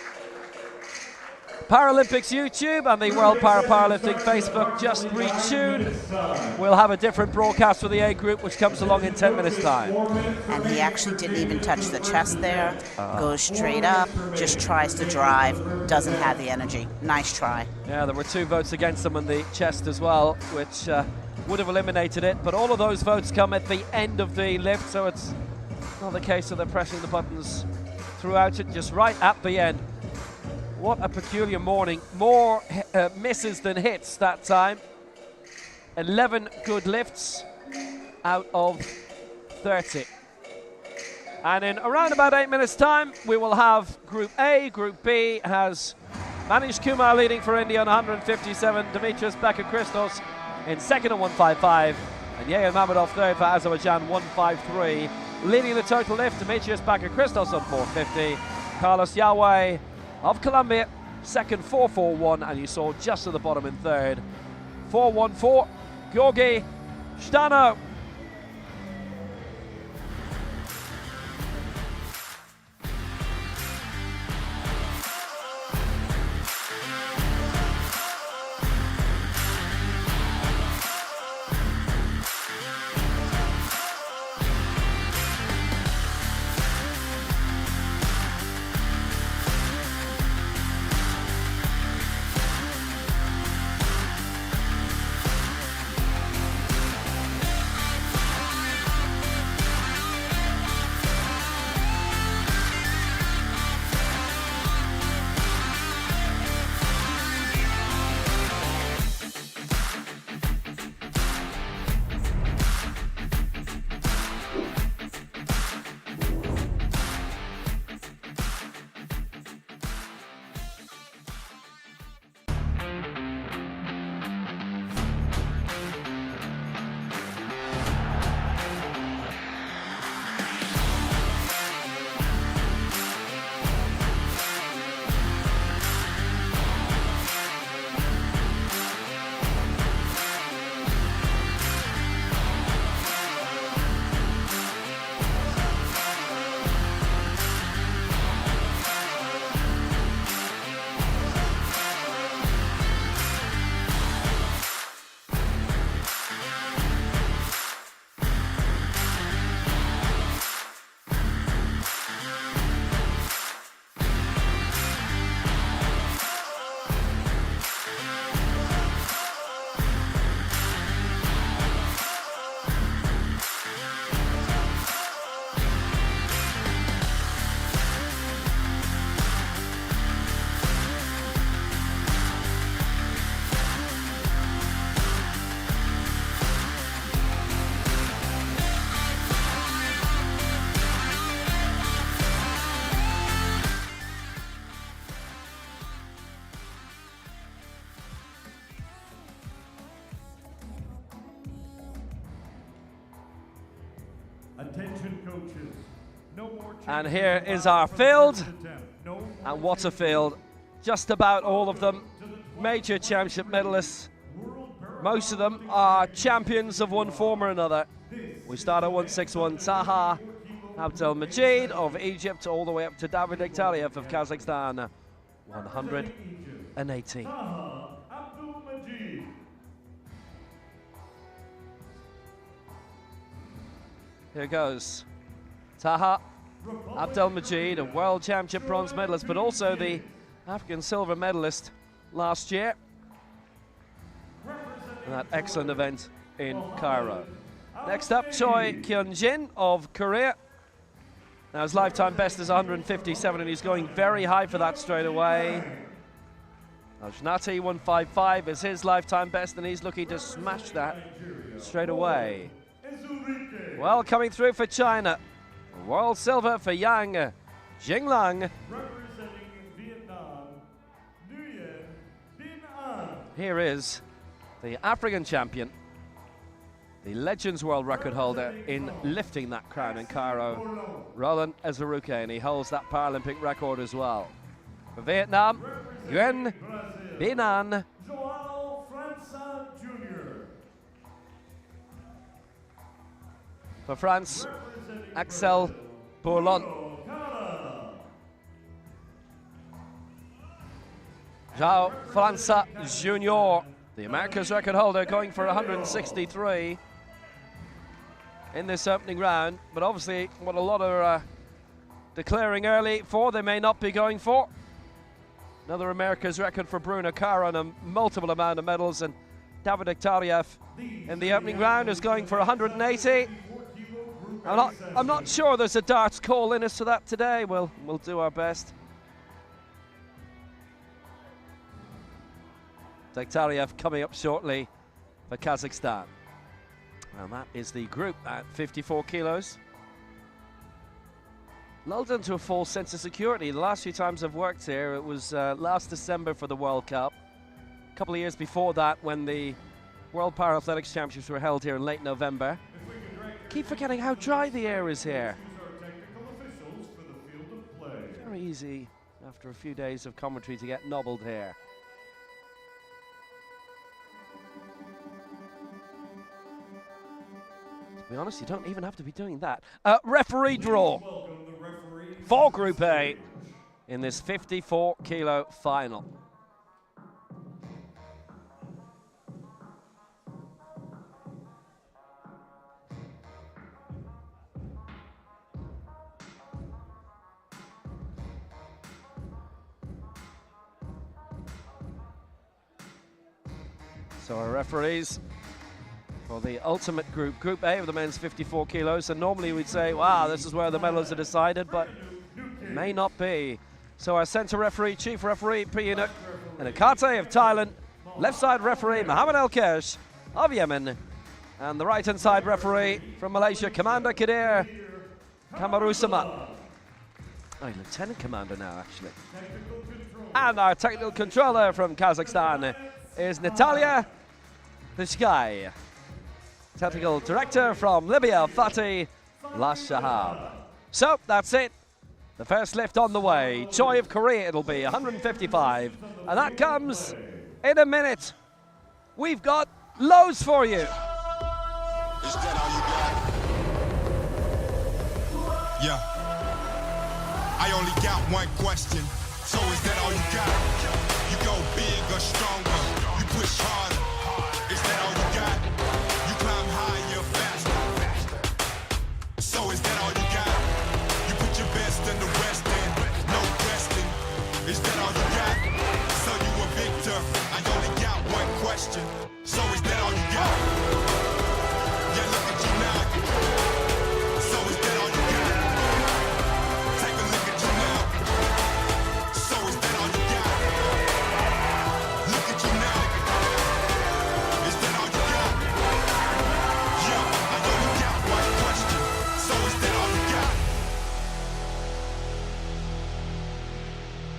Paralympics YouTube and the World Powerlifting Facebook, just retune. We'll have a different broadcast for the A group, which comes along in 10 minutes time. And he actually didn't even touch the chest there. Goes straight up, just tries to drive, doesn't have the energy. Nice try. Yeah, there were 2 votes against him in the chest as well, which would have eliminated it, but all of those votes come at the end of the lift, so it's not the case that they're pressing the buttons throughout it, just right at the end. What a peculiar morning. More misses than hits that time. 11 good lifts out of 30. And in around about 8 minutes time, we will have Group A. Group B has Manish Kumar leading for India on 157, Demetrius Bakakristos in second on 155, and Yair Mamedov third for Azerbaijan 153. Leading the total lift, Demetrius Bakakristos on 450. Carlos Yahweh of Colombia, second 441, and you saw just at the bottom in third 414, Georgi Stano. Attention coaches. No more And changes here allowed is our for the field. first attempt. No more And what a changes. field. Just about all of them major championship medalists. Most of them are champions of one form or another. We start at 161, Taha Abdelmajid of Egypt, all the way up to David Ektaliev of Kazakhstan, 180. Taha Abdelmajid. Here goes Taha Abdelmajid, a world championship bronze medalist, but also the African silver medalist last year in that excellent event in Cairo. Next up, Choi Kyun-jin of Korea. Now his lifetime best is 157 and he's going very high for that straight away. Ajnati 155 is his lifetime best and he's looking to smash that straight away. Well, coming through for China, world silver for Yang Jinglang. Representing Vietnam, Nguyen Binh An. Here is the African champion, the Legends World Record holder in lifting that crown in Cairo, Roland Ezeruke, and he holds that Paralympic record as well. For Vietnam, Nguyen Binh An. Joao França Jr. For France, Axel Bourlon. Joao França Jr., the America's record holder, going for 163 in this opening round. But obviously, what a lot are declaring early for, they may not be going for. Another America's record for Bruno Cara and a multiple amount of medals. And David Ektaliev in the opening round is going for 180. I'm not sure there's a darts call in us to that today. We'll do our best. Ektaliev coming up shortly for Kazakhstan. And that is the group at 54 kilos. Lulled into a false sense of security. The last few times I've worked here, it was last December for the World Cup. A couple of years before that when the World Powerlifting Championships were held here in late November. Keep forgetting how dry the air is here. Very easy after a few days of commentary to get nobbled here. To be honest, you don't even have to be doing that. Referee draw for Group A in this 54 kilo final. So our referees for the ultimate group, Group A of the men's 54 kilos. And normally we'd say, wow, this is where the medals are decided, but it may not be. So our centre referee, chief referee, Piyunuk Nakate of Thailand, left side referee, Mohammed El Kesh of Yemen, and the right hand side referee from Malaysia, Commander Kadir Kamarusama. Oh, Lieutenant Commander now, actually. And our technical controller from Kazakhstan is Natalia Pishkai. Technical director from Libya, Fatih Lashahab. So that's it. The first lift on the way. Choi of Korea, it'll be 155. And that comes in a minute. We've got loads for you. Is that all you got? Yeah. I only got one question. So is that all you got? You go big or stronger. You push harder. Is that all you got? You climb higher, faster. So is that all you got? You put your best in the West End. No question. Is that all you got? So you a victor. I only got one question. So is that all you got? Yeah, look at you now. So is that all you got? Take a look at you now. So is that all you got? Look at you now. Is that all you got? Yeah, I only got one question. So is that all you got?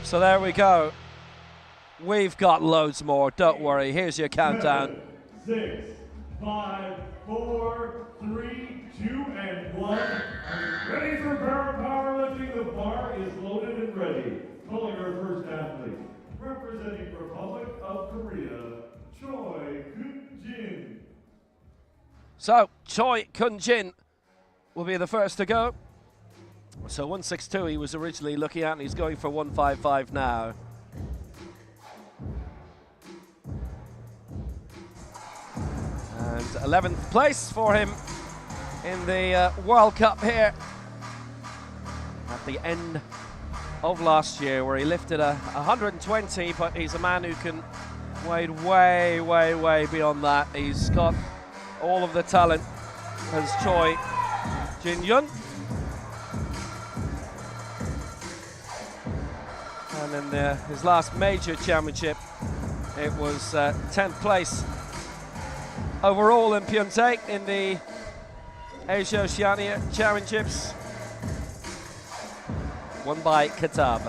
So there we go. We've got loads more. Don't worry. Here's your countdown. 6, 5, 4, 3, 2 and 1. Ready for powerlifting. The bar is loaded and ready. Calling our first athlete, representing Republic of Korea, Choi Kun-jin. So, Choi Kun-jin will be the first to go. So 162 he was originally looking at, and he's going for 155 now. And 11th place for him in the World Cup here at the end of last year, where he lifted 120, but he's a man who can weigh way, way, way beyond that. He's got all of the talent as Choi Jin-yun. And in his last major championship, it was 10th place overall in Pyeongtaek in the Asia Oceania Championships, won by Katab.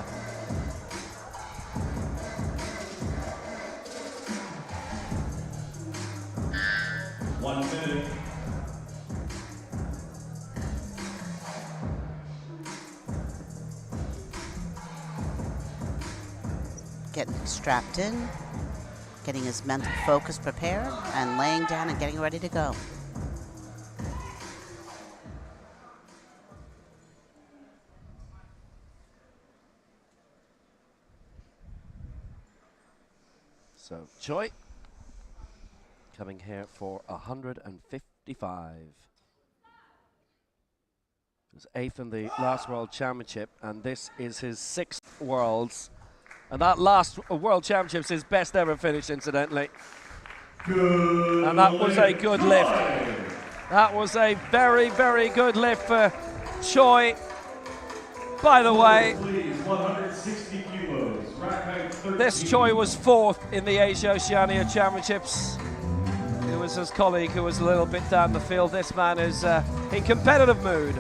One minute. Getting strapped in, getting his mental focus prepared, and laying down and getting ready to go. So Choi coming here for 155. He was 8th in the last World Championship, and this is his 6th Worlds. And that last World Championship's his best ever finish, incidentally. Good And that was a good lift. That was a very, very good lift for Choi. By the way, Please, 160 kilos. Rack height 13. this Choi was 4th in the Asia Oceania Championships. It was his colleague who was a little bit down the field. This man is in competitive mood.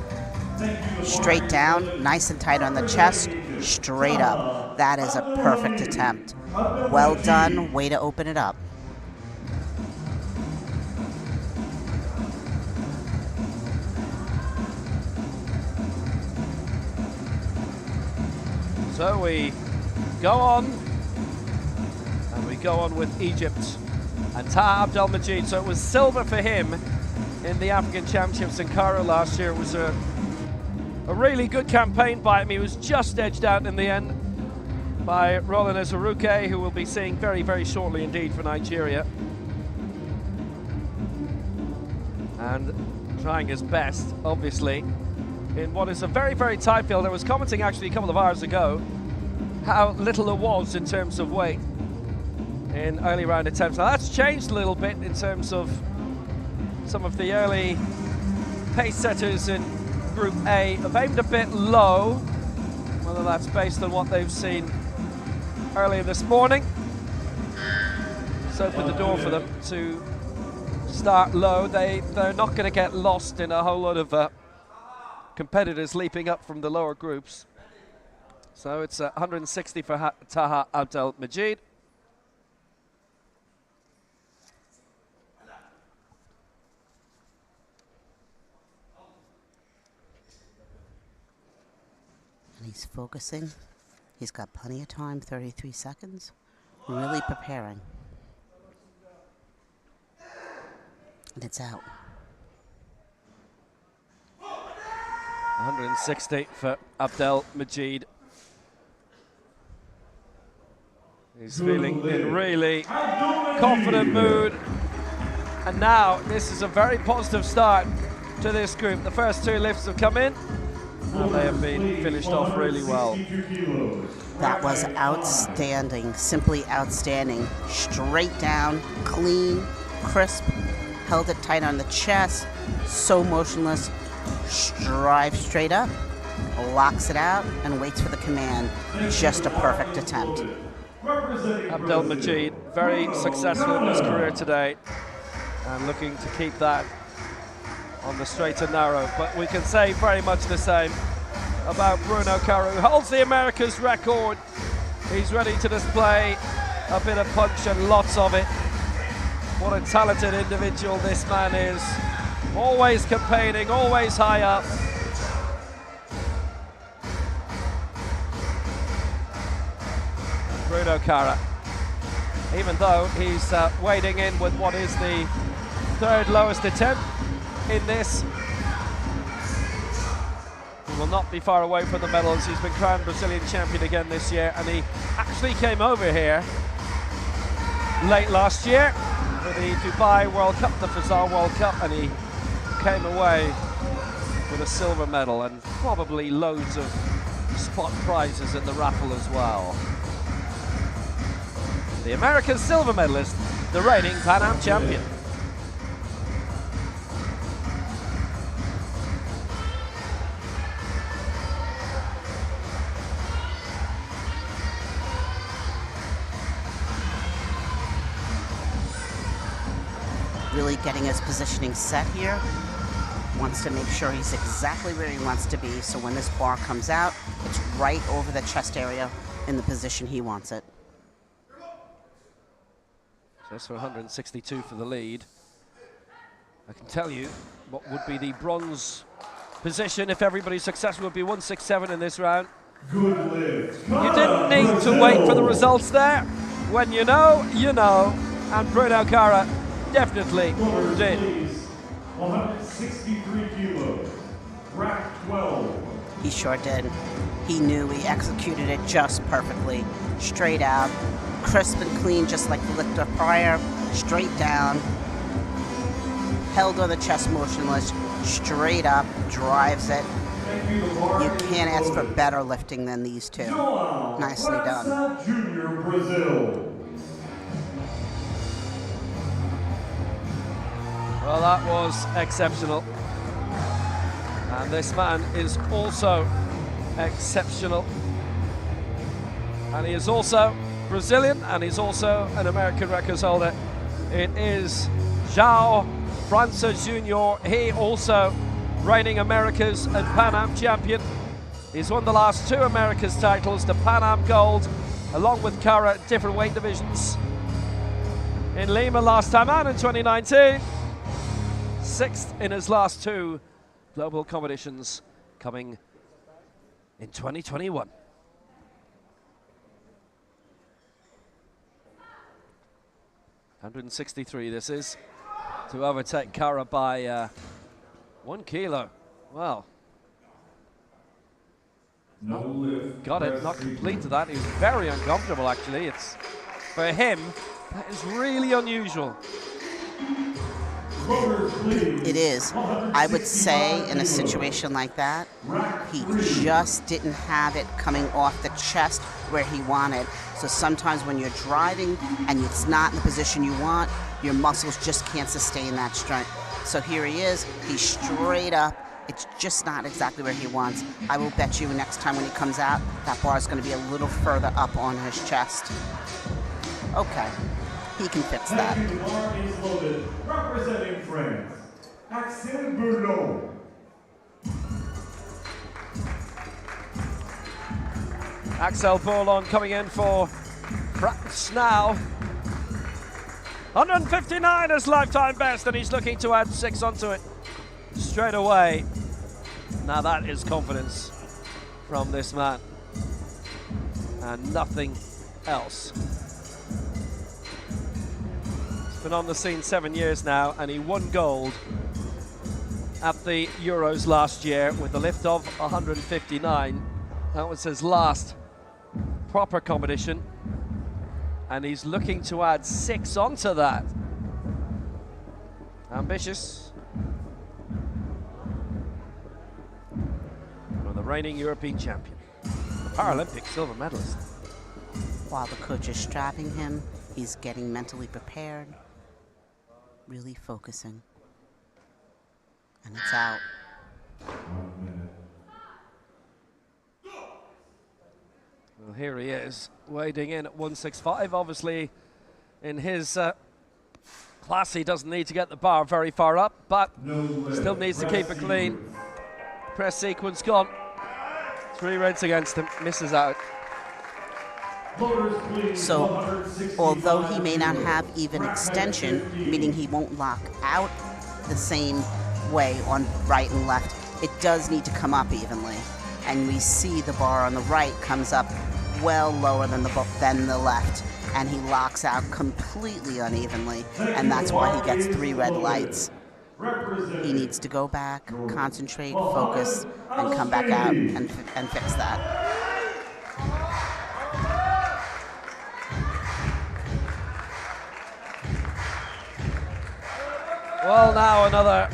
Straight down, nice and tight on the chest, straight up. That is a perfect attempt. Well done, way to open it up. So we go on, and we go on with Egypt and Taha Abdelmajid. So it was silver for him in the African Championships in Cairo last year. It was a really good campaign by him. He was just edged out in the end by Roland Ezeruke, who we'll be seeing very, very shortly indeed for Nigeria. And trying his best, obviously, in what is a very, very tight field. I was commenting actually a couple of hours ago how little it was in terms of weight in early round attempts. Now that's changed a little bit in terms of some of the early pace setters in Group A have aimed a bit low, whether that's based on what they've seen earlier this morning. It's opened the door for them to start low. They're not going to get lost in a whole lot of competitors leaping up from the lower groups. So it's 160 for Taha Abdelmajid. And he's focusing. He's got plenty of time, 33 seconds. Really preparing. And it's out. 160 for Abdelmajid. He's feeling in really confident mood. And now this is a very positive start to this group. The first two lifts have come in, and they have been finished off really well. That was outstanding, simply outstanding. Straight down, clean, crisp, held it tight on the chest, so motionless, drives straight up, locks it out, and waits for the command. Just a perfect attempt. Abdelmajid, very successful in his career today, and looking to keep that on the straight and narrow. But we can say very much the same about Bruno Caru, who holds the Americas record. He's ready to display a bit of punch and lots of it. What a talented individual this man is. Always campaigning, always high up. Bruno Cara, even though he's wading in with what is the third lowest attempt in this, he will not be far away from the medals. He's been crowned Brazilian champion again this year, and he actually came over here late last year for the Dubai World Cup, the Fazal World Cup, and he came away with a silver medal and probably loads of spot prizes in the raffle as well. The American silver medalist, the reigning Pan Am champion. Really getting his positioning set here. Wants to make sure he's exactly where he wants to be, so when this bar comes out, it's right over the chest area in the position he wants it. Just for 162 for the lead. I can tell you what would be the bronze position if everybody's successful would be 167 in this round. Good lift. You didn't need to wait for the results there. When you know, you know. And Bruno Cara definitely did. 163 kilos, rack 12. He sure did. He knew he executed it just perfectly. Straight out, crisp and clean, just like the lifter prior. Straight down, held on the chest motionless, straight up, drives it. You can't ask for better lifting than these two. Nicely done. Junior Brazil. Well, that was exceptional. And this man is also exceptional. And he is also Brazilian, and he's also an American records holder. It is João França Jr. He also reigning America's and Pan Am champion. He's won the last two America's titles, the Pan Am Gold, along with Cara, different weight divisions. In Lima last time and in 2019. Sixth in his last two global competitions, coming in 2021. $163 this is, to overtake Cara by 1 kilo. Well, No lift. got it, not complete to that. He was very uncomfortable actually. It's, for him, that is really unusual. It is. I would say in a situation like that, he just didn't have it coming off the chest where he wanted. So sometimes when you're driving and it's not in the position you want, your muscles just can't sustain that strength. So here he is, he's straight up. It's just not exactly where he wants. I will bet you next time when he comes out, that bar is going to be a little further up on his chest. Okay. He can fix that. The bar is loaded. Representing France, Axel Bourlon. Axel Bourlon coming in for France now. 159 is lifetime best, and he's looking to add 6 onto it straight away. Now that is confidence from this man, and nothing else. Been on the scene 7 years now, and he won gold at the Euros last year with a lift of 159. That was his last proper competition, and he's looking to add 6 onto that. Ambitious. Well, the reigning European champion, the Paralympic silver medalist. While the coach is strapping him, he's getting mentally prepared. Really focusing. And it's out. Well, here he is, wading in at 165. Obviously, in his class, he doesn't need to get the bar very far up, but still needs to keep it clean. Press sequence gone. 3 reds against him, misses out. So, although he may not have even extension, meaning he won't lock out the same way on right and left. It does need to come up evenly. And we see the bar on the right comes up well lower than the left. And he locks out completely unevenly. And that's why he gets 3 red lights. He needs to go back, concentrate, focus, and come back out and fix that. Well, now another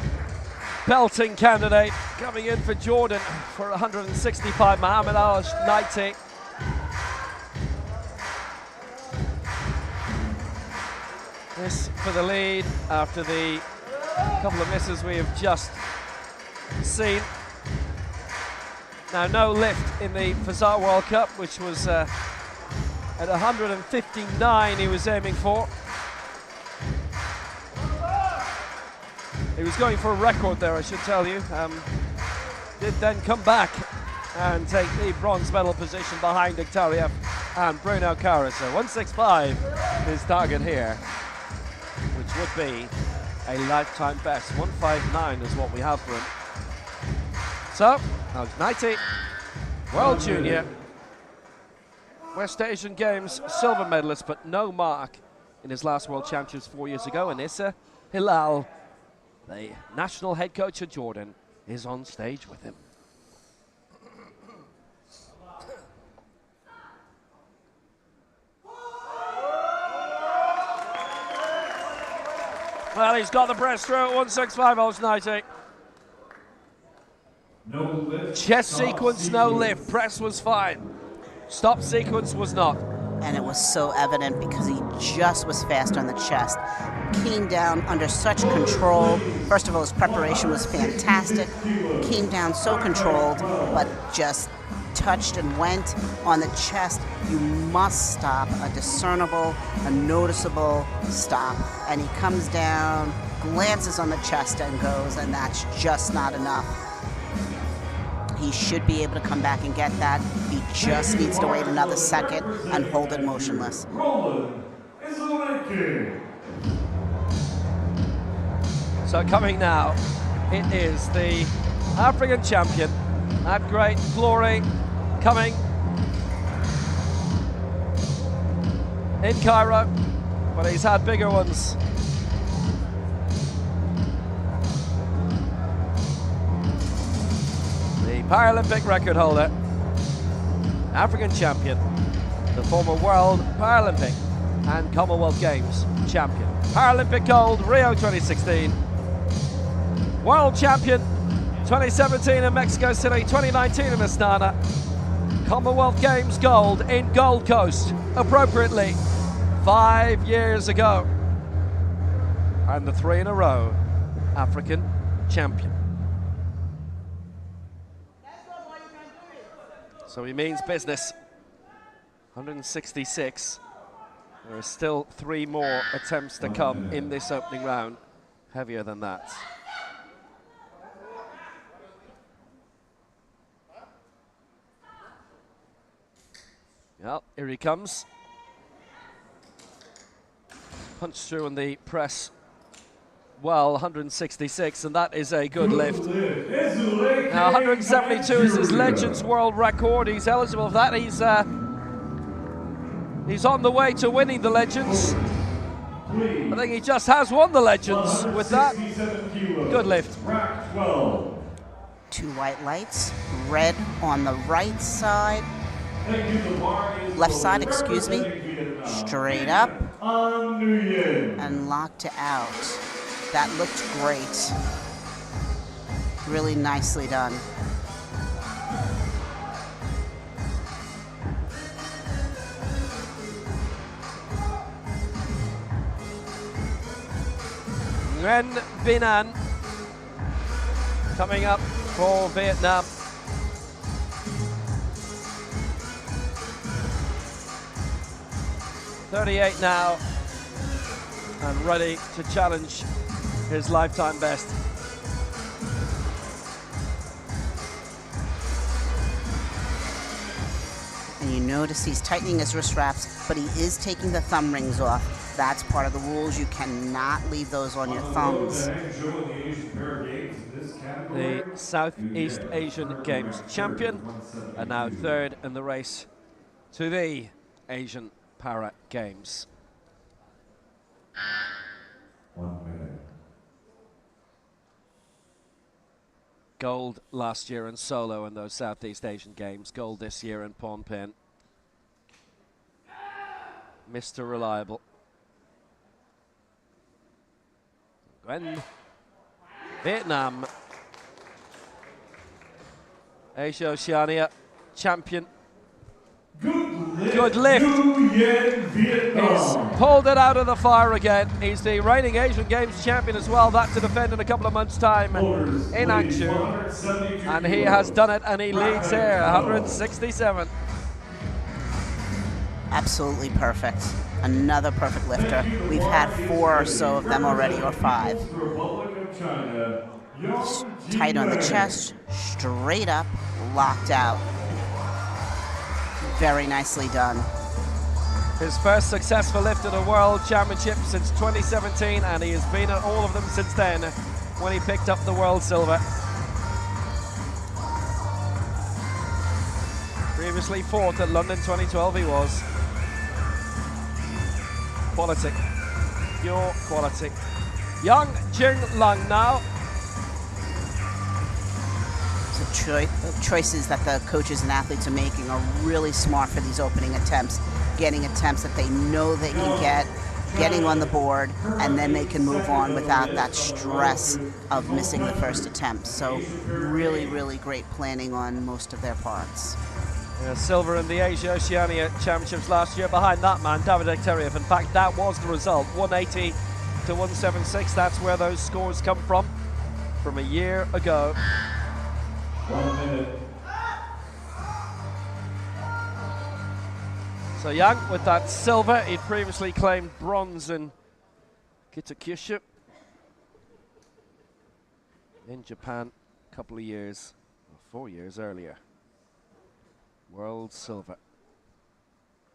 belting candidate coming in for Jordan for 165, Mohamed Al-Naiti. This for the lead after the couple of misses we have just seen. Now, no lift in the Fazar World Cup, which was at 159 he was aiming for. He was going for a record there, I should tell you. Did then come back and take the bronze medal position behind Iktariev and Bruno Cara. So 165 his target here, which would be a lifetime best. 159 is what we have for him. So, Al-Naiti, World Junior, West Asian Games silver medalist, but no mark in his last World Championships 4 years ago. And Issa Hilal, the national head coach of Jordan, is on stage with him. Well, he's got the breaststroke at 165, Al-Naiti. No lift. Chest sequence, no lift. Press was fine. Stop sequence was not. And it was so evident because he just was fast on the chest. Came down under such control. First of all, his preparation was fantastic. Came down so controlled, but just touched and went on the chest. You must stop, a discernible, a noticeable stop. And he comes down, glances on the chest and goes, and that's just not enough. He should be able to come back and get that. He just needs to wait another second and hold it motionless. So coming now, it is the African champion at great glory, coming in Cairo, but he's had bigger ones. The Paralympic record holder, African champion, the former World Paralympic and Commonwealth Games champion. Paralympic gold, Rio 2016. World champion, 2017 in Mexico City, 2019 in Astana. Commonwealth Games gold in Gold Coast, appropriately 5 years ago. And the 3 in a row, African champion. So he means business. 166. There are still 3 more attempts to come in this opening round. Heavier than that. Well, here he comes. Punch through in the press. Well, 166, and that is a good lift. Now, 172 is his Legends World record. He's eligible for that. He's on the way to winning the Legends. I think he just has won the Legends with that. Good lift. 2 white lights, red on the right side, left side, excuse me, straight up, and locked it out. That looked great. Really nicely done. Nguyen Binh An coming up for Vietnam. .38 now, and ready to challenge his lifetime best. And you notice he's tightening his wrist wraps but he is taking the thumb rings off. That's part of the rules. You cannot leave those on your thumbs. The Southeast Asian Games champion, and now third in the race to the Asian Para Games. 1 minute. Gold last year in solo in those Southeast Asian Games. Gold this year in Phnom Penh. Mr. Reliable. Gwen. Vietnam. Asia Oceania champion. Good lift. He's pulled it out of the fire again. He's the reigning Asian Games champion as well. That to defend in a couple of months' time in Hangzhou. And he has done it, and he leads here, 167. Absolutely perfect. Another perfect lifter. We've had 4 or so of them already, or 5. Tight on the chest, straight up, locked out. Very nicely done. His first successful lift at a World Championship since 2017, and he has been at all of them since then when he picked up the World Silver. Previously 4th at London 2012 he was. Quality. Pure quality. Young Jing Lung now. The choices that the coaches and athletes are making are really smart for these opening attempts. Getting attempts that they know they can get, getting on the board, and then they can move on without that stress of missing the first attempt. So really, really great planning on most of their parts. Yeah, silver in the Asia Oceania Championships last year. Behind that man, David Ekteriev. In fact, that was the result. 180 to 176. That's where those scores come from a year ago. 1 minute. So Young with that silver. He'd previously claimed bronze in Kitakyushu in Japan a couple of years, 4 years earlier. World silver.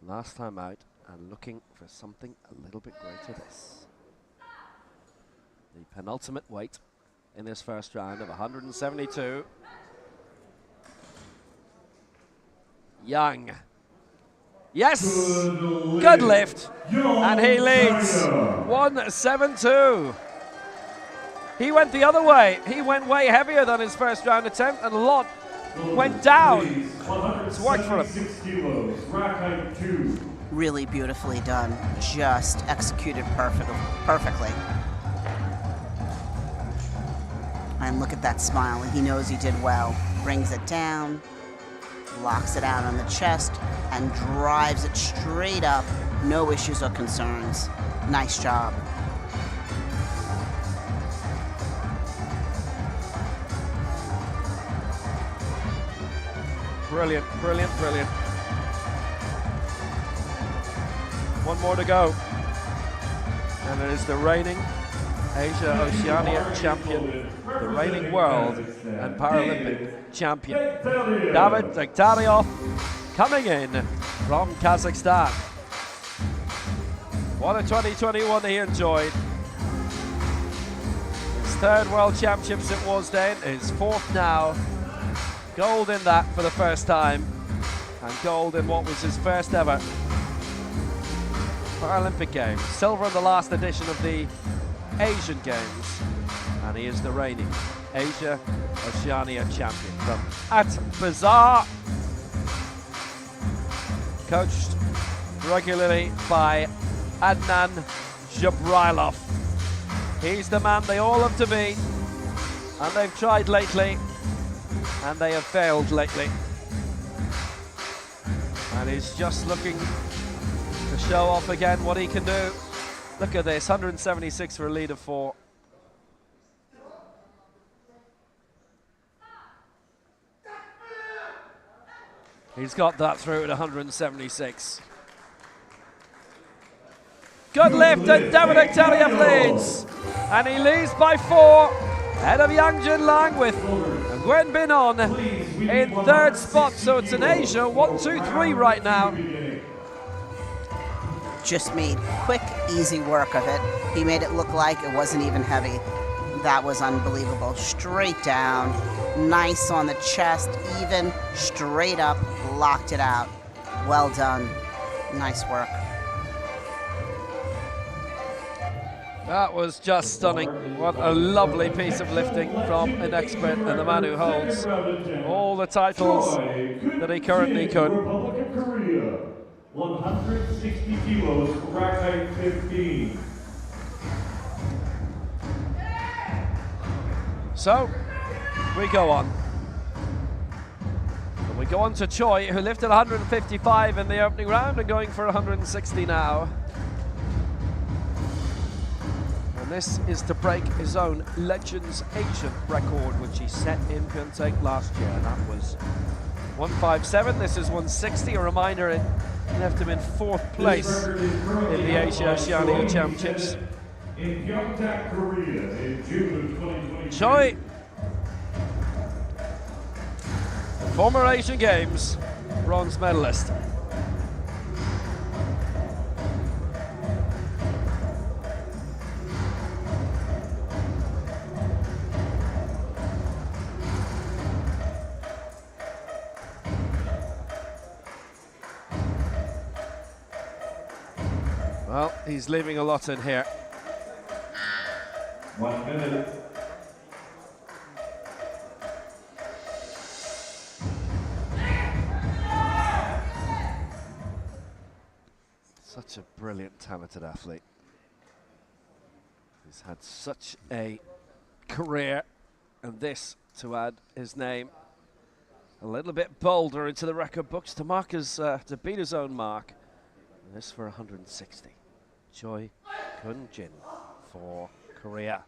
Last time out, and looking for something a little bit greater this. The penultimate weight in this first round of 172. Young. Yes! Good lift. And he leads 172. He went the other way. He went way heavier than his first round attempt, and a lot went down. It's worked for him. Really beautifully done. Just executed perfectly. And look at that smile. He knows he did well. Brings it down, locks it out on the chest, and drives it straight up. No issues or concerns. Nice job. Brilliant, brilliant, brilliant. One more to go. And it is the reigning Asia Oceania champion, the reigning world and Paralympic champion, David Ekteriev, coming in from Kazakhstan. What a 2021 he enjoyed. His 3rd World Championships it was then, his 4th now. Gold in that for the first time, and gold in what was his first ever Paralympic Games. Silver in the last edition of the Asian Games, and he is the reigning Asia Oceania champion from Atbazar, coached regularly by Adnan Jabrilov. He's the man they all have to be, and they've tried lately, and they have failed lately. And he's just looking to show off again what he can do. Look at this, 176 for a lead of 4. He's got that through at 176. Good lift, and David Ekteriev leads. And he leads by 4, ahead of Yang Junlang with Nguyen Bin On in 3rd spot. So it's an Asia 1, 2, 3 right now. just made quick, easy work of it. He made it look like it wasn't even heavy. That was unbelievable. Straight down, nice on the chest, even, straight up, locked it out. Well done. Nice work. That was just stunning. What a lovely piece of lifting from an expert and the man who holds all the titles that he currently could. Republic of Korea, 160 kilos, rack height 15. So, we go on. And we go on to Choi, who lifted 155 in the opening round and going for 160 now. And this is to break his own Legends Asian record, which he set in Pyeongtaek last year. And that was 157. This is 160. A reminder, it left him in 4th place in the Asia Oceania Championships. In Pyeongtaek, Korea, in June of 2022. Choi, former Asian Games bronze medalist. Well, he's leaving a lot in here. 1 minute. Such a brilliant, talented athlete. He's had such a career, and this to add his name a little bit bolder into the record books to mark his, to beat his own mark. And this for 160. Choi Kun-jin for Korea.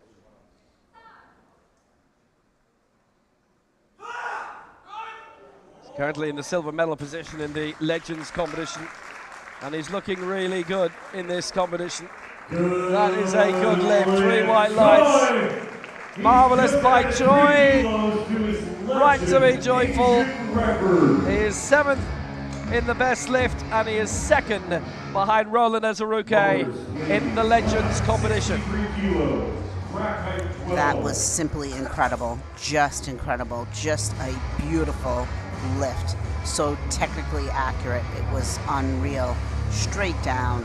He's currently in the silver medal position in the Legends competition, and he's looking really good in this competition. That is a good lift, 3 white lights. Marvelous by Choi. Right to be joyful. He is 7th in the best lift, and he is 2nd behind Roland Azaruke in the Legends competition. That was simply incredible. Just incredible. Just a beautiful lift. So technically accurate. It was unreal. Straight down,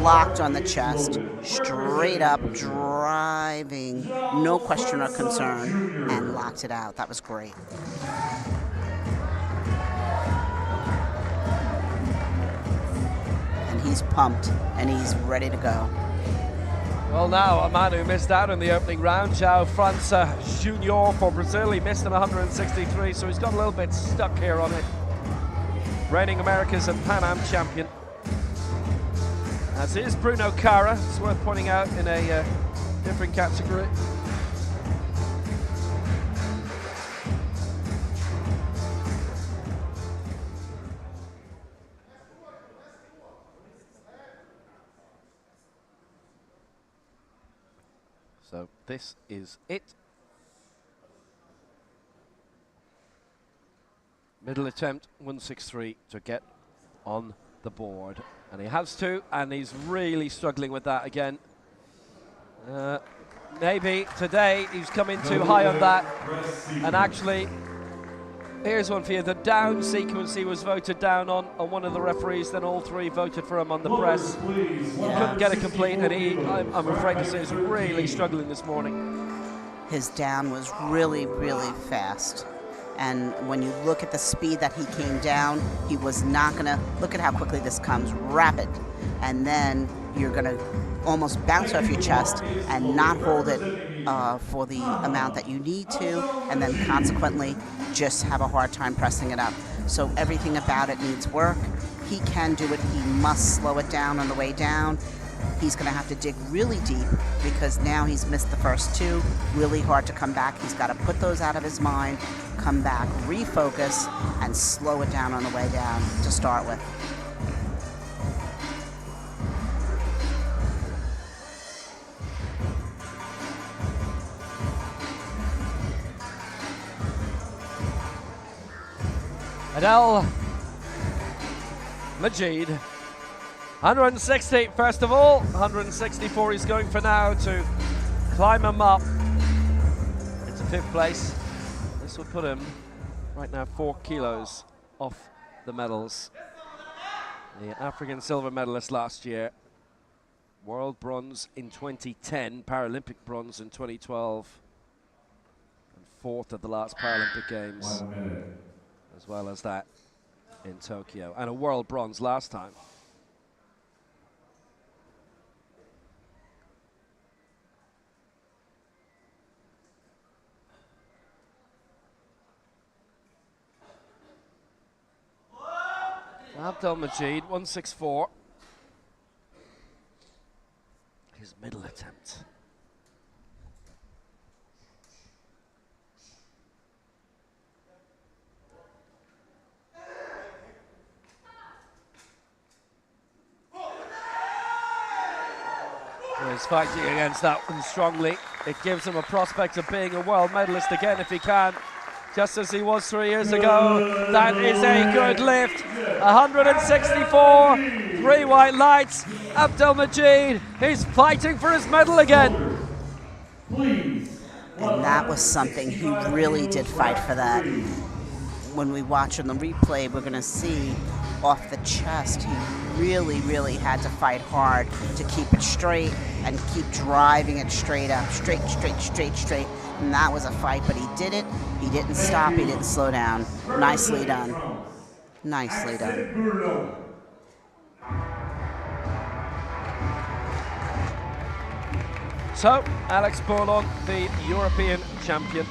locked on the chest, straight up, driving, no question or concern, and locked it out. That was great. And he's pumped, and he's ready to go. Well, now, a man who missed out in the opening round, João França Jr. for Brazil. He missed in 163, so he's got a little bit stuck here on it. Reigning America's and Pan Am champion. As is Bruno Cara, it's worth pointing out, in a different category. So this is it. Middle attempt, 163 to get on the board. And he has to, and he's really struggling with that again. Maybe today he's coming too high on that. And actually, here's one for you. The down sequence he was voted down on one of the referees, then all 3 voted for him on the press. Couldn't get it complete, and I'm afraid to say, is really struggling this morning. His down was really, really fast. And when you look at the speed that he came down, he was not going to, look at how quickly this comes, rapid. And then you're going to almost bounce off your chest and not hold it for the amount that you need to, and then consequently just have a hard time pressing it up. So everything about it needs work. He can do it. He must slow it down on the way down. He's going to have to dig really deep because now he's missed the first 2. Really hard to come back. He's got to put those out of his mind, come back, refocus, and slow it down on the way down to start with. Adel Majid 160 first of all, 164 he's going for now to climb him up into 5th place. This would put him right now 4 kilos off the medals. The African silver medalist last year, world bronze in 2010, Paralympic bronze in 2012, and 4th at the last Paralympic Games, as well as that in Tokyo, and a world bronze last time. Abdelmajid, 164. His middle attempt. He's fighting against that one strongly. It gives him a prospect of being a world medalist again if he can, just as he was 3 years ago. That is a good lift. 164, 3 white lights. Abdelmajid, he's fighting for his medal again. And that was something, he really did fight for that. When we watch on the replay, we're gonna see off the chest, he really had to fight hard to keep it straight and keep driving it straight up, straight. And that was a fight, but he did it. He didn't stop, he didn't slow down. Nicely done. Nicely done. So, Alex Bourlon, the European champion.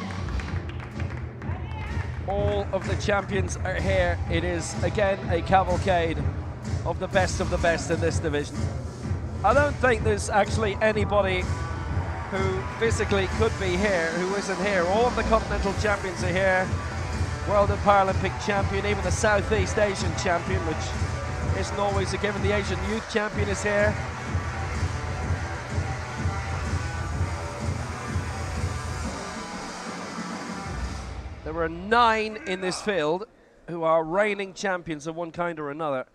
All of the champions are here. It is, again, a cavalcade of the best in this division. I don't think there's actually anybody who physically could be here who isn't here. All of the continental champions are here. World and Paralympic champion, even the Southeast Asian champion, which isn't always a given. The Asian youth champion is here. There were 9 in this field who are reigning champions of one kind or another.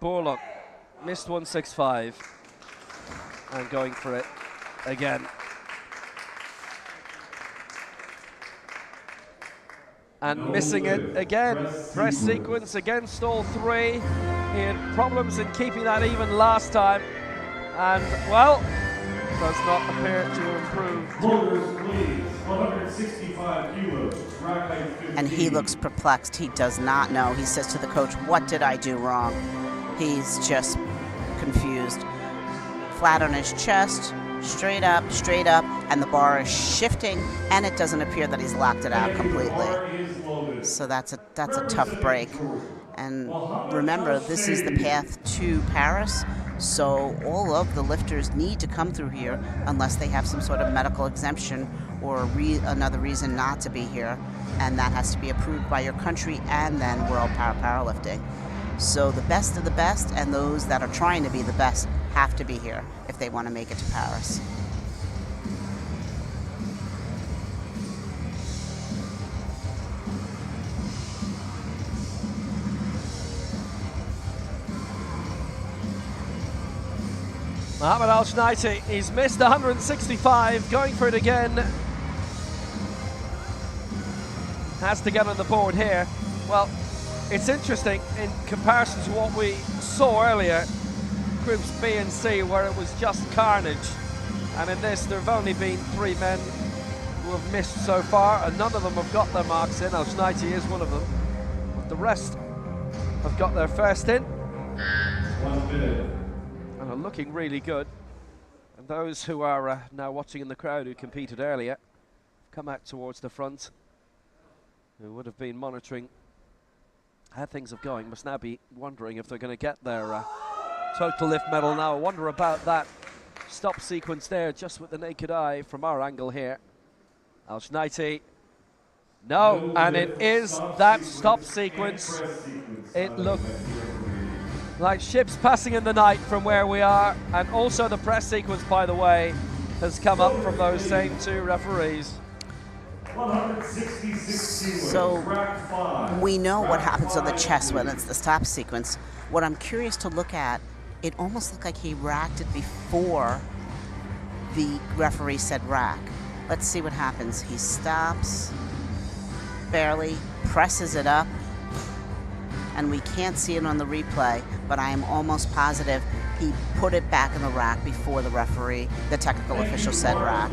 Bourlon missed 165 and going for it again. And missing it again. Press sequence against all 3. He had problems in keeping that even last time. And, well, does not appear to improve. Borders, please. 165 kilos. And he looks perplexed. He does not know. He says to the coach, "What did I do wrong?" He's just confused. Flat on his chest, straight up, and the bar is shifting, and it doesn't appear that he's locked it out completely. So that's a tough break. And remember, this is the path to Paris, so all of the lifters need to come through here unless they have some sort of medical exemption or another reason not to be here, and that has to be approved by your country and then World Powerlifting. So the best of the best and those that are trying to be the best have to be here if they want to make it to Paris. Mohamed Al-Shnaiti, he's missed 165, going for it again. Has to get on the board here. Well, it's interesting in comparison to what we saw earlier, groups B and C, where it was just carnage. And in this, there have only been 3 men who have missed so far, and none of them have got their marks in. Al-Shnaiti is one of them. But the rest have got their first in. 1 minute. And are looking really good. And those who are now watching in the crowd who competed earlier come out towards the front, who would have been monitoring how things are going, must now be wondering if they're going to get their total lift medal now. I wonder about that stop sequence there, just with the naked eye from our angle here. Al-Shnaiti, no, and it is that stop sequence. It looked like ships passing in the night from where we are, and also the press sequence, by the way, has come up from those same 2 referees. 166 kilos. So Rack 5. we know what Rack happens on the 5 chest when please. it's the stop sequence. What I'm curious to look at, it almost looked like he racked it before the referee said rack. Let's see what happens. He stops, barely, presses it up, and we can't see it on the replay, but I am almost positive he put it back in the rack before the referee, the technical official said rack.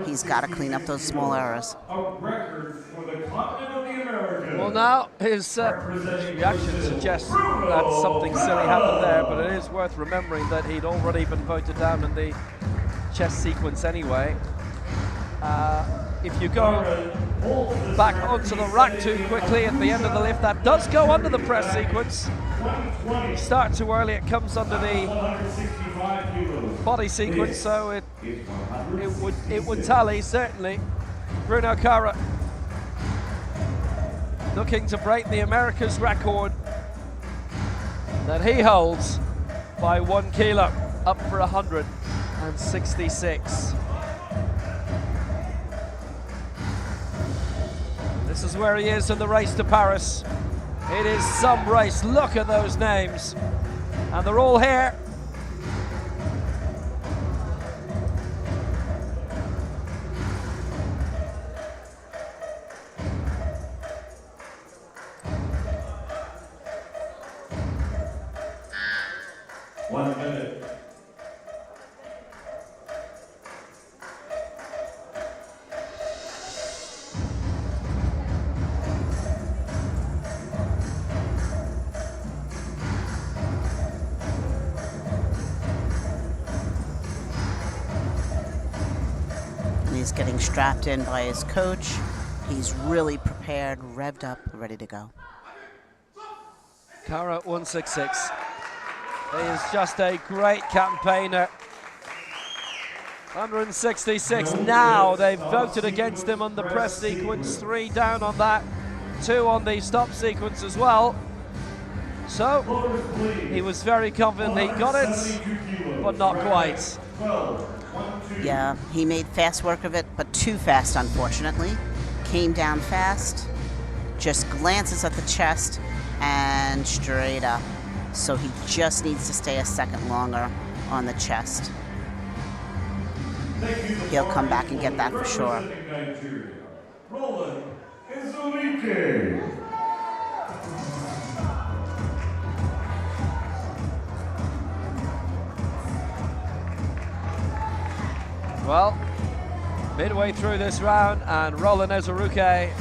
He's got to clean up those small errors. A record for the continent of the Americas. Well, now his reaction suggests that something silly happened there, but it is worth remembering that he'd already been voted down in the chest sequence anyway. If you go back onto the rack too quickly at the end of the lift, that does go under the press sequence. You start too early, it comes under the body sequence, so it would tally, certainly. Bruno Cara looking to break the Americas record that he holds by 1 kilo, up for 166. This is where he is in the race to Paris. It is some race. Look at those names. And they're all here. One minute. He's getting strapped in by his coach. He's really prepared, revved up, ready to go. Cara 166. He is just a great campaigner. 166 now. They've voted against him on the press sequence. 3 down on that. 2 on the stop sequence as well. So he was very confident he got it, but not quite. Yeah, he made fast work of it, but too fast, unfortunately. Came down fast, just glances at the chest, and straight up. So he just needs to stay a second longer on the chest. He'll come back and get that for sure. Roland Enrique. Well, midway through this round, and Roland Ezeruke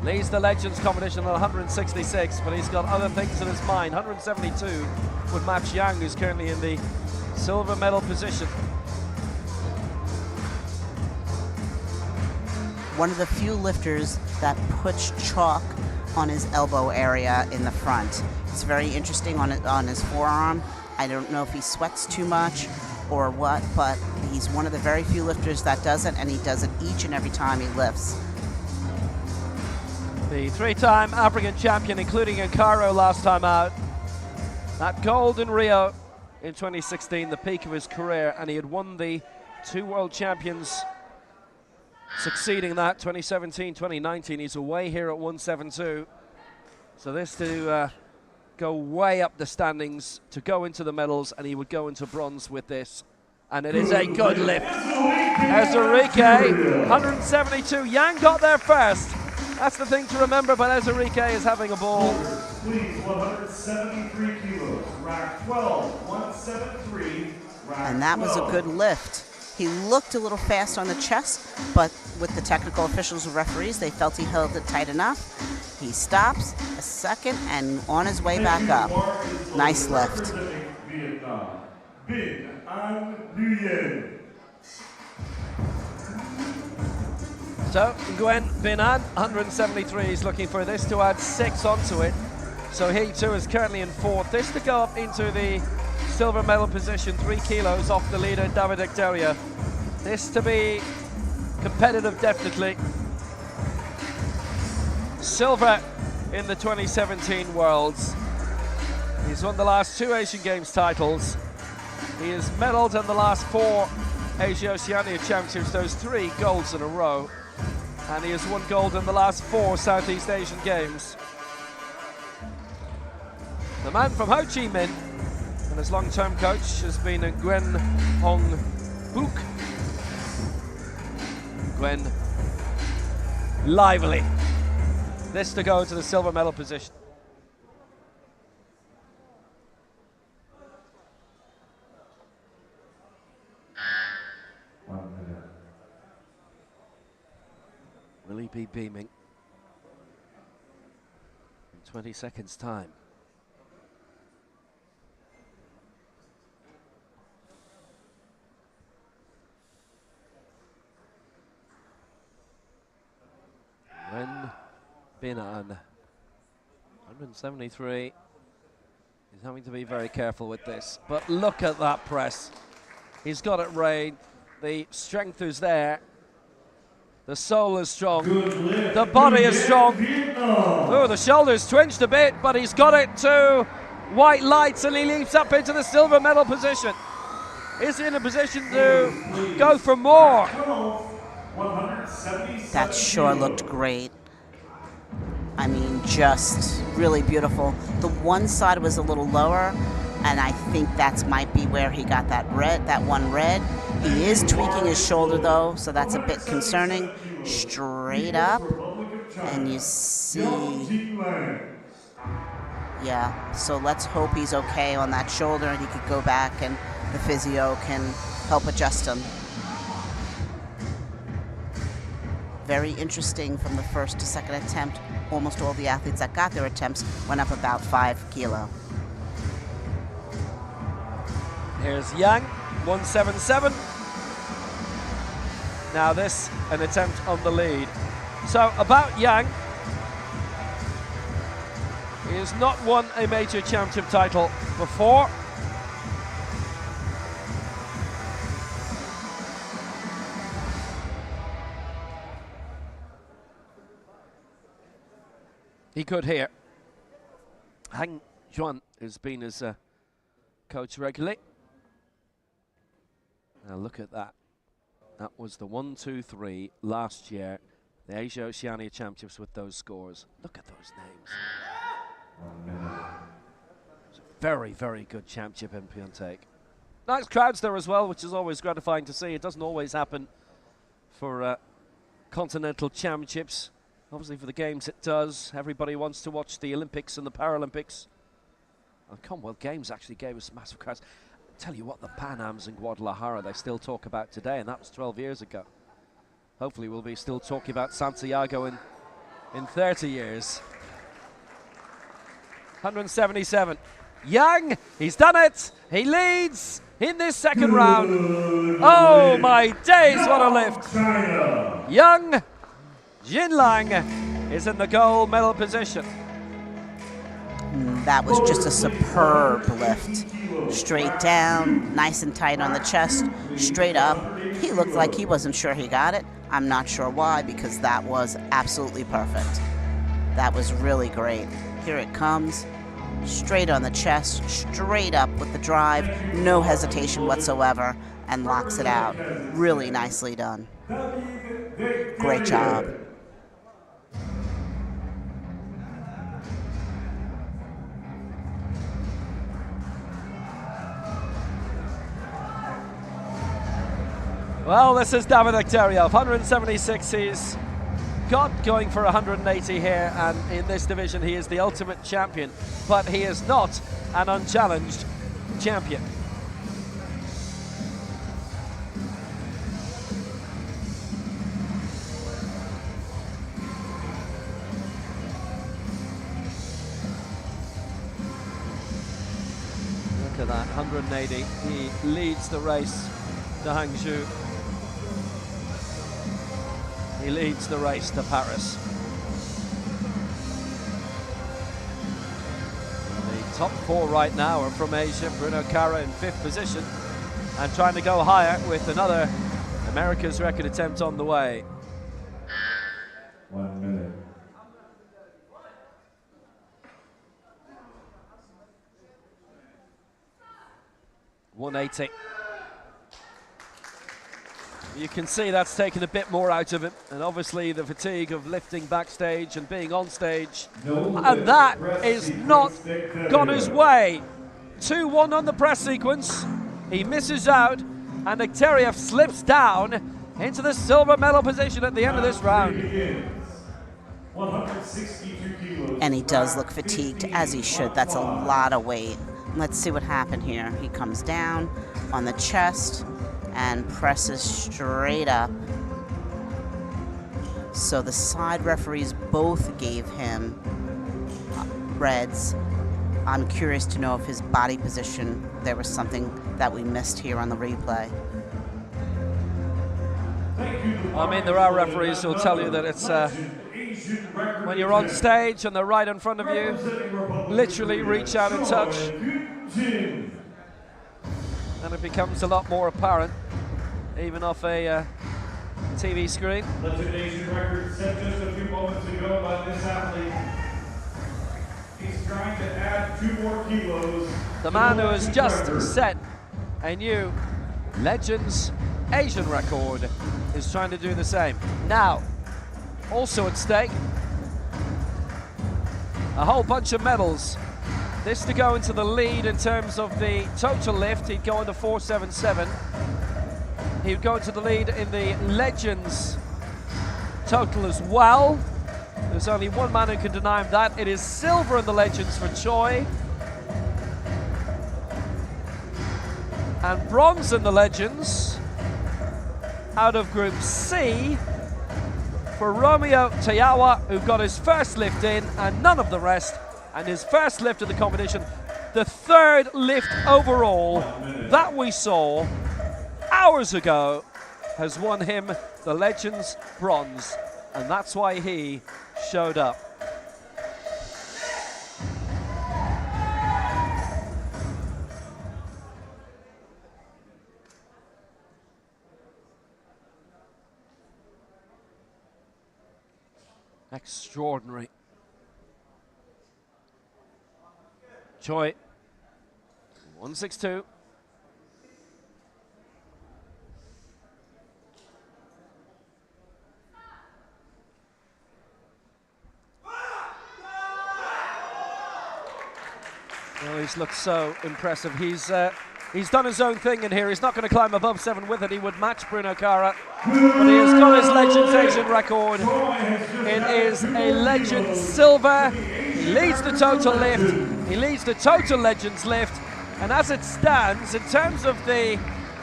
leads the Legends competition at 166, but he's got other things in his mind. 172 would match Yang, who's currently in the silver medal position. One of the few lifters that puts chalk on his elbow area in the front. It's very interesting on his forearm. I don't know if he sweats too much or what, but he's one of the very few lifters that does it, and he does it each and every time he lifts. The 3-time African champion, including in Cairo last time out. That gold in Rio in 2016, the peak of his career, and he had won the 2 world champions succeeding that, 2017, 2019. He's away here at 172. So this to go way up the standings, to go into the medals, and he would go into bronze with this. And it is a good lift. Ezeruke, 172. Yang got there first. That's the thing to remember, but Ezeruke is having a ball. Please, 173 kilos, rack 12, 173. And that was a good lift. He looked a little fast on the chest, but with the technical officials and referees, they felt he held it tight enough. He stops a second and on his way back up. Nice lift. Vietnam, Binh An Nguyen. So Nguyen Binh An, 173, he's looking for this to add 6 onto it. So he too is currently in 4th. This to go up into the silver medal position, 3 kilos off the leader, David Hectoria. This to be competitive, definitely. Silver in the 2017 Worlds. He's won the last 2 Asian Games titles. He has medaled in the last 4 Asia Oceania Championships, those 3 golds in a row. And he has won gold in the last 4 Southeast Asian Games. The man from Ho Chi Minh, and his long-term coach has been Nguyen Hong Book. Nguyen, lively. This to go to the silver medal position. Will he be beaming in 20 seconds' time? When Binan, 173, he's having to be very careful with this. But look at that press. He's got it right. The strength is there. The soul is strong. The body is strong. Oh, the shoulders twinged a bit, but he's got it to white lights and he leaps up into the silver medal position. Is he in a position to go for more? That sure looked great. I mean, just really beautiful. The one side was a little lower, and I think that might be where he got that one red. He is tweaking his shoulder though, so that's a bit concerning. Straight up, and you see, yeah, so let's hope he's okay on that shoulder and he could go back and the physio can help adjust him. Very interesting from the first to second attempt. Almost all the athletes that got their attempts went up about 5 kilo. Here's Yang, 177. Now this, an attempt on the lead. So about Yang, he has not won a major championship title before. He could here. Hang Juan has been his coach regularly. Now look at that. That was the 1-2-3 last year, the Asia Oceania Championships with those scores. Look at those names. It's a very, very good championship in Pyeongtaek. Nice crowds there as well, which is always gratifying to see. It doesn't always happen for continental championships. Obviously for the games it does. Everybody wants to watch the Olympics and the Paralympics. The Commonwealth Games actually gave us massive crowds. Tell you what, the Pan Ams in Guadalajara they still talk about today, and that was 12 years ago. Hopefully we'll be still talking about Santiago in 30 years. 177. Yang, he's done it. He leads in this second round. Oh my days, what a lift. Yang Jinlang is in the gold medal position. That was just a superb lift. Straight down, nice and tight on the chest, straight up. He looked like he wasn't sure he got it. I'm not sure why, because that was absolutely perfect. That was really great. Here it comes, straight on the chest, straight up with the drive, no hesitation whatsoever, and locks it out. Really nicely done. Great job. Well, this is David Ekteriev, 176 he's got, going for 180 here, and in this division he is the ultimate champion, but he is not an unchallenged champion. Look at that, 180, he leads the race to Hangzhou. He leads the race to Paris. The top 4 right now are from Asia. Bruno Cara in 5th position and trying to go higher with another America's record attempt on the way. 1 minute. You can see that's taken a bit more out of him, and obviously the fatigue of lifting backstage and being on stage. And that is not gone his way. 2-1 on the press sequence. He misses out, and Nektariev slips down into the silver medal position at the end of this round. 162 kilos. And he does look fatigued, as he should. That's a lot of weight. Let's see what happened here. He comes down on the chest and presses straight up. So the side referees both gave him reds. I'm curious to know if his body position, there was something that we missed here on the replay. I mean, there are referees who'll tell you that it's when you're on stage and they're right in front of you, literally reach out and touch, and it becomes a lot more apparent, even off a TV screen. Legend Asian record set just a few moments ago by this athlete. He's trying to add 2 more kilos. The man who has just set a new Legends Asian record is trying to do the same. Now, also at stake, a whole bunch of medals. This to go into the lead in terms of the total lift. He'd go into 477. He'd go into the lead in the Legends total as well. There's only one man who can deny him that. It is silver in the Legends for Choi. And bronze in the Legends out of Group C for Romeo Tayawa, who got his first lift in and none of the rest, and his first lift of the competition, the 3rd lift overall that we saw hours ago, has won him the Legends bronze, and that's why he showed up. Extraordinary. Choi, 162. Well, he's looked so impressive. He's done his own thing in here. He's not going to climb above 7 with it. He would match Bruno Cara, but he has got his Legends Asian record. It is a Legends silver. He leads the total lift. He leads the total Legends lift. And as it stands, in terms of the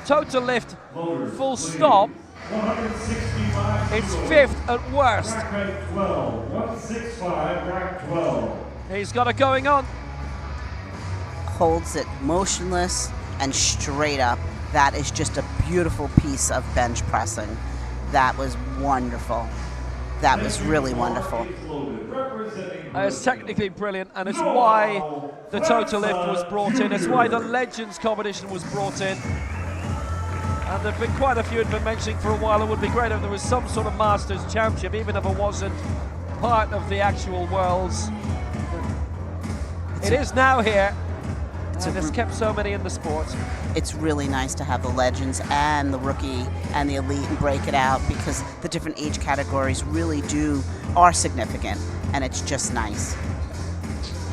total lift full stop, it's 5th at worst. 165, rack 12. He's got it going on. Holds it motionless and straight up. That is just a beautiful piece of bench pressing. That was wonderful. That was really wonderful. It's technically brilliant, and it's why the total lift was brought in. It's why the Legends competition was brought in. And there have been quite a few who've been mentioning for a while it would be great if there was some sort of Masters Championship, even if it wasn't part of the actual Worlds. It is now here. And it's kept so many in the sport. It's really nice to have the Legends and the Rookie and the Elite and break it out, because the different age categories really are significant, and it's just nice.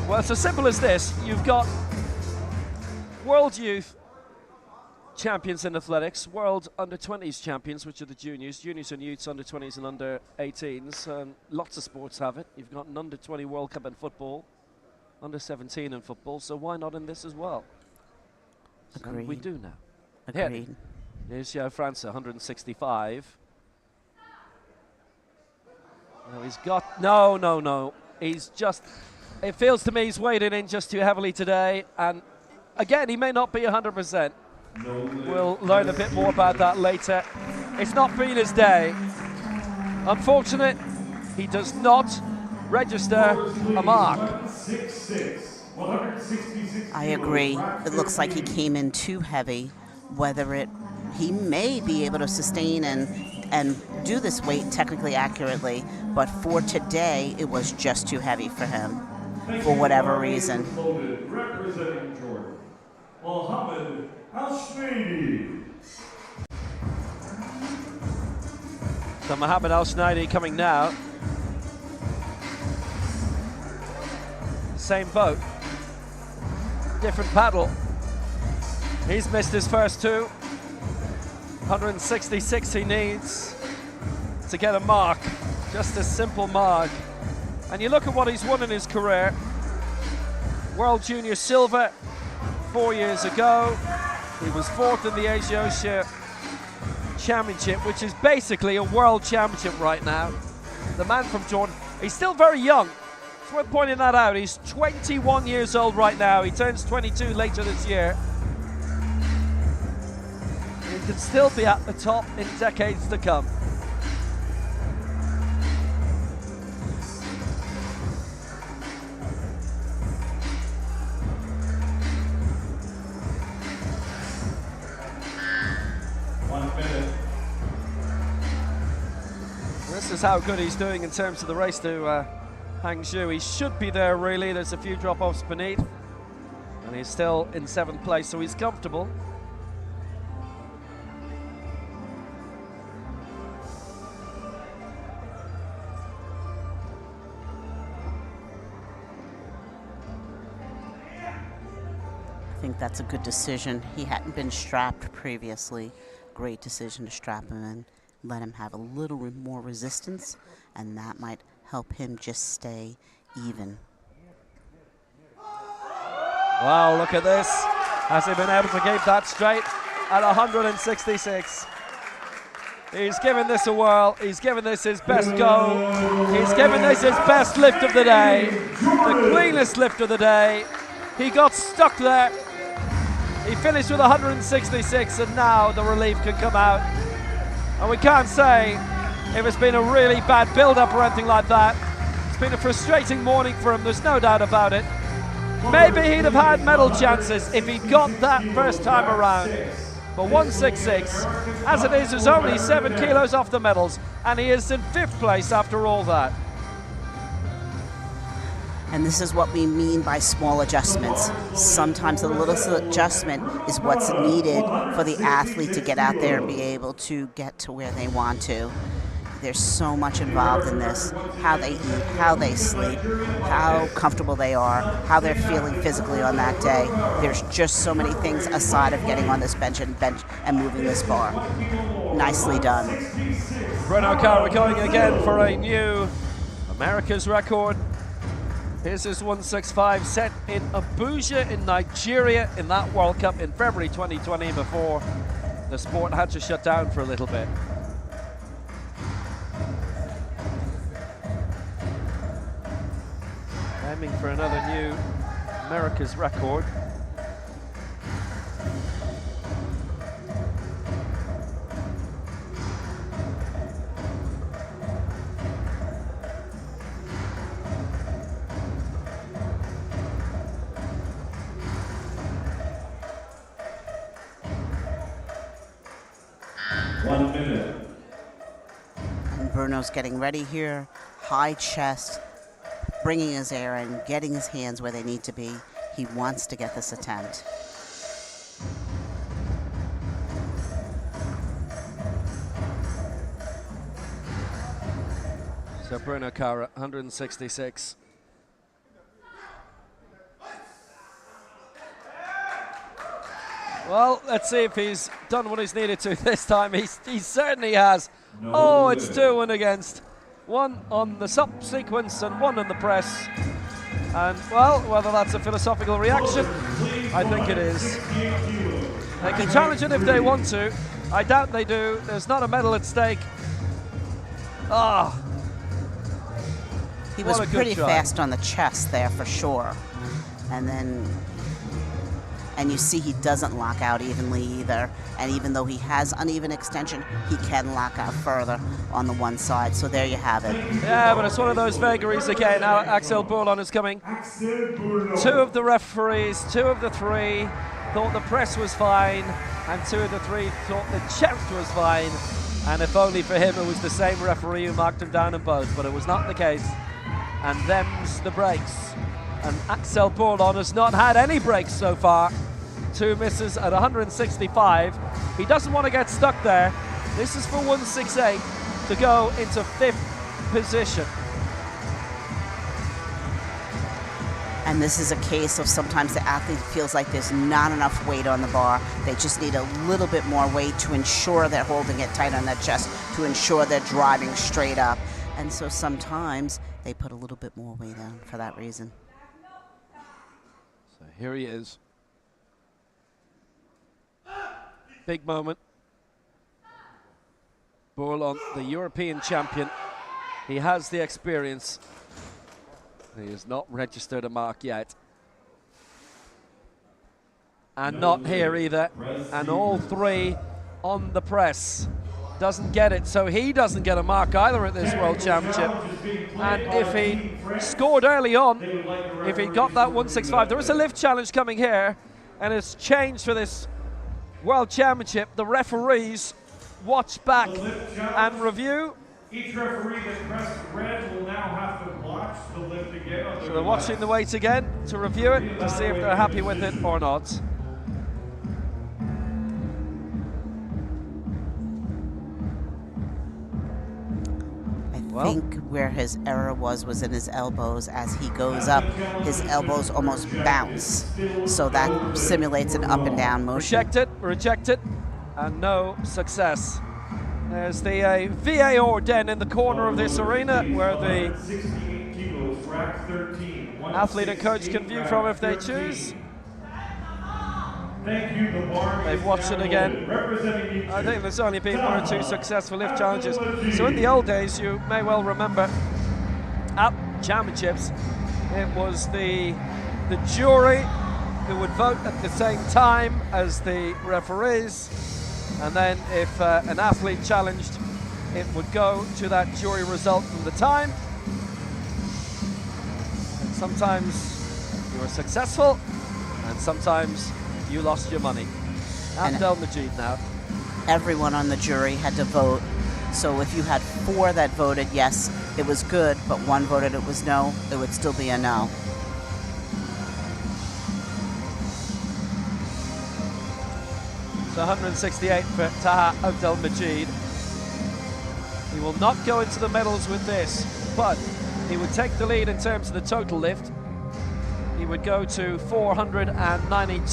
Well, it's as simple as this. You've got World Youth champions in athletics, World Under-20s champions, which are the juniors and youths, Under-20s and Under-18s. Lots of sports have it. You've got an Under-20 World Cup in football, Under-17 in football, so why not in this as well? Agreed. So we do now. Agreed. Here's Joe France, 165. No, he's got, no. He's just, it feels to me he's weighted in just too heavily today, and again, he may not be 100%. We'll learn a bit more about that later. It's not been his day. Unfortunate, he does not register a mark. I agree. It looks like he came in too heavy. He may be able to sustain and do this weight technically accurately, but for today, it was just too heavy for him, for whatever reason. Representing Jordan, Mohammed Al-Shmady. So Mohammed Al-Schneidi coming now. Same boat, different paddle. He's missed his first two. 166 he needs to get a mark, just a simple mark. And you look at what he's won in his career. World Junior Silver 4 years ago. He was fourth in the Asia Oceania Championship, which is basically a world championship right now. The man from Jordan, he's still very young. It's worth pointing that out. He's 21 years old right now. He turns 22 later this year. He can still be at the top in decades to come. This is how good he's doing in terms of the race to Hangzhou. He should be there really. There's a few drop-offs beneath. And he's still in 7th place, so he's comfortable. I think that's a good decision. He hadn't been strapped previously. Great decision to strap him in, let him have a little more resistance, and that might help him just stay even. Wow, look at this. Has he been able to keep that straight at 166? He's given this a whirl. He's given this his best go. He's given this his best lift of the day. The cleanest lift of the day. He got stuck there. He finished with 166, and now the relief can come out. And we can't say if it's been a really bad build-up or anything like that. It's been a frustrating morning for him, there's no doubt about it. Maybe he'd have had medal chances if he got that first time around. But 166, as it is only 7 kilos off the medals, and he is in 5th place after all that. And this is what we mean by small adjustments. Sometimes a little adjustment is what's needed for the athlete to get out there and be able to get to where they want to. There's so much involved in this. How they eat, how they sleep, how comfortable they are, how they're feeling physically on that day. There's just so many things aside of getting on this bench and moving this bar. Nicely done. Bruno Cara going again for a new America's record. Here's his 165 set in Abuja in Nigeria in that World Cup in February 2020 before the sport had to shut down for a little bit. Aiming for another new America's record. And Bruno's getting ready here, high chest, bringing his air in, getting his hands where they need to be. He wants to get this attempt. So Bruno Cara, 166. Well, let's see if he's done what he's needed to this time. He certainly has. Oh, it's 2 and against. 1 on the subsequence and 1 on the press. And, well, whether that's a philosophical reaction, I think it is. They can challenge it if they want to. I doubt they do. There's not a medal at stake. Ah. He was pretty fast on the chest there for sure. And you see he doesn't lock out evenly either. And even though he has uneven extension, he can lock out further on the one side. So there you have it. Yeah, but it's one of those vagaries again. Now Axel Bourlon is coming. 2 of the referees, 2 of the 3 thought the press was fine, and 2 of the 3 thought the chest was fine. And if only for him, it was the same referee who marked him down in both, but it was not the case. And them's the breaks. And Axel Bourlon has not had any breaks so far. 2 misses at 165. He doesn't want to get stuck there. This is for 168. to go into 5th position. And this is a case of sometimes the athlete feels like there's not enough weight on the bar. They just need a little bit more weight to ensure they're holding it tight on their chest, to ensure they're driving straight up. And so sometimes they put a little bit more weight on for that reason. So here he is. Big moment. Bourlon, the European champion. He has the experience. He has not registered a mark yet. And not here either. And all 3 on the press. Doesn't get it, so he doesn't get a mark either at this World Championship. And if he scored early on, if he got that 165, there is a lift challenge coming here, and it's changed for this World Championship. The referees watch back and review. Each referee that pressed red will now have to watch the lift again. So they're watching the weight again to review it, to see if they're happy with it or not. I think where his error was in his elbows. As he goes up, his elbows almost bounce. So that simulates an up and down motion. Rejected, and no success. There's the VAR den in the corner of this arena where the athlete and coach can view from if they choose. They've watched it again. I think there's only been 1 or 2 successful lift challenges. So in the old days, you may well remember, at championships, it was the jury who would vote at the same time as the referees. And then if an athlete challenged, it would go to that jury result from the time. And sometimes you were successful, and sometimes you lost your money. Abdel Majid now. Everyone on the jury had to vote. So if you had 4 that voted yes, it was good, but 1 voted it was no, it would still be a no. So 168 for Taha Abdel Majid. He will not go into the medals with this, but he would take the lead in terms of the total lift. He would go to 492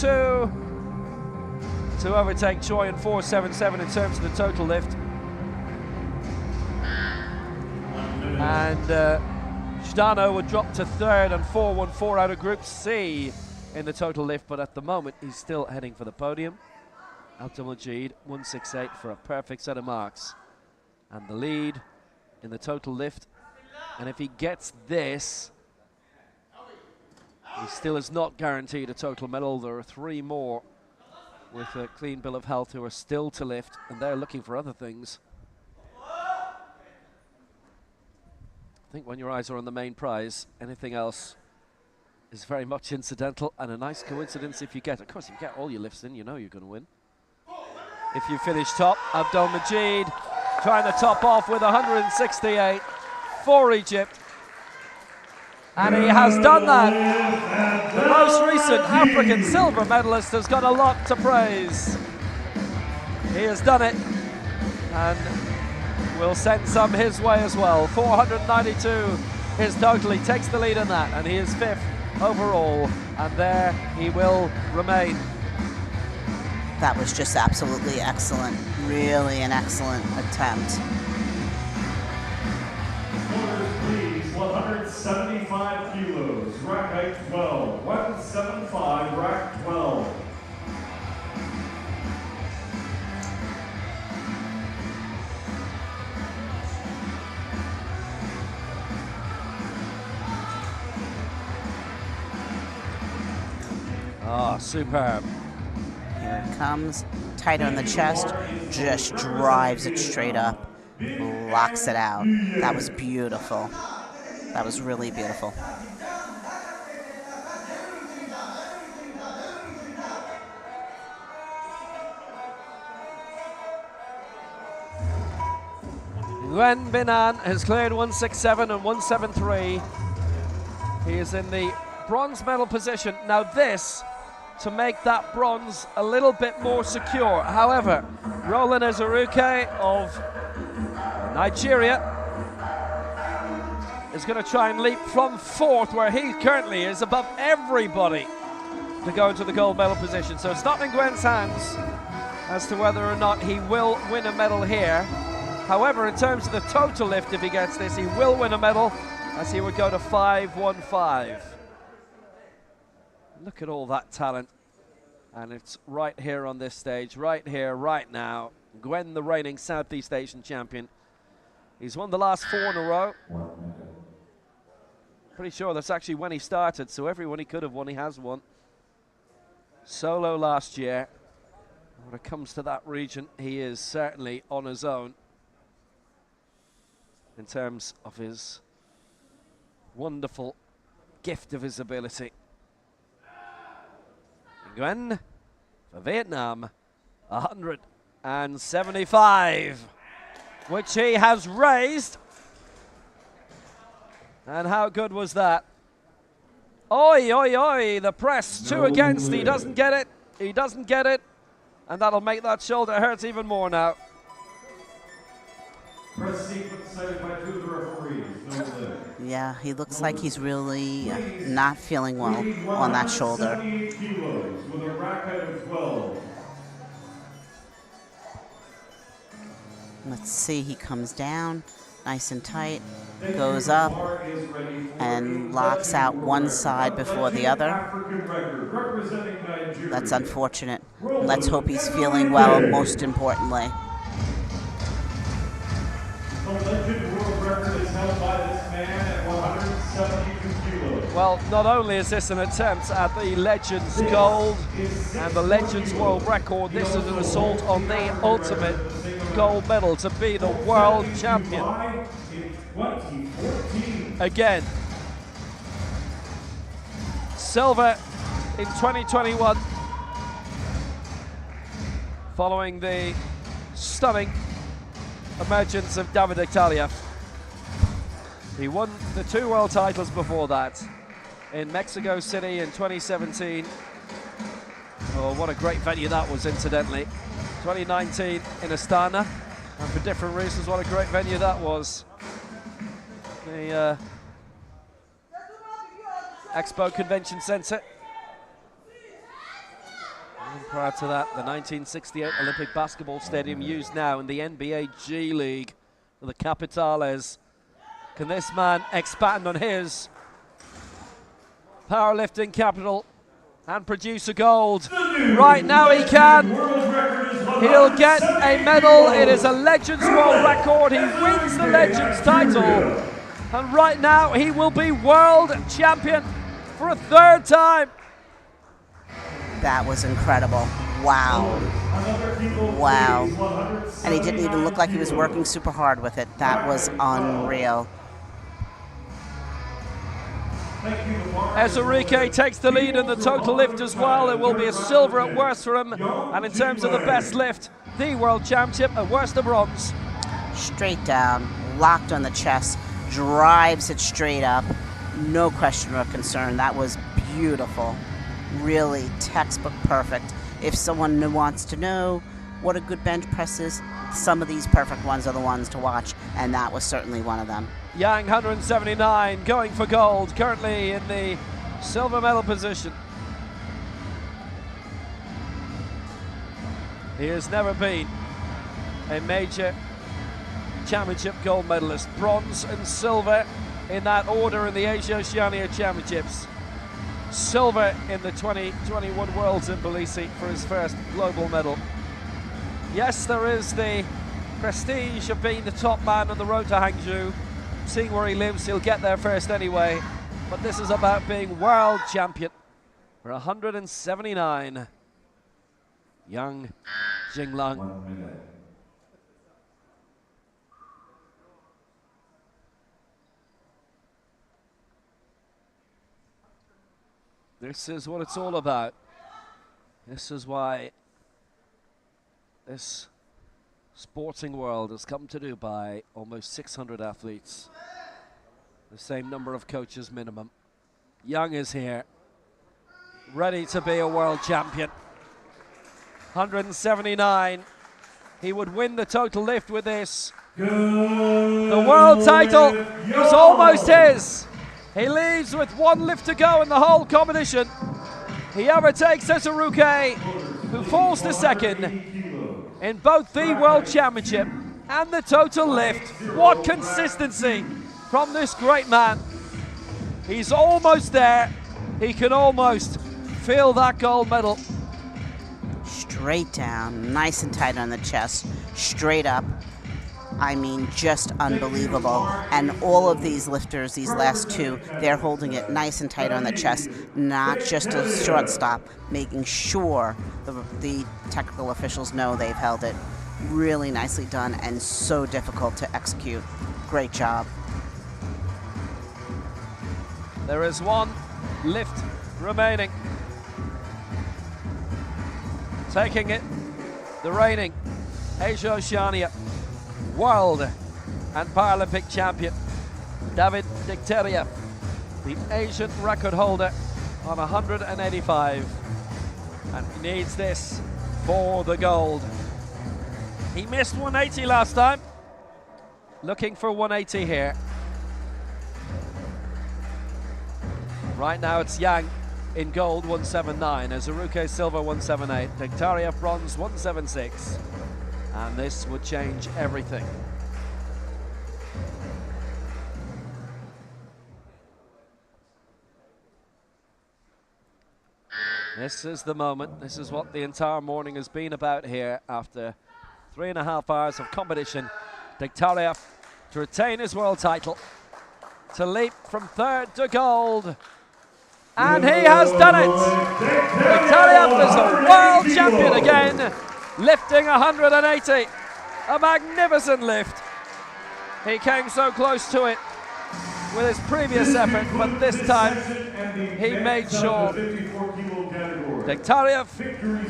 to overtake Choi in 477 in terms of the total lift. And Jdano would drop to 3rd and 414 out of Group C in the total lift, but at the moment he's still heading for the podium. Abdel Majid 168 for a perfect set of marks, and the lead in the total lift. And if he gets this, he still is not guaranteed a total medal. There are 3 more with a clean bill of health who are still to lift, and they're looking for other things. I think when your eyes are on the main prize, anything else is very much incidental, and a nice coincidence if you get, of course, if you get all your lifts in, you know you're going to win. If you finish top, Abdel Majid trying to top off with 168 for Egypt. And he has done that. The most recent African silver medalist has got a lot to praise. He has done it, and we'll send some his way as well. 492 is total. He takes the lead in that, and he is 5th overall, and there he will remain. That was just absolutely excellent. Really an excellent attempt. 175 kilos, rack height 12, 175, rack 12. Oh, superb. Here it comes, tight on the chest, just drives it straight up, locks it out. That was beautiful. That was really beautiful. Nguyen Binan has cleared 167 and 173. He is in the bronze medal position. Now this, to make that bronze a little bit more secure. However, Roland Ezeruke of Nigeria is going to try and leap from 4th, where he currently is, above everybody to go into the gold medal position. So it's not in Gwen's hands as to whether or not he will win a medal here. However, in terms of the total lift, if he gets this, he will win a medal, as he would go to 5.15. Look at all that talent. And it's right here on this stage, right here, right now. Gwen, the reigning Southeast Asian champion. He's won the last 4 in a row. Pretty sure that's actually when he started, so everyone he could have won, he has won. Solo last year. When it comes to that region, he is certainly on his own in terms of his wonderful gift of his ability. Nguyen for Vietnam, 175, which he has raised. And how good was that? Oi, oi, oi, the press, 2 against, he doesn't get it, he doesn't get it, and that'll make that shoulder hurt even more now. Press sequence cited by 2 of the referees. No lift. Yeah, he looks like he's really not feeling well on that shoulder. 78 kilos with a rack height of 12. Let's see, he comes down, nice and tight, goes up, and locks out one side before the other. That's unfortunate. Let's hope he's feeling well, most importantly. The legend world record is held by this man at 172 kilos. Well, not only is this an attempt at the Legends Gold and the Legends World Record, this is an assault on the ultimate gold medal to be the world champion. Again, silver in 2021, following the stunning emergence of David Italia. He won the 2 world titles before that in Mexico City in 2017. Oh, what a great venue that was, incidentally. 2019 in Astana, and for different reasons, what a great venue that was. The Expo Convention Center. And prior to that, the 1968 Olympic Basketball Stadium, used now in the NBA G League for the Capitales. Can this man expand on his powerlifting capital and produce a gold? Right now he can. He'll get a medal. It is a Legends World Record. He wins the Legends title. And right now he will be world champion for a 3rd time. That was incredible. Wow. Wow. And he didn't even look like he was working super hard with it. That was unreal. Ezurike takes the lead in the total lift as well. It will be a silver at worst for him. And in terms of the best lift, the world championship at worst, a bronze. Straight down, locked on the chest, drives it straight up. No question or concern. That was beautiful. Really textbook perfect. If someone wants to know what a good bench press is, some of these perfect ones are the ones to watch, and that was certainly one of them. Yang, 179, going for gold, currently in the silver medal position. He has never been a major championship gold medalist. Bronze and silver in that order in the Asia Oceania Championships. Silver in the 2021 Worlds in Tbilisi for his first global medal. Yes, there is the prestige of being the top man on the road to Hangzhou. Seeing where he lives, he'll get there first anyway. But this is about being world champion for 179. Yang Jinglang. 1 minute. This is what it's all about. This is why this sporting world has come to Dubai. Almost 600 athletes. The same number of coaches minimum. Young is here, ready to be a world champion. 179. He would win the total lift with this. The world title is almost his. He leaves with one lift to go in the whole competition. He overtakes Ezeruke, who falls to second in both the World Championship and the total lift. What consistency from this great man. He's almost there. He can almost feel that gold medal. Straight down, nice and tight on the chest, straight up. I mean, just unbelievable. And all of these lifters, these last two, they're holding it nice and tight on the chest, not just a short stop, making sure the technical officials know they've held it. Really nicely done and so difficult to execute. Great job. There is one lift remaining. Taking it, the reigning Asia Oceania World and Paralympic champion, David Dicteria, the Asian record holder on 185. And he needs this for the gold. He missed 180 last time. Looking for 180 here. Right now it's Yang in gold, 179. Ezeruke silver, 178. Dicteria bronze, 176. And this would change everything. This is the moment. This is what the entire morning has been about here after 3.5 hours of competition. Dicteria to retain his world title, to leap from third to gold. And he has done it! Dicteria is a world champion again, lifting 180. A magnificent lift. He came so close to it with his previous effort, but this time he made sure. Dicteria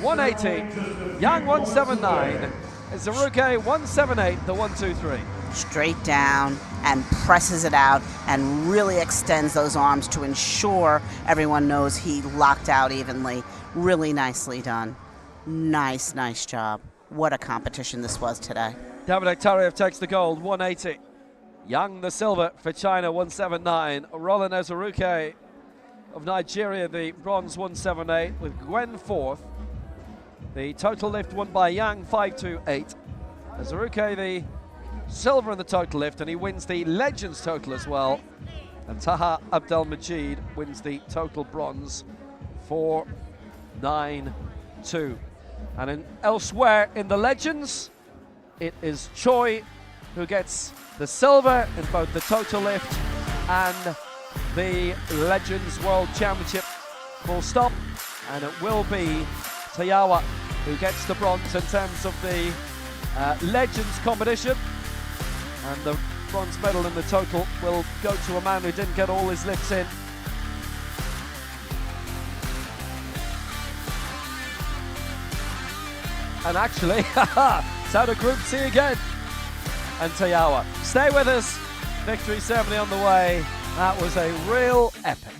180, Yang 179, Ezeruke 178, the 1-2-3. Straight down and presses it out and really extends those arms to ensure everyone knows he locked out evenly. Really nicely done. Nice job. What a competition this was today. David Dicteria takes the gold, 180. Yang the silver for China, 179. Roland Ezeruke of Nigeria, the bronze, 178, with Gwen fourth. The total lift won by Yang, 528. Ezeruke the silver in the total lift, and he wins the Legends total as well. And Taha Abdelmajid wins the total bronze, 492. And elsewhere in the Legends, it is Choi who gets the silver in both the total lift and the Legends World Championship full stop. And it will be Tayawa who gets the bronze in terms of the Legends competition. And the bronze medal in the total will go to a man who didn't get all his lifts in. And actually, it's out of Group C again. And Tayawa. Stay with us. Victory ceremony on the way. That was a real epic.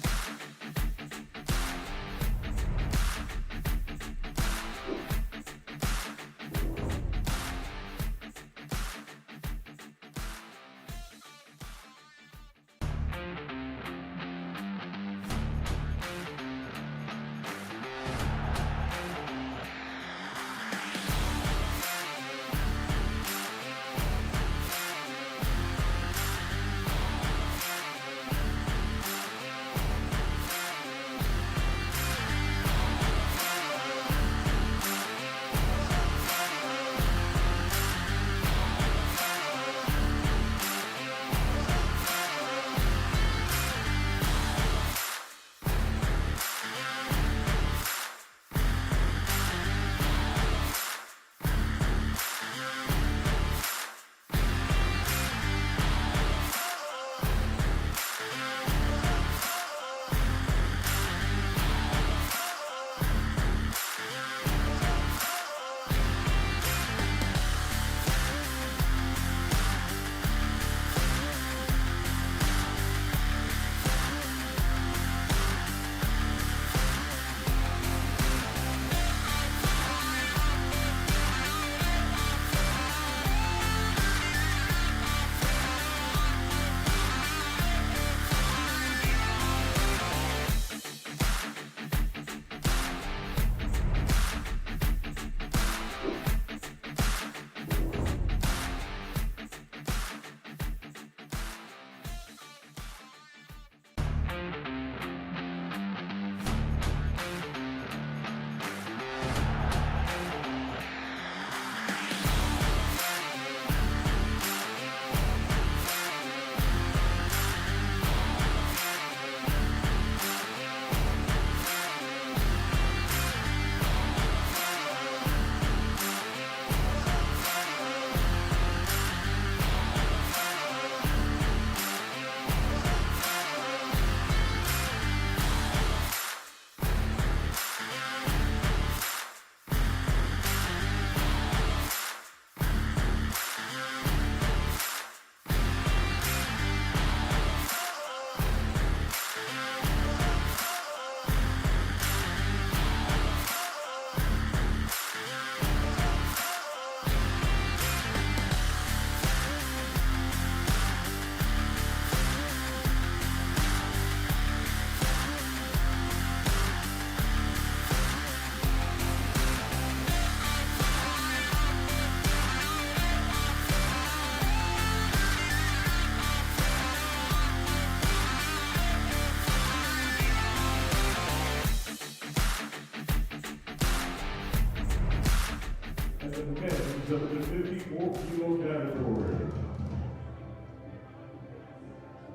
54 kilo category.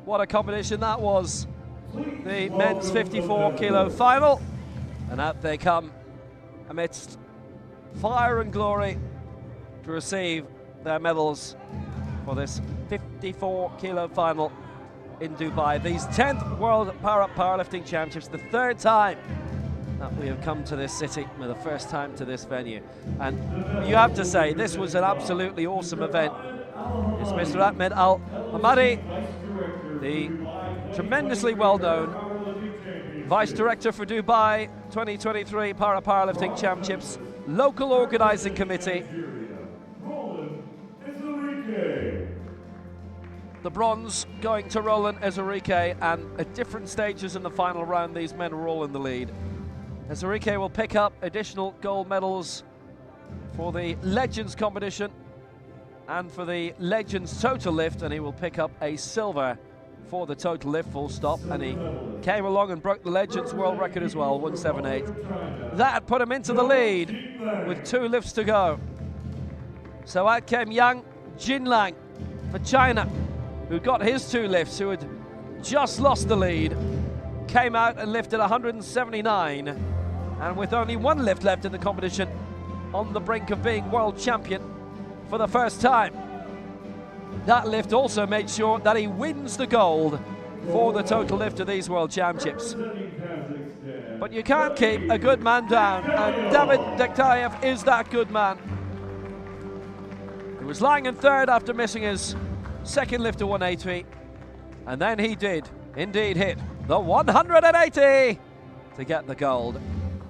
What a competition that was. The men's 54 kilo final. And out they come amidst fire and glory to receive their medals for this 54 kilo final in Dubai. These 10th World Powerlifting Championships, the third time that we have come to this city, the first time to this venue. And you have to say, this was an absolutely awesome event. It's Mr. Ahmed Al Hamadi, the tremendously well-known Vice Director for Dubai 2023 Powerlifting Championships, local organising committee. The bronze going to Roland Ezurike, and at different stages in the final round, these men were all in the lead. Ezurike will pick up additional gold medals for the Legends competition and for the Legends total lift, and he will pick up a silver for the total lift, full stop. And he came along and broke the Legends world record as well, 178. That put him into the lead with 2 lifts to go. So out came Yang Jinlang for China, who got his 2 lifts, who had just lost the lead, came out and lifted 179, and with only 1 lift left in the competition, on the brink of being world champion for the first time. That lift also made sure that he wins the gold for the total lift of these world championships. But you can't keep a good man down, and David Dektayev is that good man. He was lying in third after missing his second lift to 180, and then he did indeed hit the 180 to get the gold.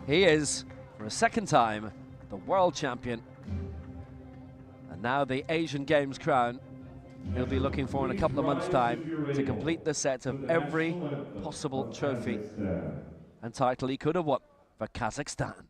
He is, for a second time, the world champion, and now the Asian Games crown he'll be looking for in a couple of months' time to complete the set of every possible trophy and title he could have won for Kazakhstan.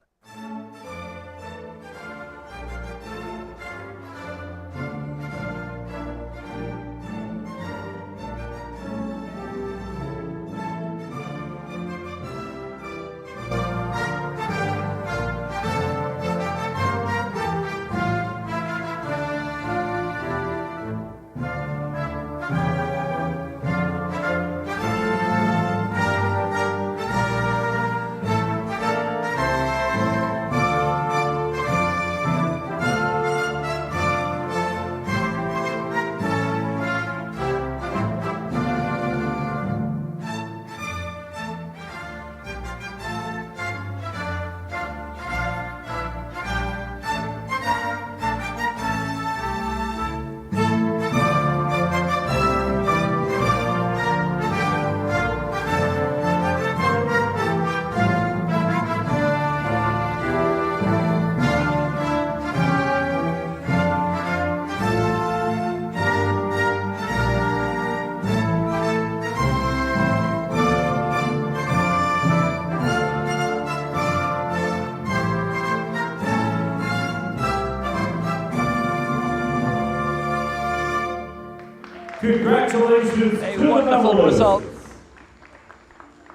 Congratulations. A wonderful result.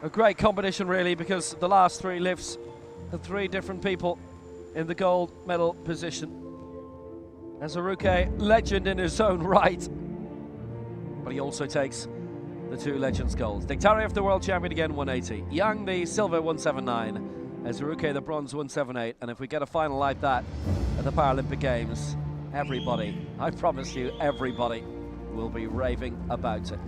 A great competition, really, because the last 3 lifts had 3 different people in the gold medal position. Ezurike, legend in his own right, but he also takes the 2 Legends golds. Dektayev, the world champion again, 180. Yang, the silver, 179. Ezurike, the bronze, 178. And if we get a final like that at the Paralympic Games, everybody, I promise you, everybody will be raving about it.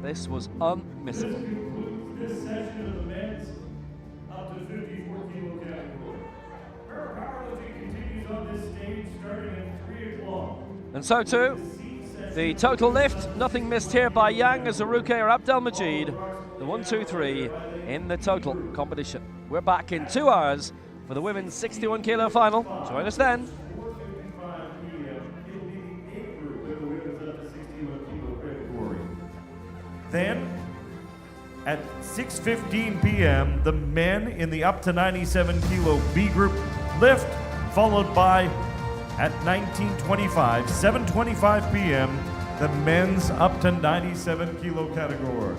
This was unmissable. This session of the men's up to 54 kilo category. Powerlifting continues on this stage starting at 3 o'clock. And so too, the total lift, nothing missed here by Yang, Ezurike or Abdelmajid, the 1, 2, 3 in the total competition. We're back in 2 hours for the women's 61 kilo final. Join us then. Then, at 6:15 p.m., the men in the up to 97 kilo B group lift, followed by, at 19:25, 7:25 p.m., the men's up to 97 kilo category.